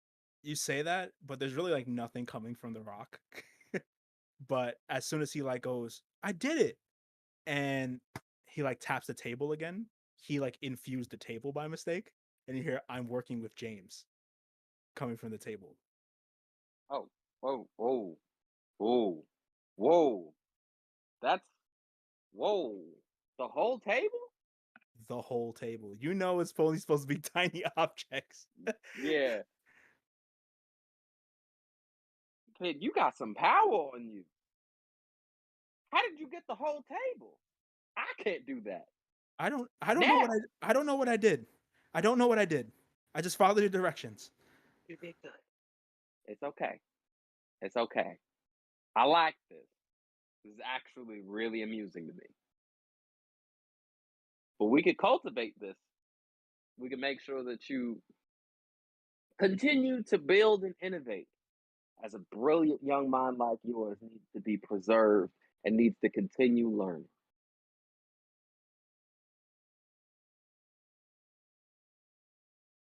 say that, but there's really like nothing coming from the rock. But as soon as he like goes, I did it, and he like taps the table again, he like infused the table by mistake, and you hear I'm working with James coming from the table. Oh, whoa, whoa, whoa, whoa. That's whoa. The whole table? The whole table. You know it's only supposed to be tiny objects. Yeah. Kid, you got some power on you. How did you get the whole table? I can't do that. I don't know what Now, I don't know what I did. I don't know what I did. I just followed the directions. You did good. it's okay. It's okay. I like this. This is actually really amusing to me. But we could cultivate this. We can make sure that you continue to build and innovate. as a brilliant young mind like yours needs to be preserved and needs to continue learning.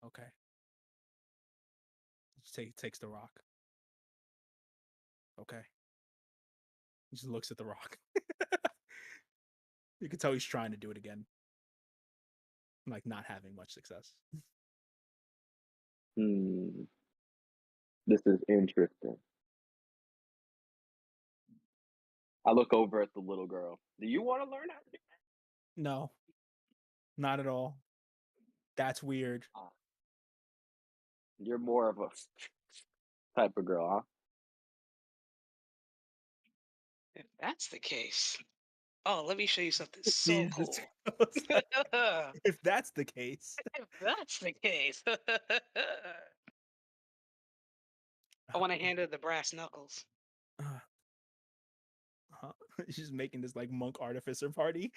Okay. Takes the rock. Okay. He just looks at the rock. You can tell he's trying to do it again. Like not having much success. Hmm, this is interesting. I look over at the little girl. Do you want to learn how to do No, not at all. That's weird. that? You're more of a type of girl, huh? If that's the case, oh, let me show you something so Jesus. cool. I was like, If if that's the case. that's the case, I want to hand her the brass knuckles. Uh, huh? She's making this like monk artificer party.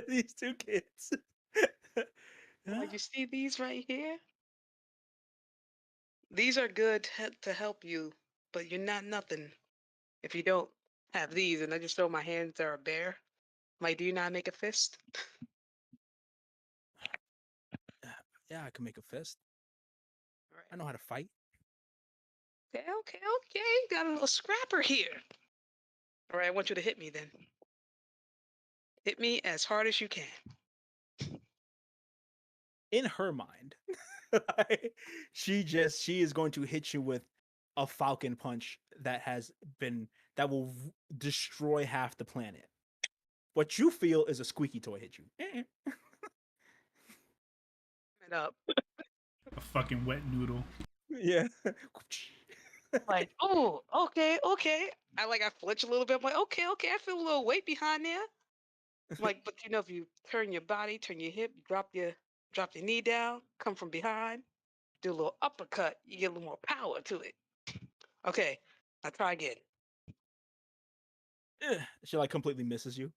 These two kids. Like, you see these right here? These are good to help you, but you're not nothing if you don't have these. And I just throw my hands are a bear. Like, do you not make a fist? Yeah, I can make a fist. Right. I know how to fight. Okay. Got a little scrapper here. All right, I want you to hit me then. Hit me as hard as you can. In her mind, like, she is going to hit you with a falcon punch that will destroy half the planet. What you feel is a squeaky toy hit you. It up. A fucking wet noodle. Yeah. Like, oh, okay. I flinch a little bit. I'm like, okay. I feel a little weight behind there. I'm like, but if you turn your body, turn your hip, drop your knee down, come from behind, do a little uppercut, you get a little more power to it. Okay, now try again. She like completely misses you.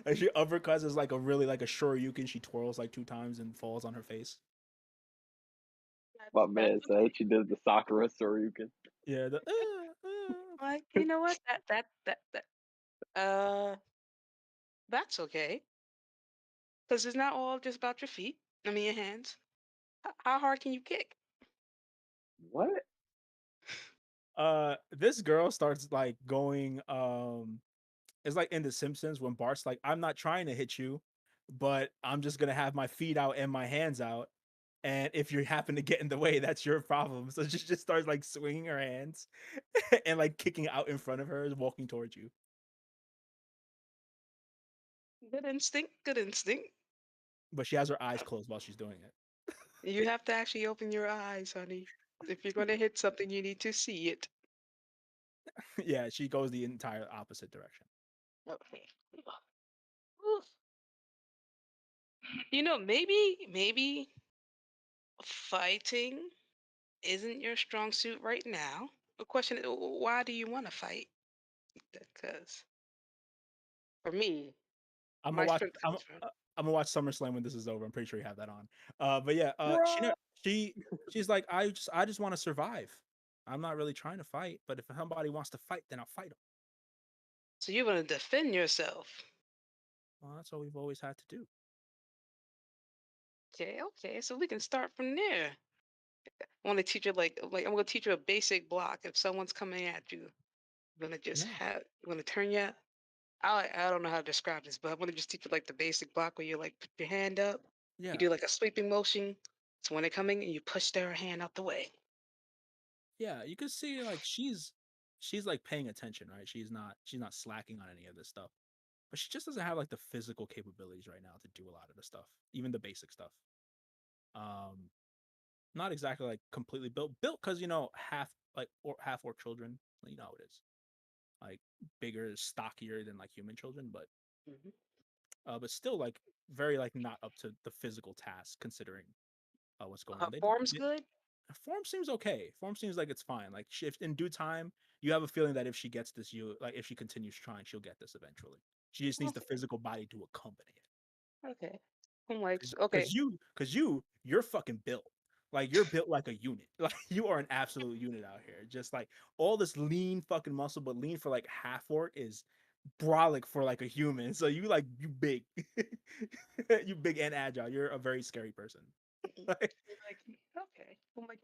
Like she uppercuts is like a really like a shoryuken. She twirls like 2 times and falls on her face. My That's man okay. said she does the Sakura Soryuken. Yeah. Like, you know what? Uh, that's okay. Because it's not all just about your feet. I mean, your hands. How hard can you kick? What? This girl starts like going it's like in The Simpsons when Bart's like, I'm not trying to hit you, but I'm just gonna have my feet out and my hands out. And if you happen to get in the way, that's your problem. So she just starts like swinging her hands and like kicking out in front of her, walking towards you. Good instinct. Good instinct. But she has her eyes closed while she's doing it. You have to actually open your eyes, honey. If you're going to hit something, you need to see it. Yeah, she goes the entire opposite direction. Okay. Oof. Maybe fighting isn't your strong suit right now. The question is, why do you want to fight? Because for me, I'm gonna my watch. strength I'm, comes from. I'm gonna watch SummerSlam when this is over. I'm pretty sure you have that on. But yeah, Bro. she's like, I just want to survive. I'm not really trying to fight, but if somebody wants to fight, then I'll fight them. So you want to defend yourself. Well, that's all we've always had to do. Okay. So we can start from there. I want to teach you like I'm gonna teach you a basic block. If someone's coming at you, I'm gonna just Yeah, I'm gonna turn you. I don't know how to describe this, but I'm gonna just teach you like the basic block where you like put your hand up, you yeah, do like a sweeping motion. So when they're coming, and you push their hand out the way. yeah. You can see like she's like paying attention, right? She's not slacking on any of this stuff, but she just doesn't have like the physical capabilities right now to do a lot of the stuff, even the basic stuff. Um, Not exactly like completely built because half orc children, you know how it is, like bigger, stockier than like human children, Hmm. but still like very like not up to the physical task considering what's going Her on. form's good. Form seems okay. Form seems like it's fine. Like if in due time, you have a feeling that if she gets this, you like if she continues trying, she'll get this eventually. She just needs the Okay. physical body to accompany it. Okay. I'm like, Because okay. you're fucking built. Like you're built like a unit. Like you are an absolute unit out here. Just like all this lean fucking muscle, but lean for like half orc is brolic for like a human. So you big, you big and agile. You're a very scary person. Like, You're like, okay. I'm like,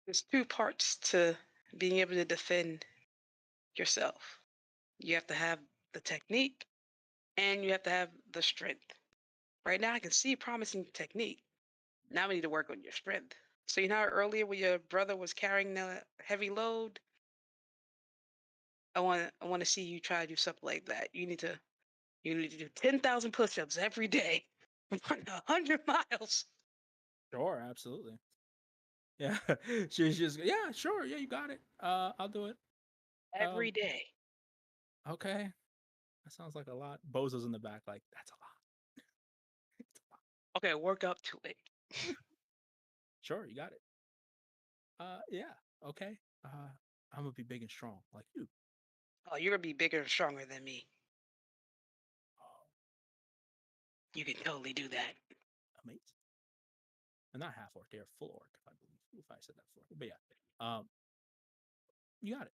there's two parts to being able to defend yourself. You have to have the technique and you have to have the strength. Right now, I can see promising technique. Now we need to work on your strength. So you know how earlier when your brother was carrying the heavy load, I want to see you try to do something like that. You need to do 10,000 push-ups every day, run 100 miles sure, absolutely. Yeah, she's just yeah, sure, yeah, you got it. I'll do it. every Um, day. okay, that sounds like a lot. Bozo's in the back, like that's a lot. It's a lot. Okay, work up to it. Sure, you got it. Yeah, okay. I'm gonna be big and strong like you. Oh, you're gonna be bigger and stronger than me. Oh, You can totally do that. amazing. And not half orc, they're full orc, I believe. If I said that before, but yeah, um, you got it.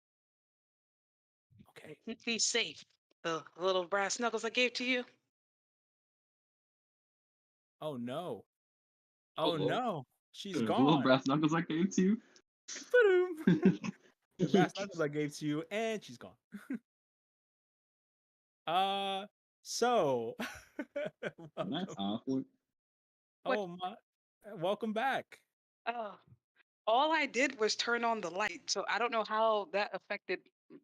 Okay. Keep these safe. The little brass knuckles I gave to you. Oh no. Oh Oh Lord, no. She's the little gone. brass knuckles I gave to Ba-doom. The you. brass knuckles I gave to you, and she's gone. Uh, so That's welcome. awful. What? Oh my, welcome back. Oh, all I did was turn on the light, so I don't know how that affected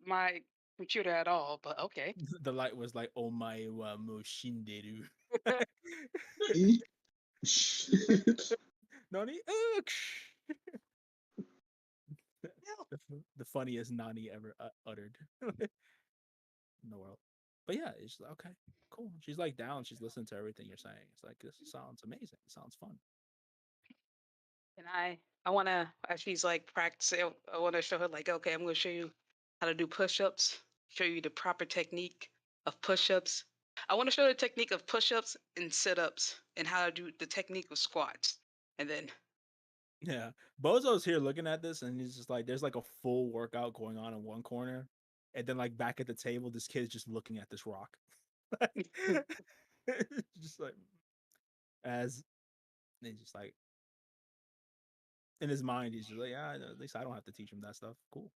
my computer at all. But okay. The light was like, "Oh my wa mo shinderu." Nani? Hell, The funniest Nani ever uttered in the world. But yeah, it's like, okay, cool. She's like down. She's listening to everything you're saying. It's like this sounds amazing. It sounds fun. and I want to, as she's like practicing, I want to show her like, okay, I'm going to show you how to do push-ups, show you the proper technique of push-ups. I want to show the technique of push-ups and sit-ups and how to do the technique of squats. And then Yeah, Bozo's here looking at this, and he's just like, there's like a full workout going on in one corner, and then like back at the table, this kid's just looking at this rock, just like as and he's just like in his mind, he's just like, yeah, at least I don't have to teach him that stuff. Cool,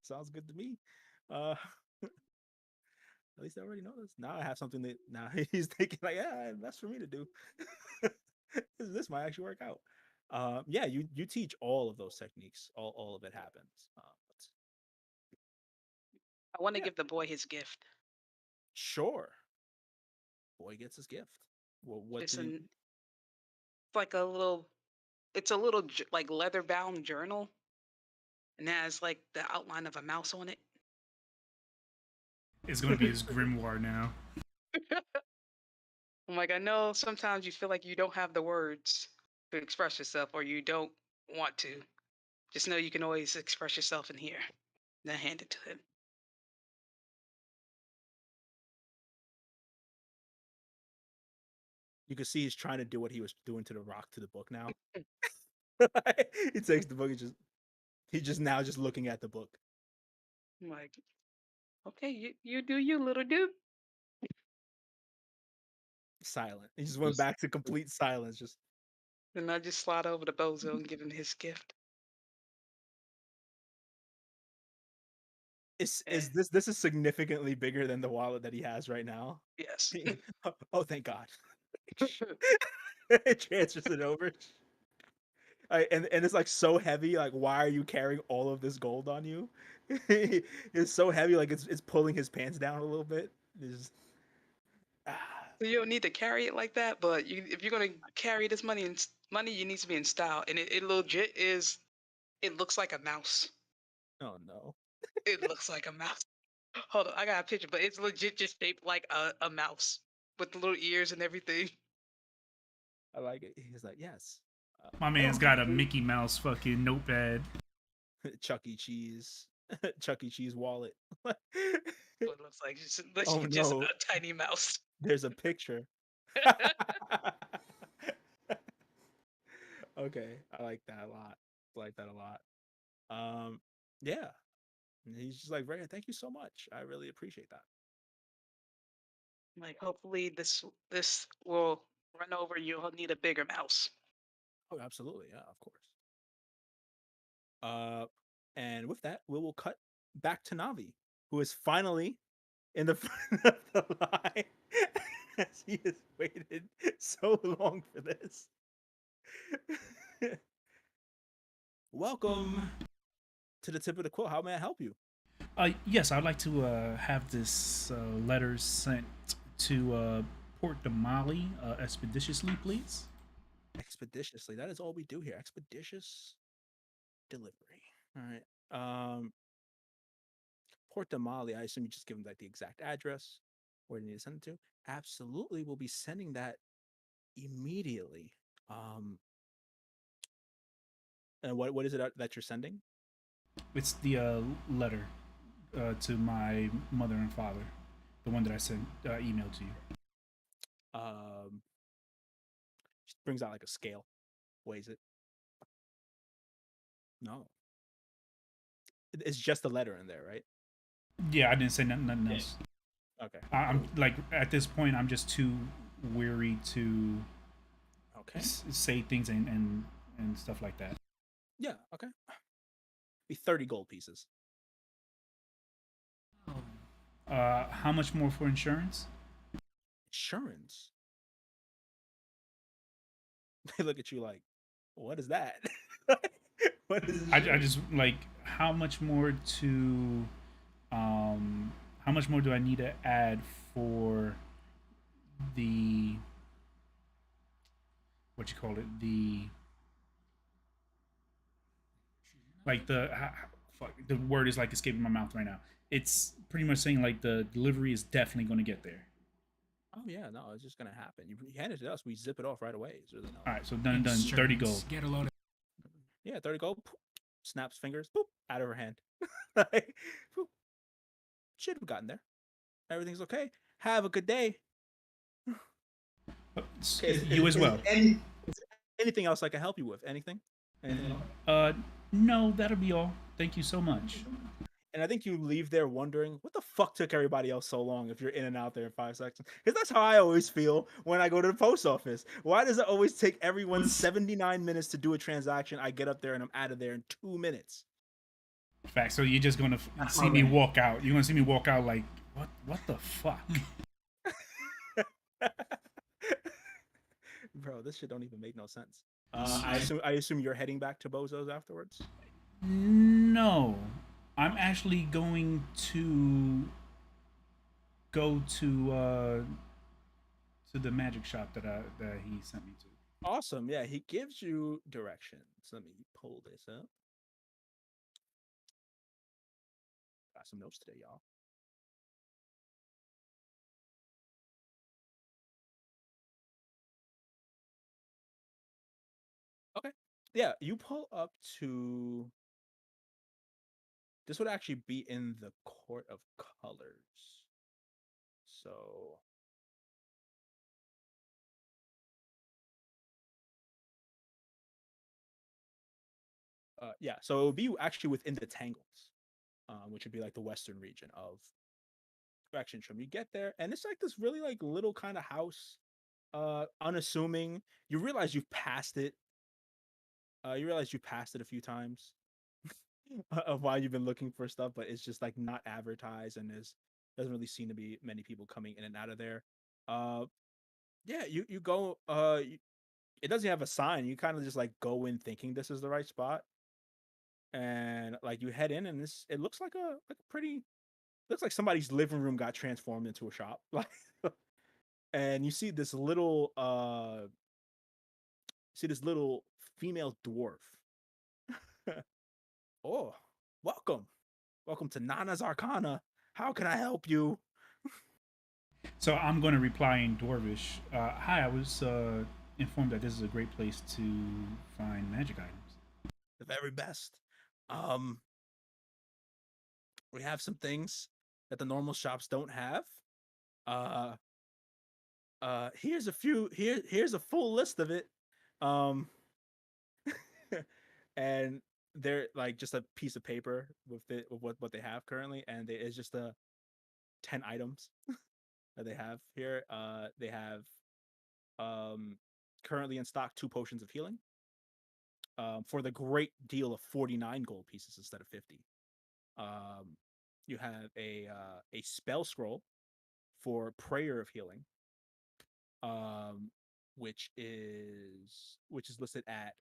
sounds good to me. Uh, at least I already know this. Now I have something that now he's thinking like, yeah, that's for me to do. This might actually work out. Yeah, you teach all of those techniques. All of it happens. But I want to yeah, give the boy his gift. sure. Boy gets his gift. Well, what It's did he? an it's like a little like leather bound journal and it has like the outline of a mouse on it. It's gonna be his grimoire now. I'm like, I know sometimes you feel like you don't have the words to express yourself or you don't want to. Just know you can always express yourself in here. Then hand it to him. You can see he's trying to do what he was doing to the rock to the book now. He takes the book. He just now just looking at the book, I'm like, okay, you do you, little dude. silent. He just went Just back to complete silence. Just Then I just slide over to Bozo and give him his gift. is this is significantly bigger than the wallet that he has right now. Yes. Oh, thank God. It transfers it over. And it's like so heavy. Like, why are you carrying all of this gold on you? It's so heavy, like it's pulling his pants down a little bit. It's just, ah, So you don't need to carry it like that, but if you're gonna carry this money, you need to be in style, and it legit is. It looks like a mouse. oh no, It looks like a mouse. Hold on, I got a picture, but it's legit just shaped like a mouse with the little ears and everything. I like it. He's like, yes, My man's got a Mickey Mouse fucking notepad. Chuck E. Cheese, Chuck E. Cheese wallet. So it looks like Oh just no, a tiny mouse. there's a picture. Okay, I like that a lot. I like that a lot. Yeah. And he's just like, Rhea, thank you so much. I really appreciate that. Like, hopefully this will run over. You'll need a bigger mouse. Oh, absolutely. Yeah, of course. Uh, and with that, we will cut back to Navi, who is finally in the front of the line as he has waited so long for this. Welcome to the tip of the quill. How may I help you? Yes, I'd like to have this letter sent to Port de Mali expeditiously, please. Expeditiously. That is all we do here. Expeditious delivery. All right. Port de Mali. I assume you just give them like the exact address where you need to send it to. Absolutely, we'll be sending that immediately. Um, and what is it that you're sending? It's the letter to my mother and father, the one that I sent email to you. She brings out like a scale, weighs it. No, it's just a letter in there, right? Yeah, I didn't say nothing else. Okay. I'm like at this point, I'm just too weary to Okay. say things and stuff like that. Yeah. Okay. Be 30 gold pieces. How much more for insurance? Insurance. They look at you like, what is that? What is I just like how much more to how much more do I need to add for the what you call it, the like fuck, the word is like escaping my mouth right now. It's pretty much saying like the delivery is definitely going to get there. Oh yeah, no, it's just gonna happen. You hand it to us, we zip it off right away. It's really no. All right, so done. 30 gold. Get a load of. Yeah, 30 gold. Poof, snaps fingers. Boop, out of her hand. Like, boop. Should have gotten there. Everything's okay. Have a good day. Okay, You as well. Anything else I can help you with? Anything? Anything else? No, that'll be all. Thank you so much. And I think you leave there wondering what the fuck took everybody else so long if you're in and out there in 5 seconds. Because that's how I always feel when I go to the post office. Why does it always take everyone 79 minutes to do a transaction? I get up there and I'm out of there in 2 minutes. Fact. So you're just gonna see me walk out. You're gonna see me walk out like what the fuck? Bro, this shit don't even make no sense. I assume you're heading back to Bozo's afterwards. No, I'm actually going to go to the magic shop that he sent me to. Awesome. Yeah, he gives you directions. Let me pull this up. Got some notes today, y'all. Okay. Yeah, you pull up to. This would actually be in the Court of Colors. So. Yeah, so it would be actually within the Tangles, which would be like the western region of Spectrum. You get there, and it's like this really like little kind of house, unassuming. You realize you've passed it. You realize you passed it a few times of why you've been looking for stuff, but it's just like not advertised, and there's doesn't really seem to be many people coming in and out of there. Uh, yeah, you go. It doesn't have a sign. You kind of just like go in thinking this is the right spot, and like you head in, and it looks like a pretty looks like somebody's living room got transformed into a shop. Like, and you see this little female dwarf. Oh, welcome. Welcome to Nana's Arcana. How can I help you? So I'm going to reply in Dwarvish. Hi, I was informed that this is a great place to find magic items. The very best. Um, we have some things that the normal shops don't have. Uh, here's a few. Here's a full list of it. Um, and they're like just a piece of paper with what they have currently, and it's just 10 items that they have here. They have um currently in stock 2 potions of healing for the great deal of 49 gold pieces instead of 50. Um, you have a spell scroll for prayer of healing, um, which is listed at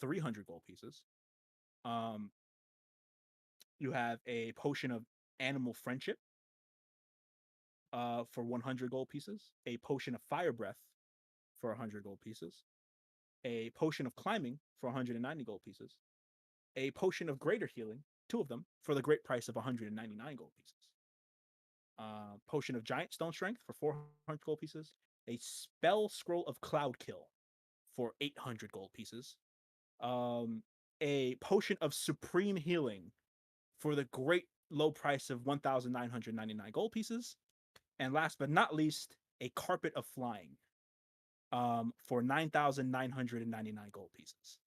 300 gold pieces. Um, you have a potion of animal friendship for 100 gold pieces, a potion of fire breath for 100 gold pieces, a potion of climbing for 190 gold pieces, a potion of greater healing, 2 of them, for the great price of 199 gold pieces. Potion of giant stone strength for 400 gold pieces, a spell scroll of cloud kill for 800 gold pieces, um, a potion of supreme healing for the great low price of 1,999 gold pieces, and last but not least, a carpet of flying for 9,999 gold pieces.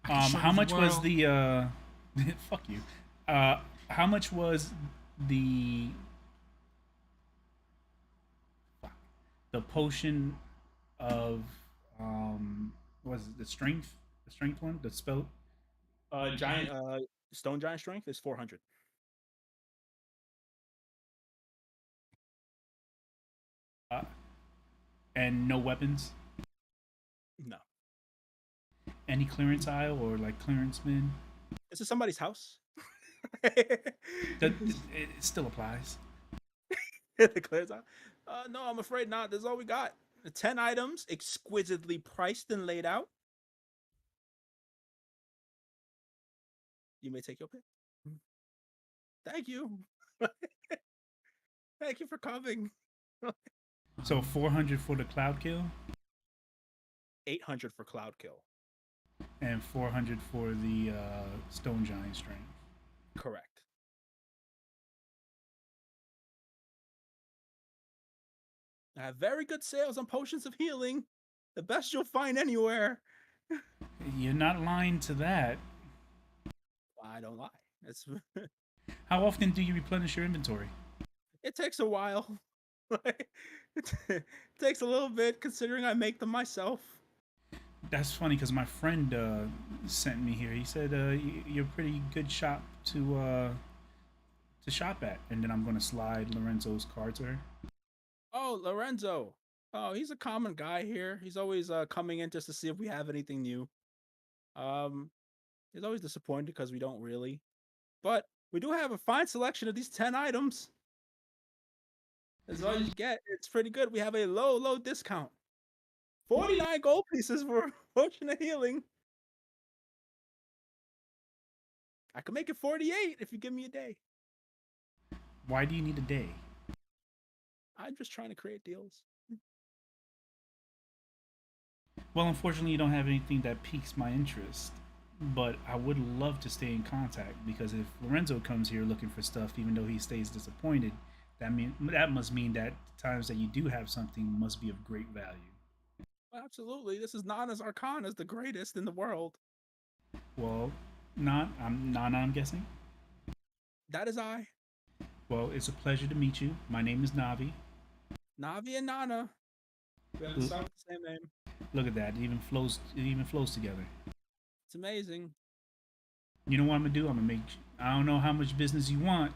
I can show How you the much was world. the fuck you? How much was the the potion of was it the strength one, the spell? Giant stone giant strength is 400. Uh, and no weapons? No, Any clearance aisle or like clearance bin? this is somebody's house. It still applies. The clears out. No, I'm afraid not. That's all we got. 10 items, exquisitely priced and laid out. You may take your pick. Thank you. Thank you for coming. So 400 for the cloud kill 800 for cloud kill. and 400 for the stone giant strength. Correct. I have very good sales on potions of healing. The best you'll find anywhere. You're not lying to that. I don't lie. It's How often do you replenish your inventory? it takes a while. It takes a little bit considering I make them myself. That's funny because my friend sent me here. He said you're a pretty good shop to shop at, and then I'm gonna slide Lorenzo's card to her. Oh, Lorenzo. Oh, he's a common guy here. He's always coming in just to see if we have anything new. Um, he's always disappointed because we don't really. But we do have a fine selection of these 10 items. That's all you get. It's pretty good. We have a low discount. 49 gold pieces for potion of healing. I can make it 48 if you give me a day. Why do you need a day? I'm just trying to create deals. Well, unfortunately, you don't have anything that piques my interest. But I would love to stay in contact because if Lorenzo comes here looking for stuff, even though he stays disappointed, that must mean that the times that you do have something must be of great value. Absolutely. This is Nana's Arcana is the greatest in the world. Well, not I'm Nana, I'm guessing. That is I. Well, it's a pleasure to meet you. My name is Navi. Navi and Nana. We have to start with the same name. Look at that. It even flows. It even flows together. It's amazing. You know what I'm gonna do? I'm gonna make. I don't know how much business you want,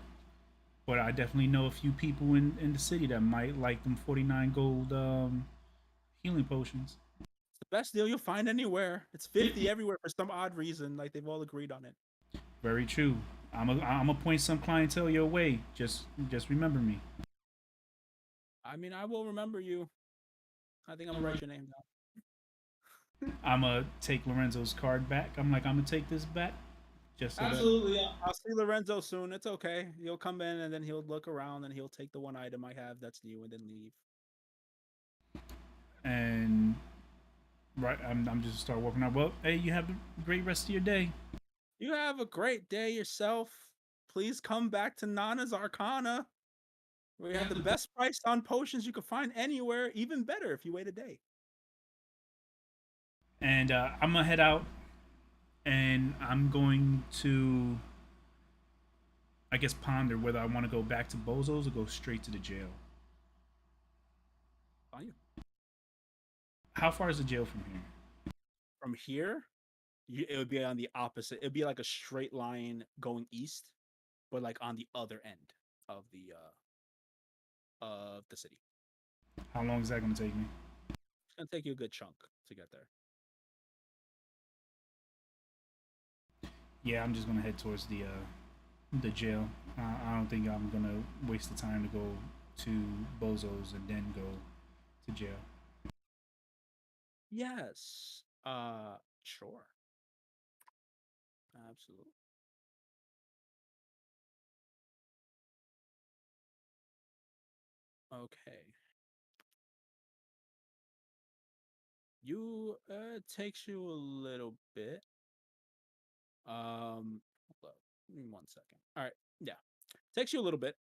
but I definitely know a few people in the city that might like them 49 gold healing potions. It's the best deal you'll find anywhere. It's 50 everywhere for some odd reason. Like they've all agreed on it. Very true. I'm gonna point some clientele your way. Just remember me. I mean, I will remember you. I think I'm gonna write your name down. I'm gonna take Lorenzo's card back. I'm gonna take this back. Just so Absolutely. I'll see Lorenzo soon. It's okay. He'll come in and then he'll look around and he'll take the one item I have that's new and then leave. And right, I'm just start working out. Well, hey, you have a great rest of your day. You have a great day yourself. Please come back to Nana's Arcana. We have the best price on potions you can find anywhere, even better if you wait a day. And I'm gonna head out, and I'm going to, I guess, ponder whether I want to go back to Bozo's or go straight to the jail. Fine. How far is the jail from here? From here, it would be on the opposite. It'd be like a straight line going east, but like on the other end of the city. How long is that gonna take me? It's gonna take you a good chunk to get there. Yeah, I'm just gonna head towards the jail. I don't think I'm gonna waste the time to go to Bozo's and then go to jail. Yes. Sure. Absolutely. Okay. It takes you a little bit. Hold up. Give me 1 second. All right. Yeah. Takes you a little bit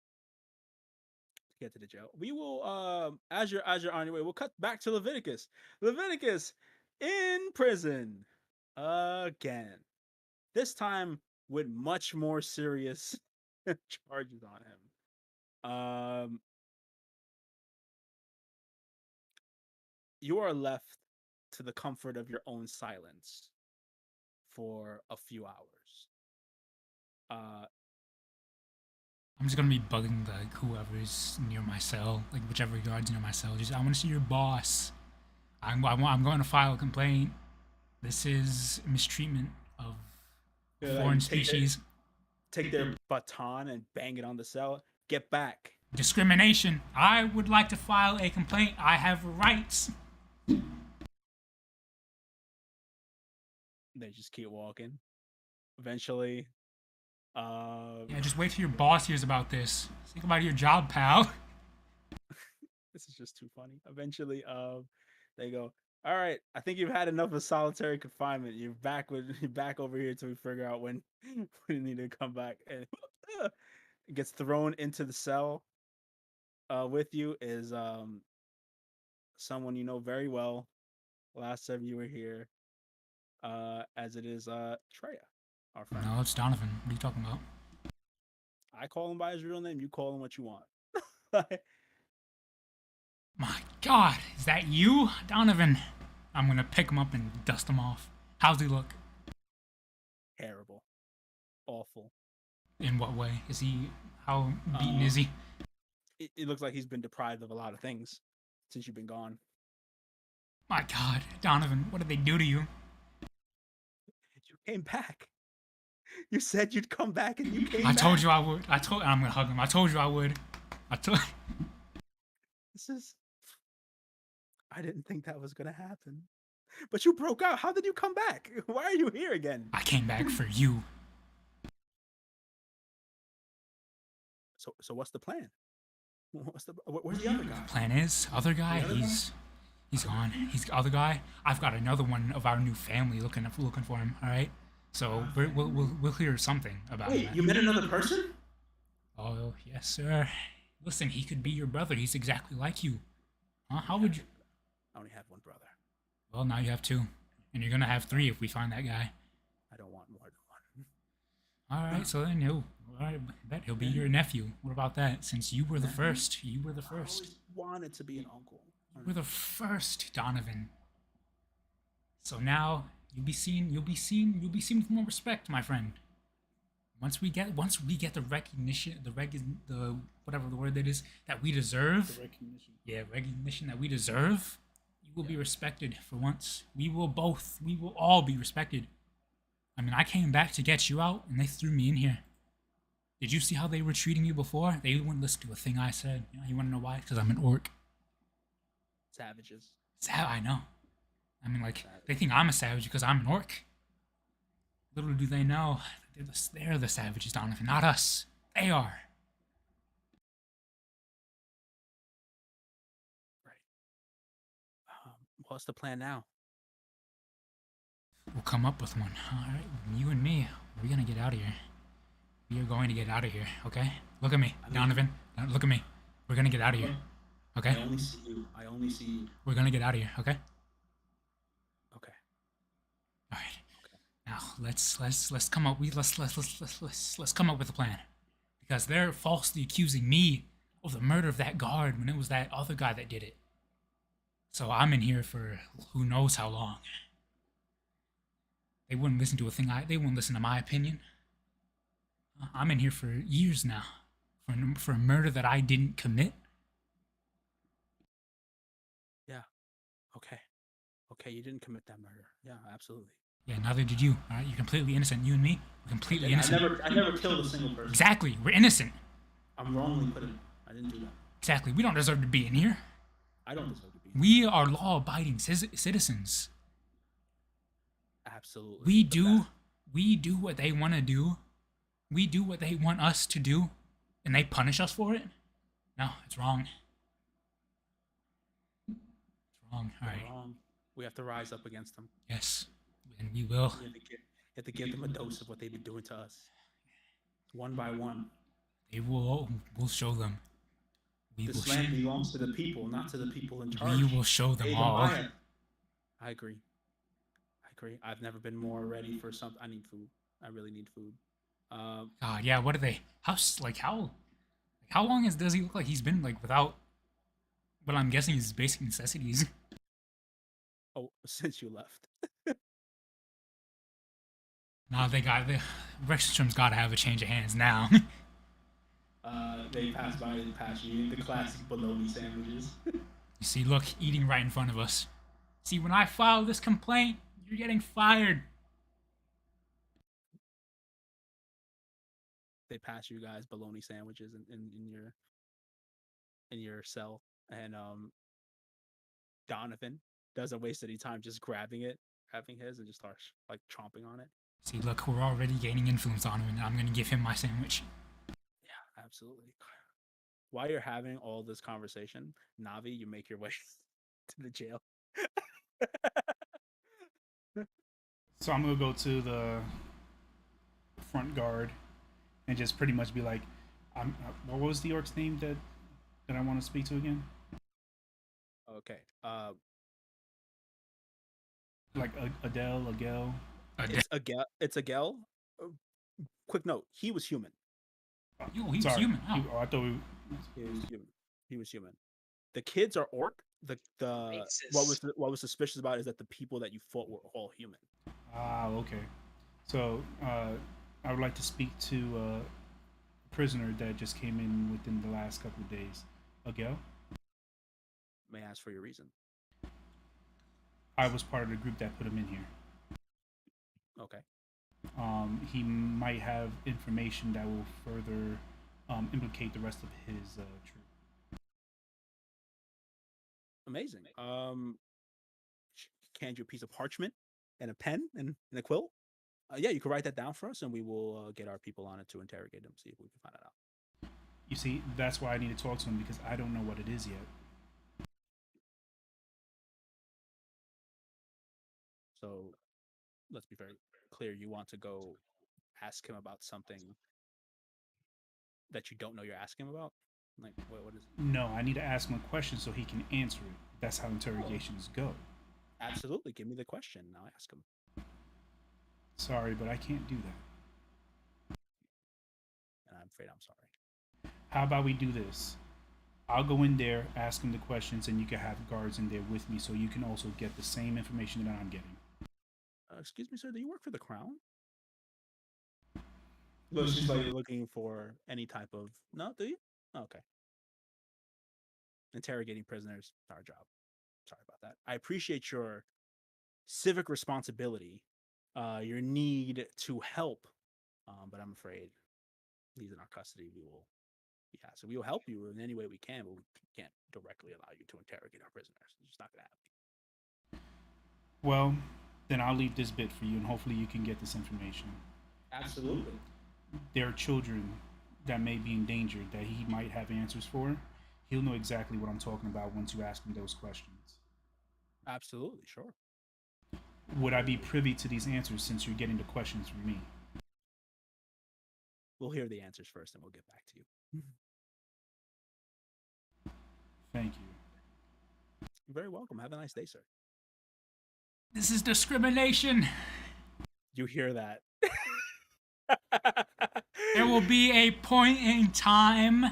to get to the jail. We will as you're on your way, we'll cut back to Leviticus. Leviticus in prison again. This time with much more serious charges on him. You are left to the comfort of your own silence for a few hours. I'm just gonna be bugging like whoever's near my cell, like whichever guard's near my cell. Just I want to see your boss. I'm going to file a complaint. This is mistreatment of foreign species. Take their baton and bang it on the cell. Get back. Discrimination. I would like to file a complaint. I have rights. They just keep walking. Eventually, Yeah, just wait till your boss hears about this. Think about your job, pal. this is just too funny. Eventually, they go, all right, I think you've had enough of solitary confinement. You're back over here till we figure out when you need to come back. And it gets thrown into the cell. With you is someone you know very well. Last time you were here, as it is Treya, our friend. No, it's Donovan. What are you talking about? I call him by his real name. You call him what you want. My God, is that you, Donovan? I'm gonna pick him up and dust him off. How's he look? Terrible, awful. In what way? Is he? How beaten is he? It looks like he's been deprived of a lot of things since you've been gone. My God, Donovan, what did they do to you? You came back. You said you'd come back, and you came I back. told you I would. I'm gonna hug him. I told you I would. This is. I didn't think that was gonna happen, but you broke out. How did you come back? Why are you here again? I came back for you. So what's the plan? Where's the other guy? The plan is, other guy, he's gone. He's the other guy. I've got another one of our new family looking for him. All right. So we'll hear something about him. Wait, you met another person? Oh yes, sir. Listen, he could be your brother. He's exactly like you. Huh? How would you? I only have one brother. Well, now you have two, and you're gonna have three if we find that guy. I don't want more than one. All right. So then he'll. All right, I bet he'll be your nephew. What about that? Since you were the first, you were the I first. always wanted to be an uncle. You were the first, Donovan. So now you'll be seen with more respect, my friend. Once we get the recognition, the whatever the word that is that we deserve. The recognition. Yeah, recognition that we deserve. You will be respected for once. We will all be respected. I mean, I came back to get you out, and they threw me in here. Did you see how they were treating me before? They wouldn't listen to a thing I said. You want to know why? Because I'm an orc. Savages. I know. I mean, like, they think I'm a savage because I'm an orc. Little do they know, they're the savages, Donovan, not us. They are. Right. What's the plan now? We'll come up with one. All right, you and me, we're gonna get out of here. We are going to get out of here, okay? Look at me, Donovan. Look at me. We're gonna get out of here, okay? I only see you. We're gonna get out of here, okay? Okay. Now let's come up. Let's come up with a plan, because they're falsely accusing me of the murder of that guard when it was that other guy that did it. So I'm in here for who knows how long. They wouldn't listen to a thing. They wouldn't listen to my opinion. I'm in here for years now, for a murder that I didn't commit. Yeah. Okay. Okay, you didn't commit that murder. Yeah, absolutely. Yeah, neither did you. All right, you're completely innocent. You and me, we're completely innocent. I never killed a single person. Exactly, we're innocent. I'm wrongly put in. I didn't do that. Exactly, we don't deserve to be in here. I don't deserve to be here. We are law-abiding citizens. Absolutely. We do what they want to do. We do what they want us to do, and they punish us for it. No, it's wrong. It's wrong. All right. Wrong. We have to rise up against them. Yes, and we will. You have to give them a dose of what they've been doing to us. One by one. We'll show them. This land belongs to the people, not to the people in charge. We will show them They don't all. buy it. I agree. I've never been more ready for something. I need food. I really need food. God, yeah. What are they? How long does he look like he's been like without? What I'm guessing is basic necessities. Oh, since you left. Nah, the Rexstrom's got to have a change of hands now. They passed by and passed you the classic bologna sandwiches. You see, look, eating right in front of us. See, when I file this complaint, you're getting fired. They pass you guys bologna sandwiches in your cell, and Donovan doesn't waste any time just grabbing his, and just starts like chomping on it. See, look, we're already gaining influence on him, and I'm gonna give him my sandwich. Yeah, absolutely. While you're having all this conversation, Navi, you make your way to the jail. So I'm gonna go to the front guard and just pretty much be like, what was the orc's name that I want to speak to again? Okay. Like Adele. It's Agel. Quick note: he was human. Yo, he was human. Oh. I thought He was human. The kids are orc. What was suspicious about it is that the people that you fought were all human. Ah, okay. So I would like to speak to a prisoner that just came in within the last couple of days. Agel? May I ask for your reason? I was part of the group that put him in here. Okay. He might have information that will further implicate the rest of his troop. Amazing. Hand you a piece of parchment and a pen and a quill. Yeah, you can write that down for us, and we will get our people on it to interrogate them, see if we can find it out. You see, that's why I need to talk to him, because I don't know what it is yet. So, let's be very clear. You want to go ask him about something that you don't know you're asking him about? Like, what is it? No, I need to ask him a question so he can answer it. That's how interrogations go. Absolutely. Give me the question, and I'll ask him. Sorry, but I can't do that. And I'm afraid I'm sorry. How about we do this? I'll go in there, ask him the questions, and you can have guards in there with me so you can also get the same information that I'm getting. Excuse me, sir, do you work for the Crown? Look, she's like looking for any type of... No, do you? Oh, okay. Interrogating prisoners, our job. Sorry about that. I appreciate your civic responsibility, your need to help, but I'm afraid he's in our custody. So we will help you in any way we can, but we can't directly allow you to interrogate our prisoners. It's just not going to happen. Well, then I'll leave this bit for you, and hopefully you can get this information. Absolutely. There are children that may be in danger that he might have answers for. He'll know exactly what I'm talking about once you ask him those questions. Absolutely, sure. Would I be privy to these answers since you're getting the questions from me? We'll hear the answers first, and we'll get back to you. Thank you. You're very welcome. Have a nice day, sir. This is discrimination. You hear that? There will be a point in time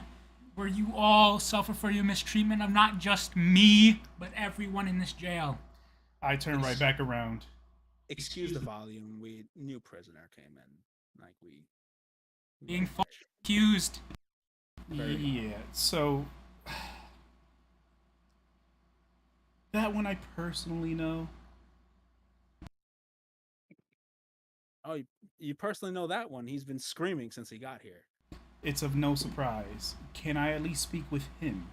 where you all suffer for your mistreatment of not just me, but everyone in this jail. I turn right back around. Excuse the volume. We new prisoner came in. Like we Being accused. Yeah. So that one I personally know. Oh, you personally know that one. He's been screaming since he got here. It's of no surprise. Can I at least speak with him?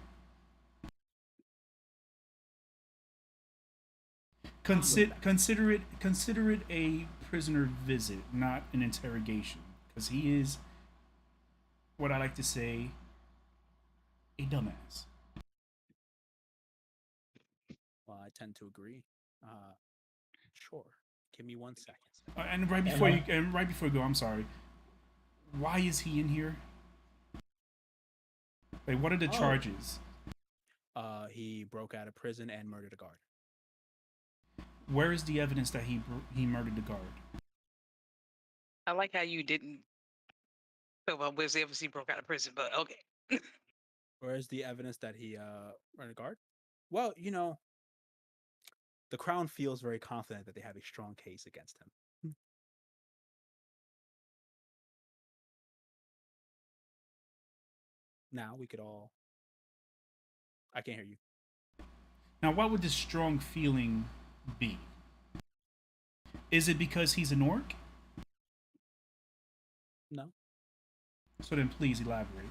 Consider it a prisoner visit, not an interrogation, because he is what I like to say a dumbass. Well, I tend to agree. Sure. Give me 1 second. And right before you go, I'm sorry. Why is he in here? Like, what are the charges? He broke out of prison and murdered a guard. Where is the evidence that he murdered the guard? I like how you didn't talk about where's the evidence he broke out of prison, but okay. Where's the evidence that he murdered a guard? Well, the Crown feels very confident that they have a strong case against him. Now we could all. I can't hear you. Now, what would this strong feeling be? Is it because he's an orc? No. So then please elaborate.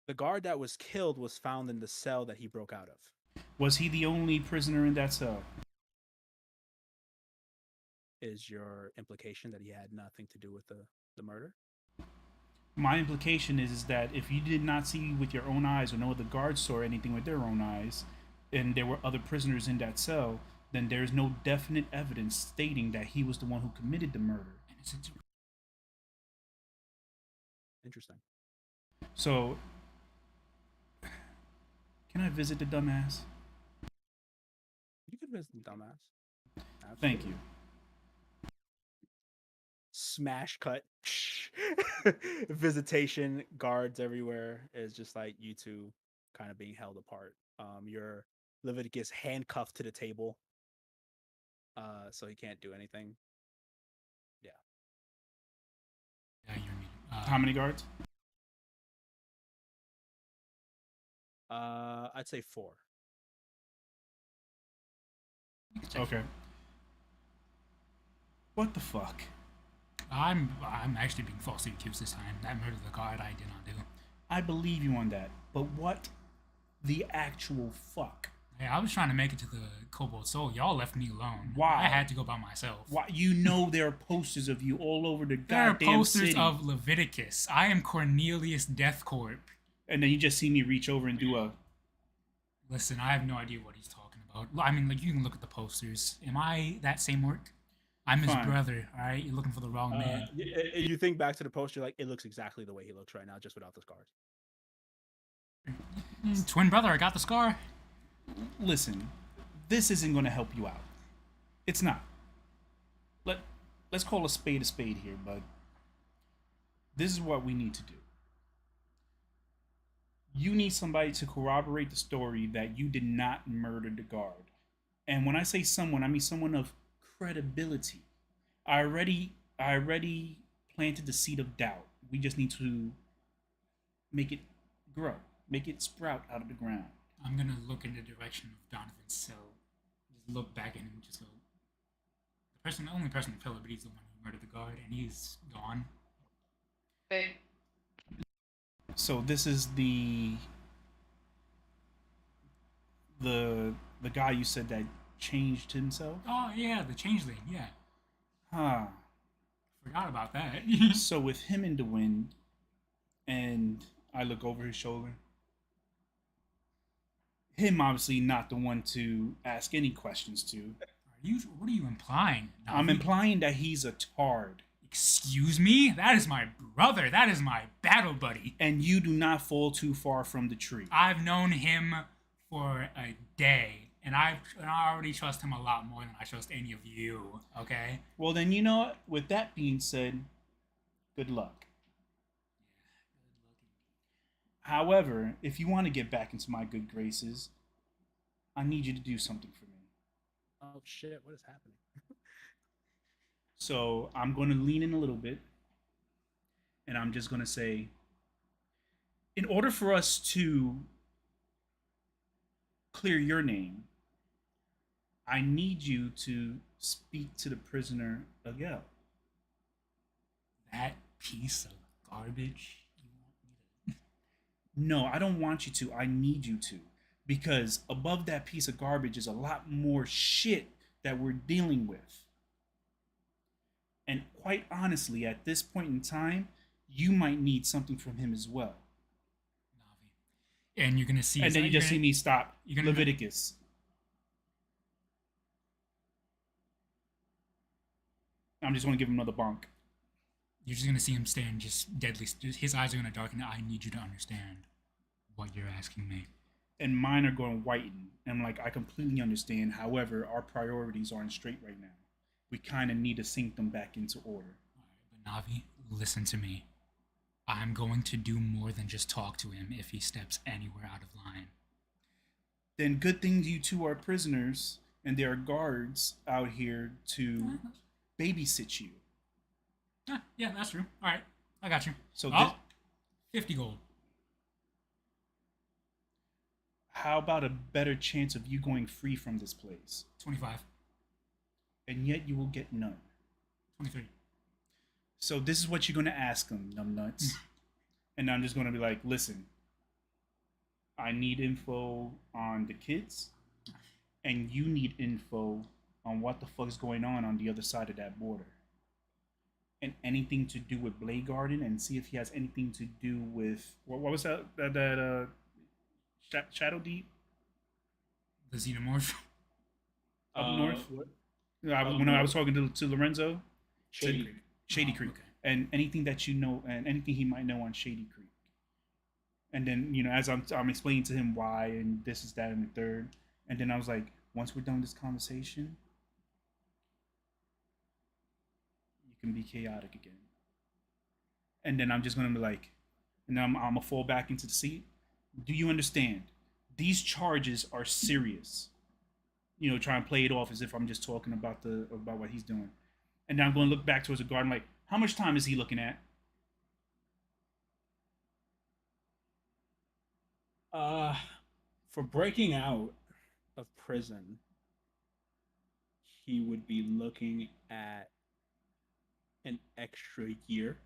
The guard that was killed was found in the cell that he broke out of. Was he the only prisoner in that cell? Is your implication that he had nothing to do with the murder? My implication is that if you did not see with your own eyes, or no other guards saw anything with their own eyes, and there were other prisoners in that cell, then there's no definite evidence stating that he was the one who committed the murder. Interesting. So, can I visit the dumbass? You could visit the dumbass. Absolutely. Thank you. Smash cut. Visitation, guards everywhere. Is just like you two kind of being held apart. Your Leviticus handcuffed to the table. So he can't do anything. Yeah. Yeah, you're muted. How many guards? I'd say 4. Okay. What the fuck? I'm actually being falsely accused this time. That murder of the guard I did not do. I believe you on that, but what the actual fuck? Hey, I was trying to make it to the Kobold Soul. Y'all left me alone. Why? I had to go by myself. Why? You know there are posters of you all over the There are goddamn posters city. of Leviticus. I am Cornelius Deathcorp. And then you just see me reach over and do a... Listen, I have no idea what he's talking about. I mean, like, you can look at the posters. Am I that same orc? I'm his Fine. brother, all right? You're looking for the wrong man. You think back to the poster, like, it looks exactly the way he looks right now, just without the scars. Twin brother, I got the scar. Listen, this isn't going to help you out. It's not. Let's call a spade here, bud. This is what we need to do. You need somebody to corroborate the story that you did not murder the guard. And when I say someone, I mean someone of credibility. I already planted the seed of doubt. We just need to make it grow, make it sprout out of the ground. I'm gonna look in the direction of Donovan's cell. Just look back at him and just go. The only person in Pillar, but he's the one who murdered the guard, and he's gone. Hey. So this is the guy you said that changed himself? Oh yeah, the changeling. Yeah. Huh. Forgot about that. So with him in the wind, and I look over his shoulder. Him obviously not the one to ask any questions to. What are you implying? I'm implying that he's a tard. Excuse me? That is my brother. That is my battle buddy. And you do not fall too far from the tree. I've known him for a day, and I already trust him a lot more than I trust any of you. Okay. Well, then, you know what? With that being said, good luck. However, if you want to get back into my good graces, I need you to do something for me. Oh shit! What is happening? So I'm going to lean in a little bit, and I'm just going to say, in order for us to clear your name, I need you to speak to the prisoner Agel. That piece of garbage. You want me to? No, I don't want you to. I need you to. Because above that piece of garbage is a lot more shit that we're dealing with. And quite honestly, at this point in time, you might need something from him as well. Navi. And you're gonna see. And then you just see me stop. You're gonna Leviticus. I'm just going to give him another bonk. You're just gonna see him stand just deadly. His eyes are gonna darken. I need you to understand what you're asking me. And mine are going to whiten. And I'm like, I completely understand. However, our priorities aren't straight right now. We kind of need to sync them back into order. But Navi, listen to me. I'm going to do more than just talk to him if he steps anywhere out of line. Then good thing you two are prisoners, and there are guards out here to babysit you. Yeah, that's true. All right, I got you. So 50 gold. How about a better chance of you going free from this place? 25. And yet you will get none. 23. So this is what you're going to ask them, numbnuts. And I'm just going to be like, listen, I need info on the kids, and you need info on what the fuck is going on the other side of that border. And anything to do with Blade Garden, and see if he has anything to do with what was that Shadow Deep? The Xenomorph. Up north? What? When I was talking to Lorenzo? Shady Creek. Shady Creek. Okay. And anything that you know, and anything he might know on Shady Creek. And then, as I'm explaining to him why, and this is that and the third. And then I was like, once we're done with this conversation, you can be chaotic again. And then I'm just going to be like, and then I'm going to fall back into the seat. Do you understand? These charges are serious. Try and play it off as if I'm just talking about what he's doing. And then I'm going to look back towards the guard. I'm like, how much time is he looking at? For breaking out of prison, he would be looking at an extra year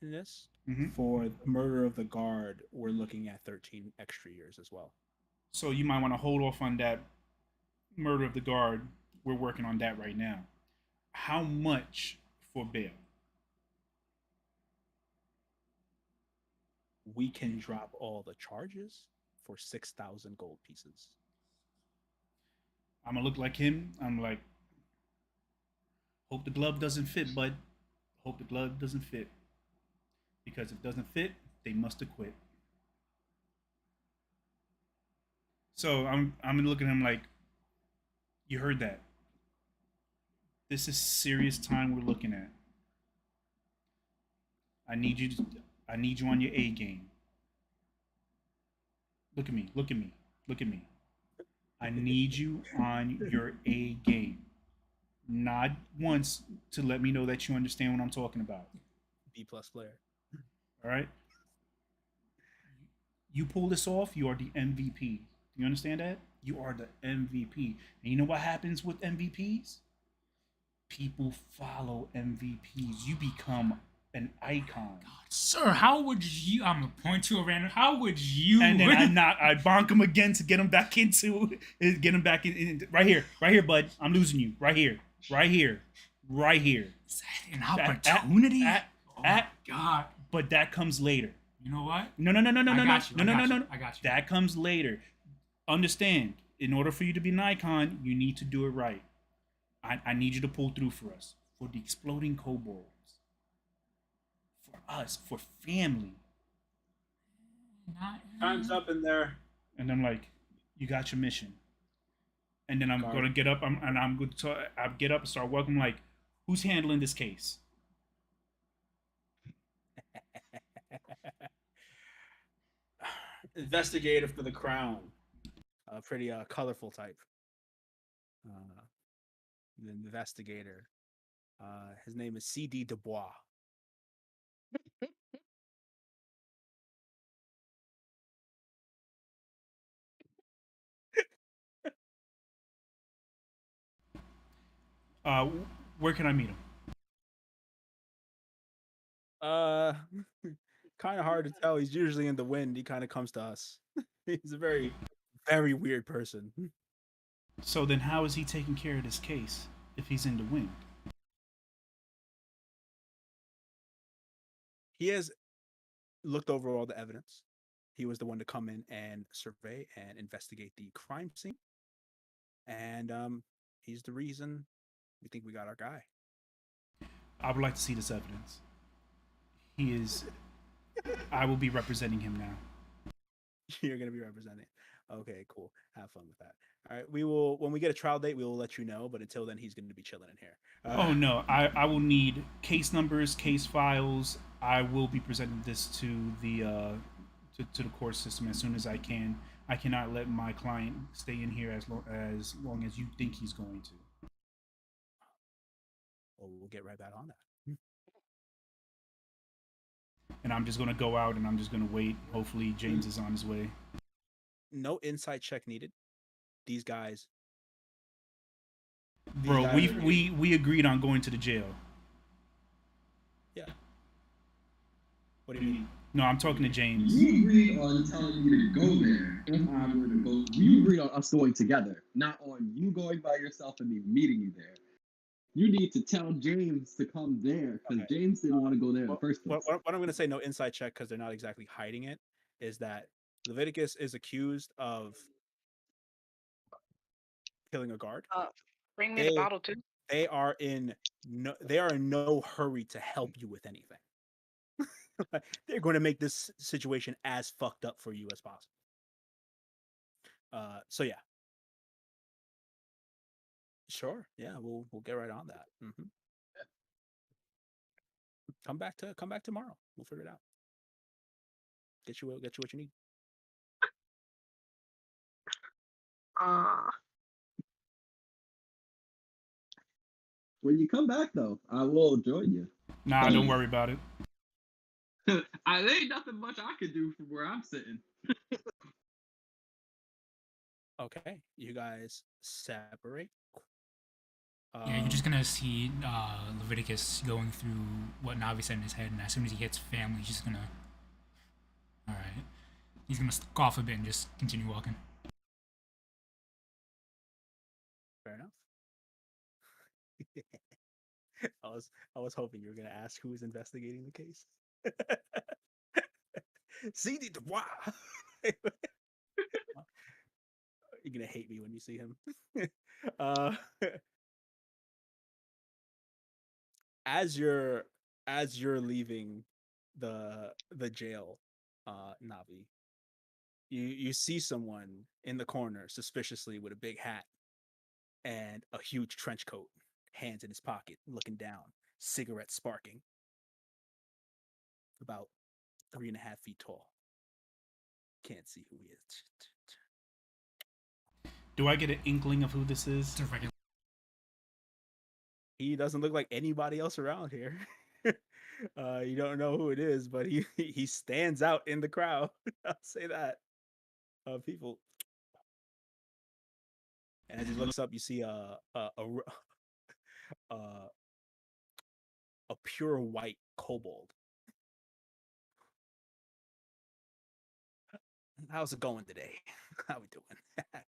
in this. Mm-hmm. For the murder of the guard, we're looking at 13 extra years as well. So you might want to hold off on that murder of the guard. We're working on that right now. How much for bail? We can drop all the charges for 6,000 gold pieces. I'm gonna look like him. I'm like, hope the glove doesn't fit, bud. Hope the glove doesn't fit. Because if it doesn't fit, they must have quit. So I'm looking at him like, you heard that. This is serious time we're looking at. I need you on your A game. Look at me. I need you on your A game. Not once to let me know that you understand what I'm talking about. B+ player. All right? You pull this off, you are the MVP. You understand that? You are the MVP. And you know what happens with MVPs? People follow MVPs. You become an icon. God, sir, how would you? I'm gonna point to a random. How would you? And then I bonk him again to get him back into, get him back in right here, bud. I'm losing you right here. Is that an opportunity? Oh my God! But that comes later. You know what? No. I got you. That comes later. Understand? In order for you to be an icon, you need to do it right. I need you to pull through for us, for the exploding kobolds, for us, for family. Time's up in there. and I'm like, "You got your mission." And then I'm Guard. gonna get up, and I'm going to I get up and start walking. Like, who's handling this case? Investigator for the crown. A pretty colorful type. Uh, the investigator. His name is C.D. Dubois. Uh, where can I meet him? Uh, kind of hard to tell. He's usually in the wind. He kind of comes to us. He's a very, very weird person. So then, how is he taking care of this case if he's in the wind? He has looked over all the evidence. He was the one to come in and survey and investigate the crime scene. And he's the reason we think we got our guy. I would like to see this evidence. He is. I will be representing him now. You're gonna be representing. Okay, cool. Have fun with that. All right, we will when we get a trial date, we will let you know. But until then, he's gonna be chilling in here. Oh no, I will need case numbers, case files. I will be presenting this to the to the court system as soon as I can. I cannot let my client stay in here as long as you think he's going to. Well, we'll get right back on that. And I'm just gonna go out and I'm just gonna wait. Hopefully James is on his way. No inside check needed. These guys. Bro, we agreed on going to the jail. Yeah. What do you mean? No, I'm talking to James. You agreed on telling me to go there if I were to go. You agreed on us going together, not on you going by yourself and me meeting you there. You need to tell James to come there because Okay. James didn't want to go there in the first place. What I'm going to say, no inside check, because they're not exactly hiding it, is that Leviticus is accused of killing a guard. Bring me the bottle too. They are in no hurry to help you with anything. They're going to make this situation as fucked up for you as possible. So yeah. Sure. Yeah, we'll get right on that. Mm-hmm. Come back tomorrow. We'll figure it out. Get you what you need. When you come back, though, I will join you. Nah, don't worry about it. There ain't nothing much I could do from where I'm sitting. Okay, you guys separate. Yeah, you're just gonna see Leviticus going through what Navi said in his head, and as soon as he hits family, he's just gonna. Alright. He's gonna cough a bit and just continue walking. Fair enough. I was hoping you were gonna ask who is investigating the case. C.D. Dubois. You're gonna hate me when you see him. As you're leaving the jail, Navi, you see someone in the corner suspiciously with a big hat and a huge trench coat, hands in his pocket, looking down, cigarette sparking. About 3.5 feet tall. Can't see who he is. Do I get an inkling of who this is? It's a regular. He doesn't look like anybody else around here. You don't know who it is, but he stands out in the crowd. I'll say that. People. And as he looks up, you see a pure white kobold. How's it going today? How we doing?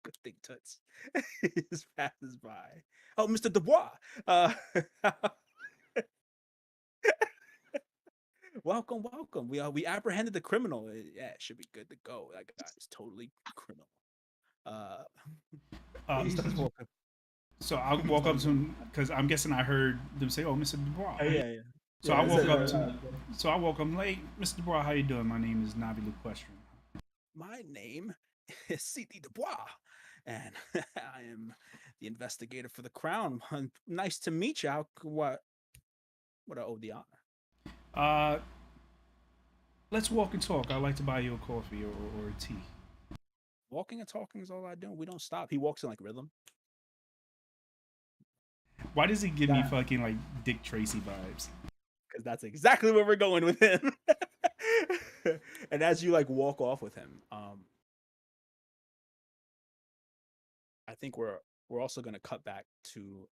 Good thing, Toots. He just passes by. Oh, Mr. Dubois. Welcome. We apprehended the criminal. Yeah, it should be good to go. That guy is totally criminal. So I'll walk up to him because I'm guessing I heard them say, "Oh, Mr. Dubois." Yeah. So I walk up to him. So I walk up, like, "Mr. Dubois, how you doing? My name is Navi Luquestrin." My name C.D. Dubois, and I am the investigator for the crown. Nice to meet you. What I owe the honor. Uh, let's walk and talk. I'd like to buy you a coffee or a tea. Walking and talking is all I do. We don't stop. He walks in like rhythm. Why does he give me Yeah. fucking like Dick Tracy vibes? Because that's exactly where we're going with him. And as you like walk off with him, I think we're also gonna cut back to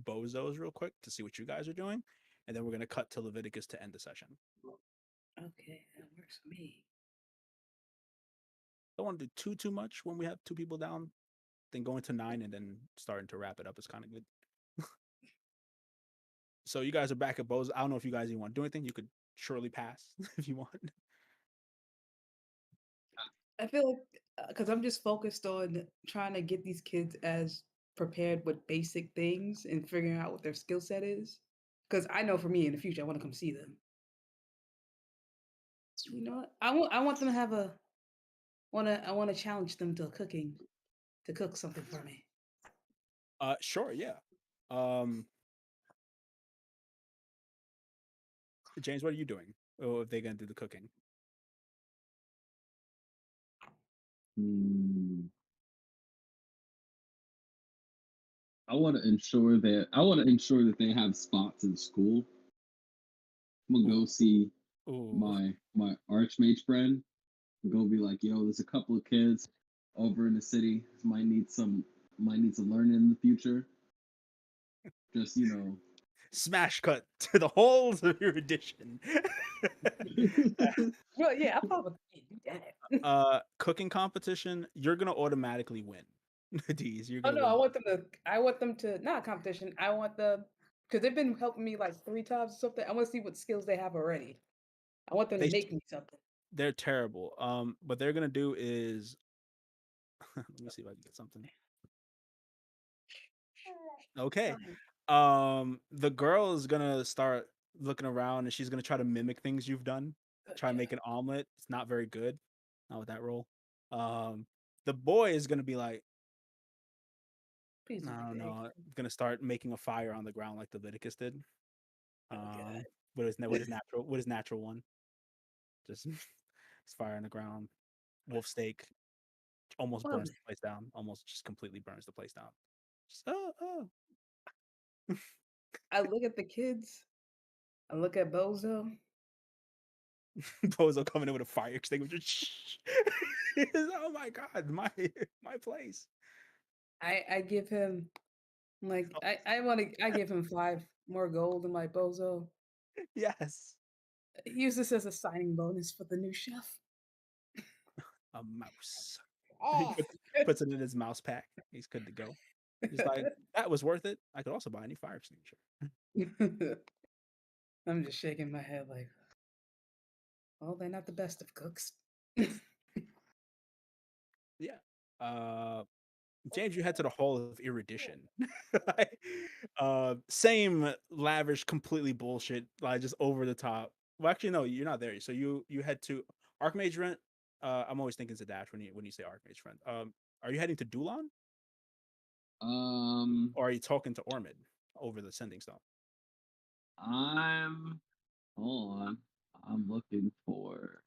Bozos real quick to see what you guys are doing, and then we're gonna cut to Leviticus to end the session. Okay, that works for me. Don't want to do too much when we have two people down. Then going to 9 and then starting to wrap it up is kind of good. So you guys are back at Bozo. I don't know if you guys even want to do anything. You could surely pass if you want. I feel like because I'm just focused on trying to get these kids as prepared with basic things and figuring out what their skill set is. Because I know for me in the future, I want to come see them. You know what? I want them to have a I want to challenge them to cooking, to cook something for me. Sure, yeah. Um, James, what are you doing? Oh, if they're gonna do the cooking. Hmm. I want to ensure that they have spots in school. I'm gonna Ooh, go see ooh. my archmage friend. Go be like, yo, there's a couple of kids over in the city might need some learning in the future. Just Smash cut to the holes of your edition. Well, yeah, I thought you do that. Cooking competition, you're gonna automatically win. D's, you're Oh gonna no, win. I want them to not a competition. I want them because they've been helping me like 3 times or something. I want to see what skills they have already. I want them to They make me something. they're terrible. What they're gonna do is let me see if I can get something. Okay. Fine. The girl is gonna start looking around and she's gonna try to mimic things you've done. Try to Yeah, make an omelet. It's not very good. Not with that roll. The boy is gonna be like, please don't I make don't the egg. know, gonna start making a fire on the ground like Leviticus did. Oh god. What is natural one? Just it's fire on the ground. Wolf steak almost Love burns it. the place down. Almost just completely burns the place down. Just, oh. I look at the kids. I look at Bozo. Bozo coming in with a fire extinguisher. Oh my god, my place. I give him like I give him 5 more gold in my Bozo. Yes, Use this as a signing bonus for the new chef. a mouse. He Oh. puts it in his mouse pack. He's good to go. He's like, that was worth it. I could also buy a new fire extinguisher. I'm just shaking my head like, well, they're not the best of cooks. Yeah. Uh, James, you head to the Hall of Erudition. Same lavish, completely bullshit, like just over the top. Well, actually, no, you're not there. So you head to Archmage Rent. I'm always thinking Zadash when you say Archmage Friend. Are you heading to Dulon um or are you talking to Ormid over the Sending Stone? I'm hold on. I'm looking for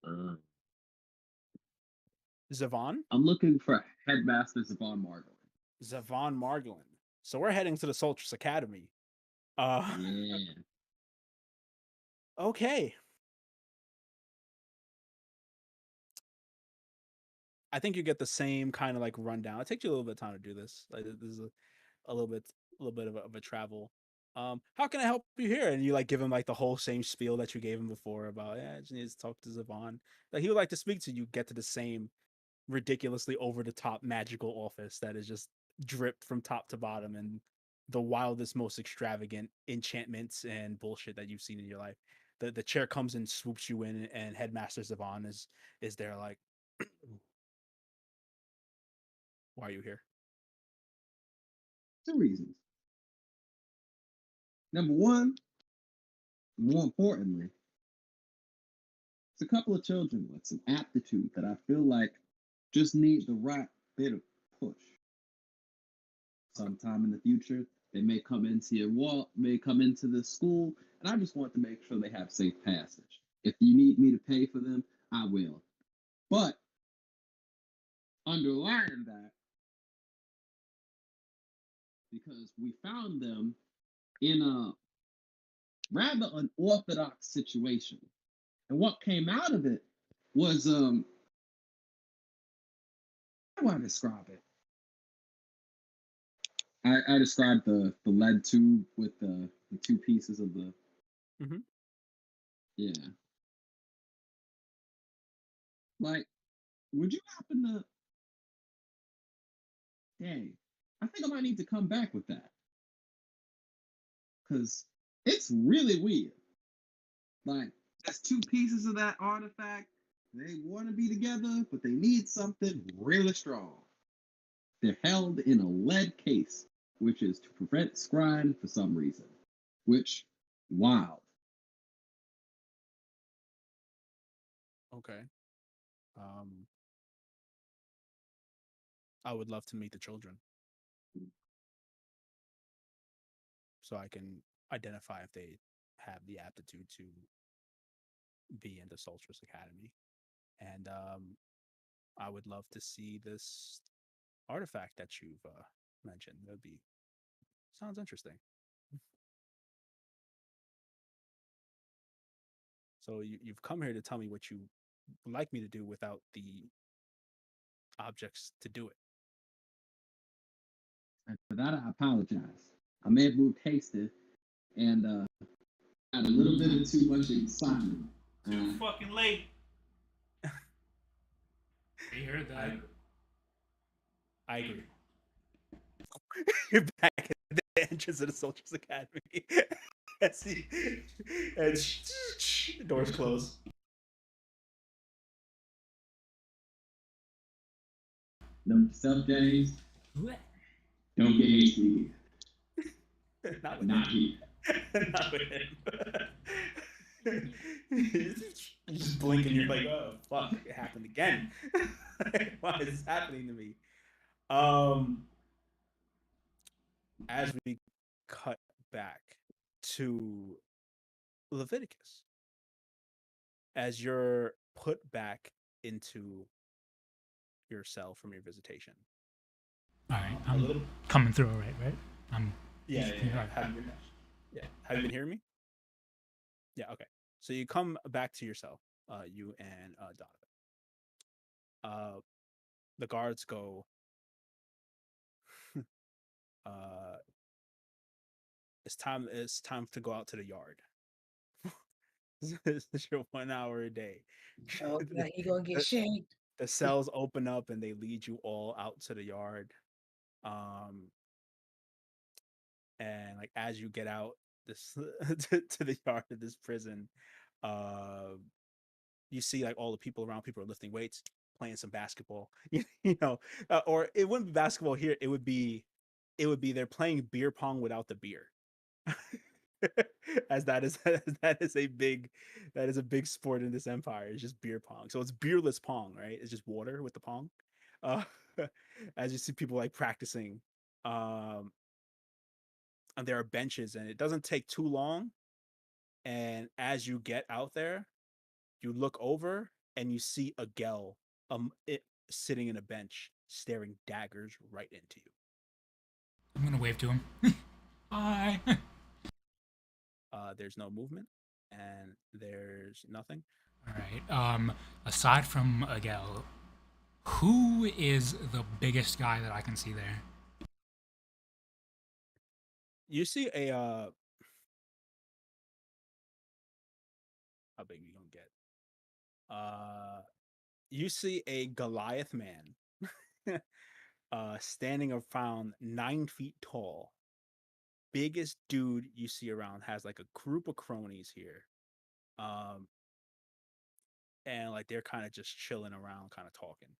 uh, Zavon? I'm looking for Headmaster Zavon Margolin. Zavon Margolin. So we're heading to the Solstice Academy. Uh, Yeah. okay. I think you get the same kind of like rundown. It takes you a little bit of time to do this. Like this is a little bit of a travel. How can I help you here? And you like give him like the whole same spiel that you gave him before about I just need to talk to Zavon. Like he would like to speak to you. Get to the same ridiculously over the top magical office that is just dripped from top to bottom and the wildest, most extravagant enchantments and bullshit that you've seen in your life. The chair comes and swoops you in, and Headmaster Zavon is there like, why are you here? Two reasons. Number one, more importantly, It's a couple of children with some aptitude that I feel like just need the right bit of push. Sometime in the future, they may come into your wall, may come into the school, and I just want to make sure they have safe passage. If you need me to pay for them, I will. But underlying that, because we found them in a rather unorthodox situation. And what came out of it was how do I describe it? I described the lead tube with the two pieces of the Mhm. yeah. Like, would you happen to dang, I think I might need to come back with that. Cause it's really weird. Like, there's two pieces of that artifact. They want to be together, but they need something really strong. They're held in a lead case, which is to prevent scrying for some reason. Which, wild. Okay. Um, I would love to meet the children so I can identify if they have the aptitude to be in the Solstice Academy. And I would love to see this artifact that you've mentioned. That would be sounds interesting. So you've come here to tell me what you would like me to do without the objects to do it. And for that, I apologize. I may have moved hasty and had a little bit of too much excitement. Too fucking late. You heard that? I agree. You're back at the entrance of the Soldiers Academy. And doors close. Note to self, James. Don't get hasty. Not with Not him. here. Not with him. You just blink and you're like, oh fuck, it happened again. Why is this happening to me? As we cut back to Leviticus, as you're put back into your cell from your visitation. All right, I'm coming through. Right. I'm. Yeah. Have you been hearing me? Yeah. Okay. So you come back to your cell, you and Donovan. The guards go. uh, it's time. It's time to go out to the yard. This is your 1 hour a day. Oh, yeah, you gonna get the, shanked. the cells open up and they lead you all out to the yard. And like as you get out this to the yard of this prison, uh, you see like all the people around. People are lifting weights, playing some basketball. Or it wouldn't be basketball here. It would be they're playing beer pong without the beer. As that is a big sport in this empire. It's just beer pong. So it's beerless pong, right? It's just water with the pong. Uh, as you see people like practicing, um, and there are benches, and it doesn't take too long. And as you get out there, you look over and you see a Gel, sitting in a bench, staring daggers right into you. I'm gonna wave to him. Hi. There's no movement, and there's nothing. All right. Aside from Agel, who is the biggest guy that I can see there? You see a how big you gonna get? You see a Goliath man, standing around 9 feet tall. Biggest dude you see around, has like a group of cronies here. Um, and like they're kind of just chilling around, kind of talking.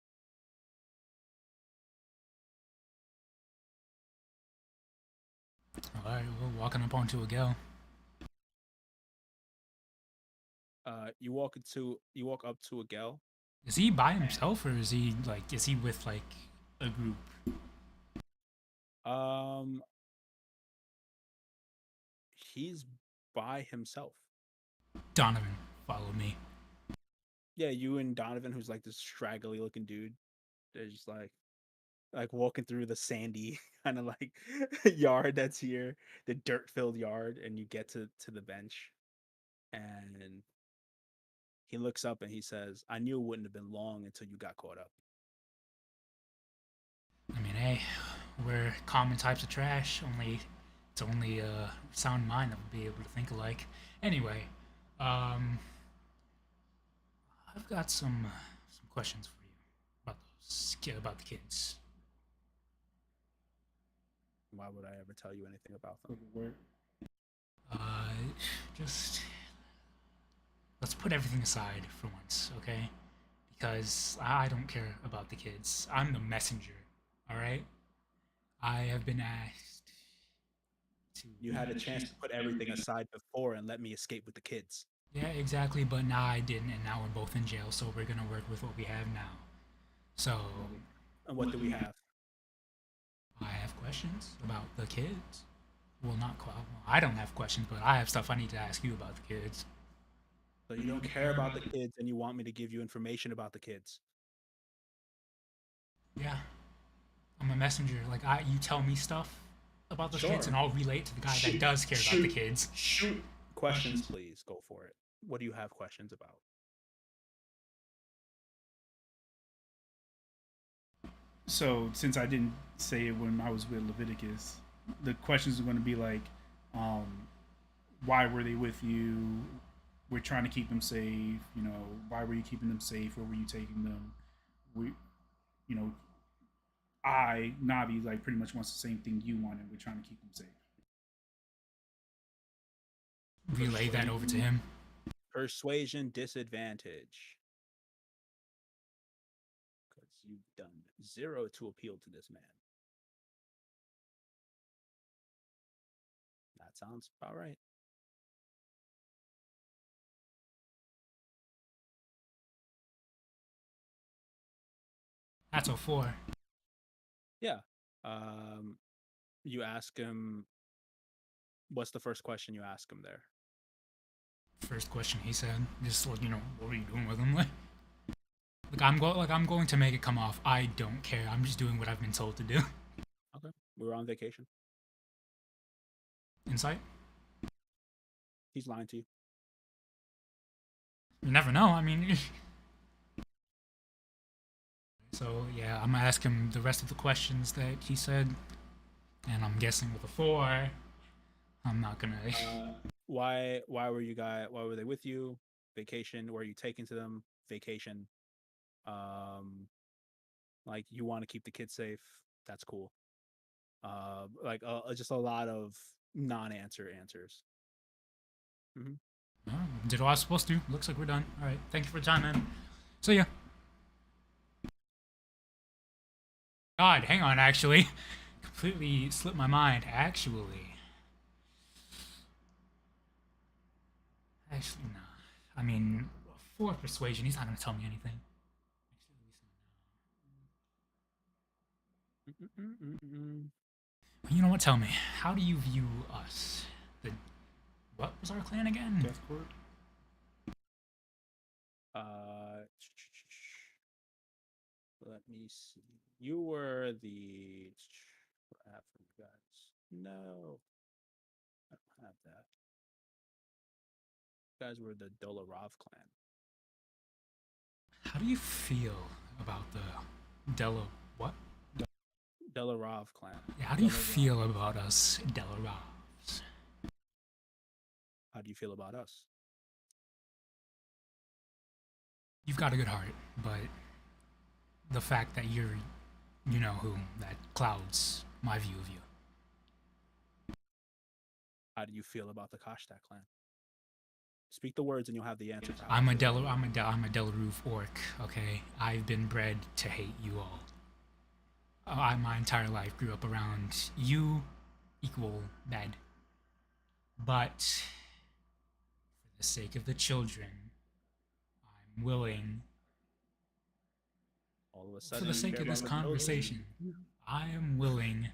All right, we're walking up onto Agel. You walk up to a gal. Is he by himself or is he with like a group? He's by himself. Donovan, follow me. Yeah, you and Donovan, who's like this straggly looking dude. They're just like walking through the sandy kind of like yard that's here, the dirt filled yard, and you get to the bench, and he looks up and he says, "I knew it wouldn't have been long until you got caught up." I mean, hey, we're common types of trash. It's only a sound mind that will be able to think alike. Anyway, I've got some questions for you about the kids. Why would I ever tell you anything about them? Uh, just let's put everything aside for once, okay? Because I don't care about the kids. I'm the messenger, all right? I have been asked to. You had a chance to put everything aside before and let me escape with the kids. Yeah, exactly, but now I didn't, and now we're both in jail, so we're gonna work with what we have now. So, And what do we have? I have questions about the kids. Well, I don't have questions, but I have stuff I need to ask you about the kids. So you don't care about the kids and you want me to give you information about the kids. Yeah, I'm a messenger. Like, you tell me stuff about the kids, and I'll relate to the guy that does care about the kids. Shoot. Questions, please. Go for it. What do you have questions about? So, since I didn't say it when I was with Leviticus, the questions are going to be like, why were they with you? We're trying to keep them safe. Why were you keeping them safe? Where were you taking them? You know, Navi, like pretty much wants the same thing you want, and we're trying to keep them safe. Relay that over to him. Persuasion disadvantage. Because you've done 0 to appeal to this man. That sounds about right. That's a 4. Yeah. You ask him. What's the first question you ask him there? First question he said, just what are you doing with him? I'm going to make it come off. I don't care. I'm just doing what I've been told to do. Okay. We were on vacation. Insight? He's lying to you. You never know. I mean. So yeah, I'm gonna ask him the rest of the questions that he said, and I'm guessing with a 4, I'm not gonna. Why were they with you? Vacation. Where are you taking to them? Vacation. Like you want to keep the kids safe. That's cool. Just a lot of non-answer answers. Mm-hmm. Did what I was supposed to. Looks like we're done. All right. Thank you for the time, man. See ya. God, hang on. Actually, completely slipped my mind. Actually, no. I mean, for persuasion, he's not gonna tell me anything. You know what? Tell me, how do you view us? What was our clan again? Death Court. Let me see. You were the. What I have for you guys? No, I don't have that. You guys were the Dolarov clan. How do you feel about the Dolarov clan? Yeah, how do you feel about us, Delarovs? How do you feel about us? You've got a good heart, but the fact that you're, that clouds my view of you. How do you feel about the Kashtak clan? Speak the words and you'll have the answer. I'm a Delaroof orc, okay? I've been bred to hate you all. My entire life grew up around you equal bad. But for the sake of the children, I'm willing, All of a for sudden, the you sake care of about this the children. conversation, I am willing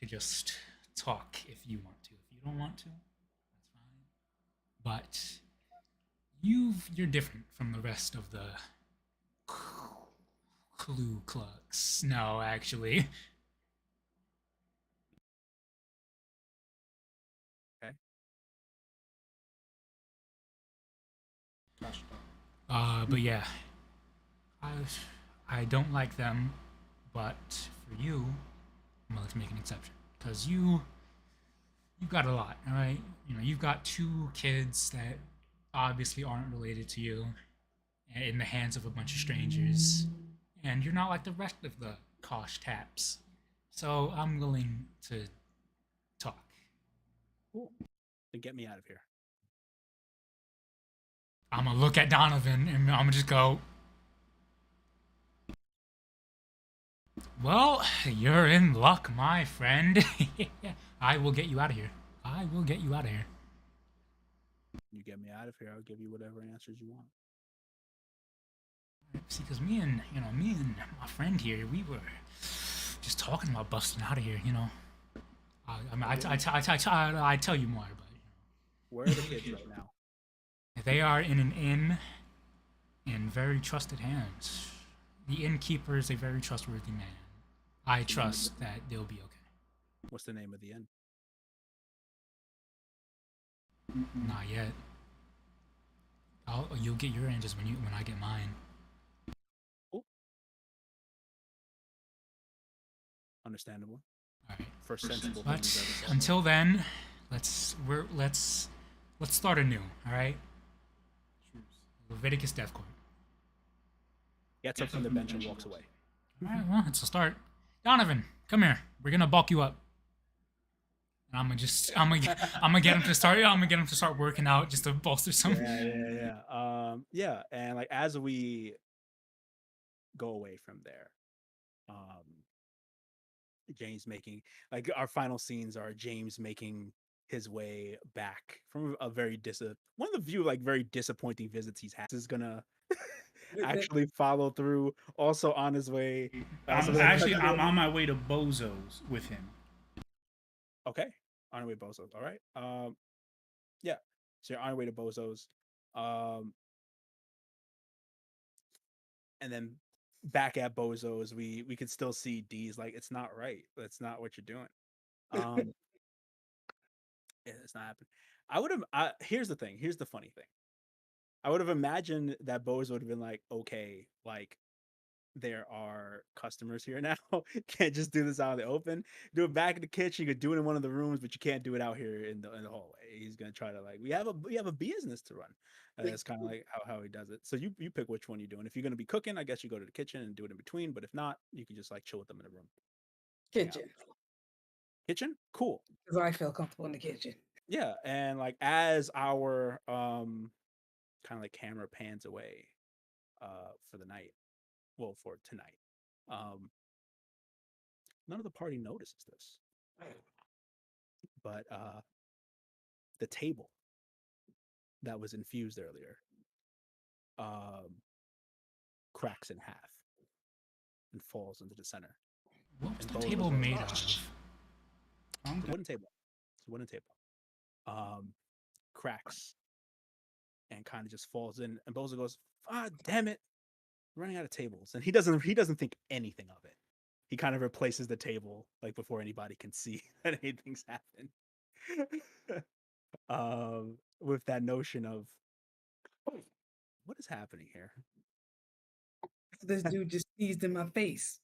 to just talk if you want to. If you don't want to, that's fine. But you're different from the rest of the Ku Klux. No, actually. Okay. But yeah, I I don't like them, but for you, I'm gonna make an exception because you've got a lot. All right, you know you've got two kids that obviously aren't related to you, in the hands of a bunch of strangers, and you're not like the rest of the Kosh taps. So I'm willing to talk. Cool. Then get me out of here. I'm gonna look at Donovan and I'm gonna just go, well, you're in luck, my friend. I will get you out of here. I will get you out of here. You get me out of here, I'll give you whatever answers you want. See, because me and my friend here, we were just talking about busting out of here. I mean, I tell you more, but Where are the kids right now? they are in an inn in very trusted hands. The innkeeper is a very trustworthy man. I trust that they'll be okay. What's the name of the inn? Not yet. You'll get your answers when I get mine. Cool. Understandable. All right. First sensible thing But we've ever said. until then, let's start anew. All right. Leviticus Death Court. Gets up from the bench and walks away. All right. Well, it's a start. Donovan, come here. We're gonna bulk you up. And I'm gonna get him to start working out just to bolster some. Yeah. And like as we go away from there, James making like our final scenes are James making his way back from a very one of the few like very disappointing visits he's had. Is gonna actually follow through. Also on his way. I'm on my way to Bozo's with him. Okay, on our way to Bozo's. All right. Yeah. So you're on your way to Bozo's. And then back at Bozo's, we could still see D's like it's not right. That's not what you're doing. Yeah, it's not happening. I would have. Here's the thing. Here's the funny thing. I would have imagined that Bozo would have been like, okay, like there are customers here now. Can't just do this out in the open. Do it back in the kitchen. You could do it in one of the rooms, but you can't do it out here in the hallway. He's gonna try to like we have a business to run. That's kind of like how he does it. So you pick which one you're doing. If you're gonna be cooking, I guess you go to the kitchen and do it in between. But if not, you can just like chill with them in a room. Kitchen. Kitchen, cool. Because I feel comfortable in the kitchen. Yeah, and like as our kind of like camera pans away for the night, well for tonight, none of the party notices this, but the table that was infused earlier cracks in half and falls into the center. What was the table made of? It's a wooden table. It's a wooden table. Cracks and kind of just falls in, and Bozo goes, "Ah, damn it, running out of tables." And he doesn't think anything of it. He kind of replaces the table like before anybody can see that anything's happened. With that notion of what is happening here, This dude just sneezed in my face.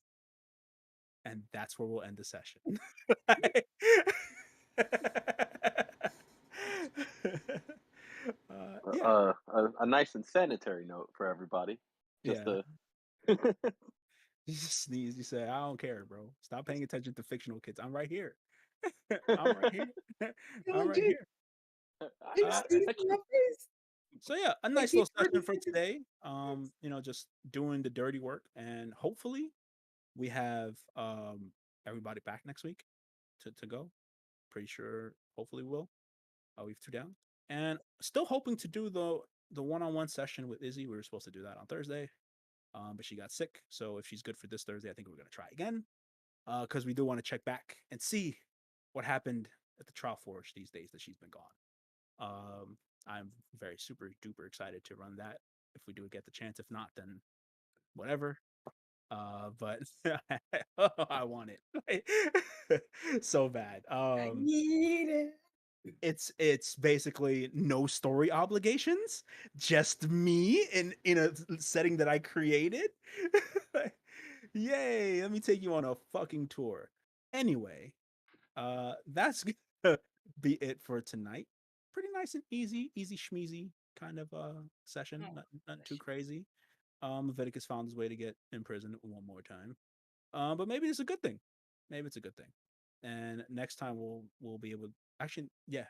and that's where we'll end the session. Yeah. A nice and sanitary note for everybody. Just Yeah. to You just sneeze. You say, "I don't care, bro. Stop paying attention to fictional kids. I'm right here. I'm right here. I'm right here." You sneezed in my face. So yeah, a nice little session for today. Just doing the dirty work, and hopefully we have everybody back next week to go. Pretty sure, hopefully we'll. We have two down, and still hoping to do the the one-on-one session with Izzy, we were supposed to do that on Thursday, but she got sick. So if she's good for this Thursday, I think we're gonna try again, because we do want to check back and see what happened at the Trial Forge these days that she's been gone. I'm very super duper excited to run that if we do get the chance. If not, then whatever. But I want it so bad. I need it. It's basically no story obligations, just me in a setting that I created. Yay, let me take you on a fucking tour. Anyway, that's gonna be it for tonight. Pretty nice and easy schmeezy kind of session, Oh, not too bless you. crazy. Leviticus found his way to get imprisoned one more time. But maybe it's a good thing. Maybe it's a good thing. And next time we'll be able actually, yeah.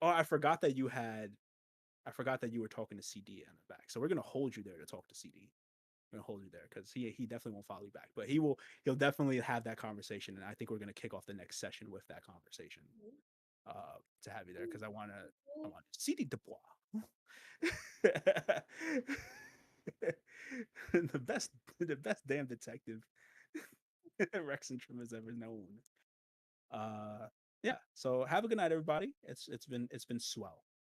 Oh, I forgot that you were talking to CD in the back. So we're gonna hold you there to talk to CD. We're gonna hold you there because he definitely won't follow you back. But he'll definitely have that conversation. And I think we're gonna kick off the next session with that conversation. To have you there because I want CD Dubois. the best damn detective Rex and Trim has ever known. Yeah. So have a good night, everybody. It's been swell.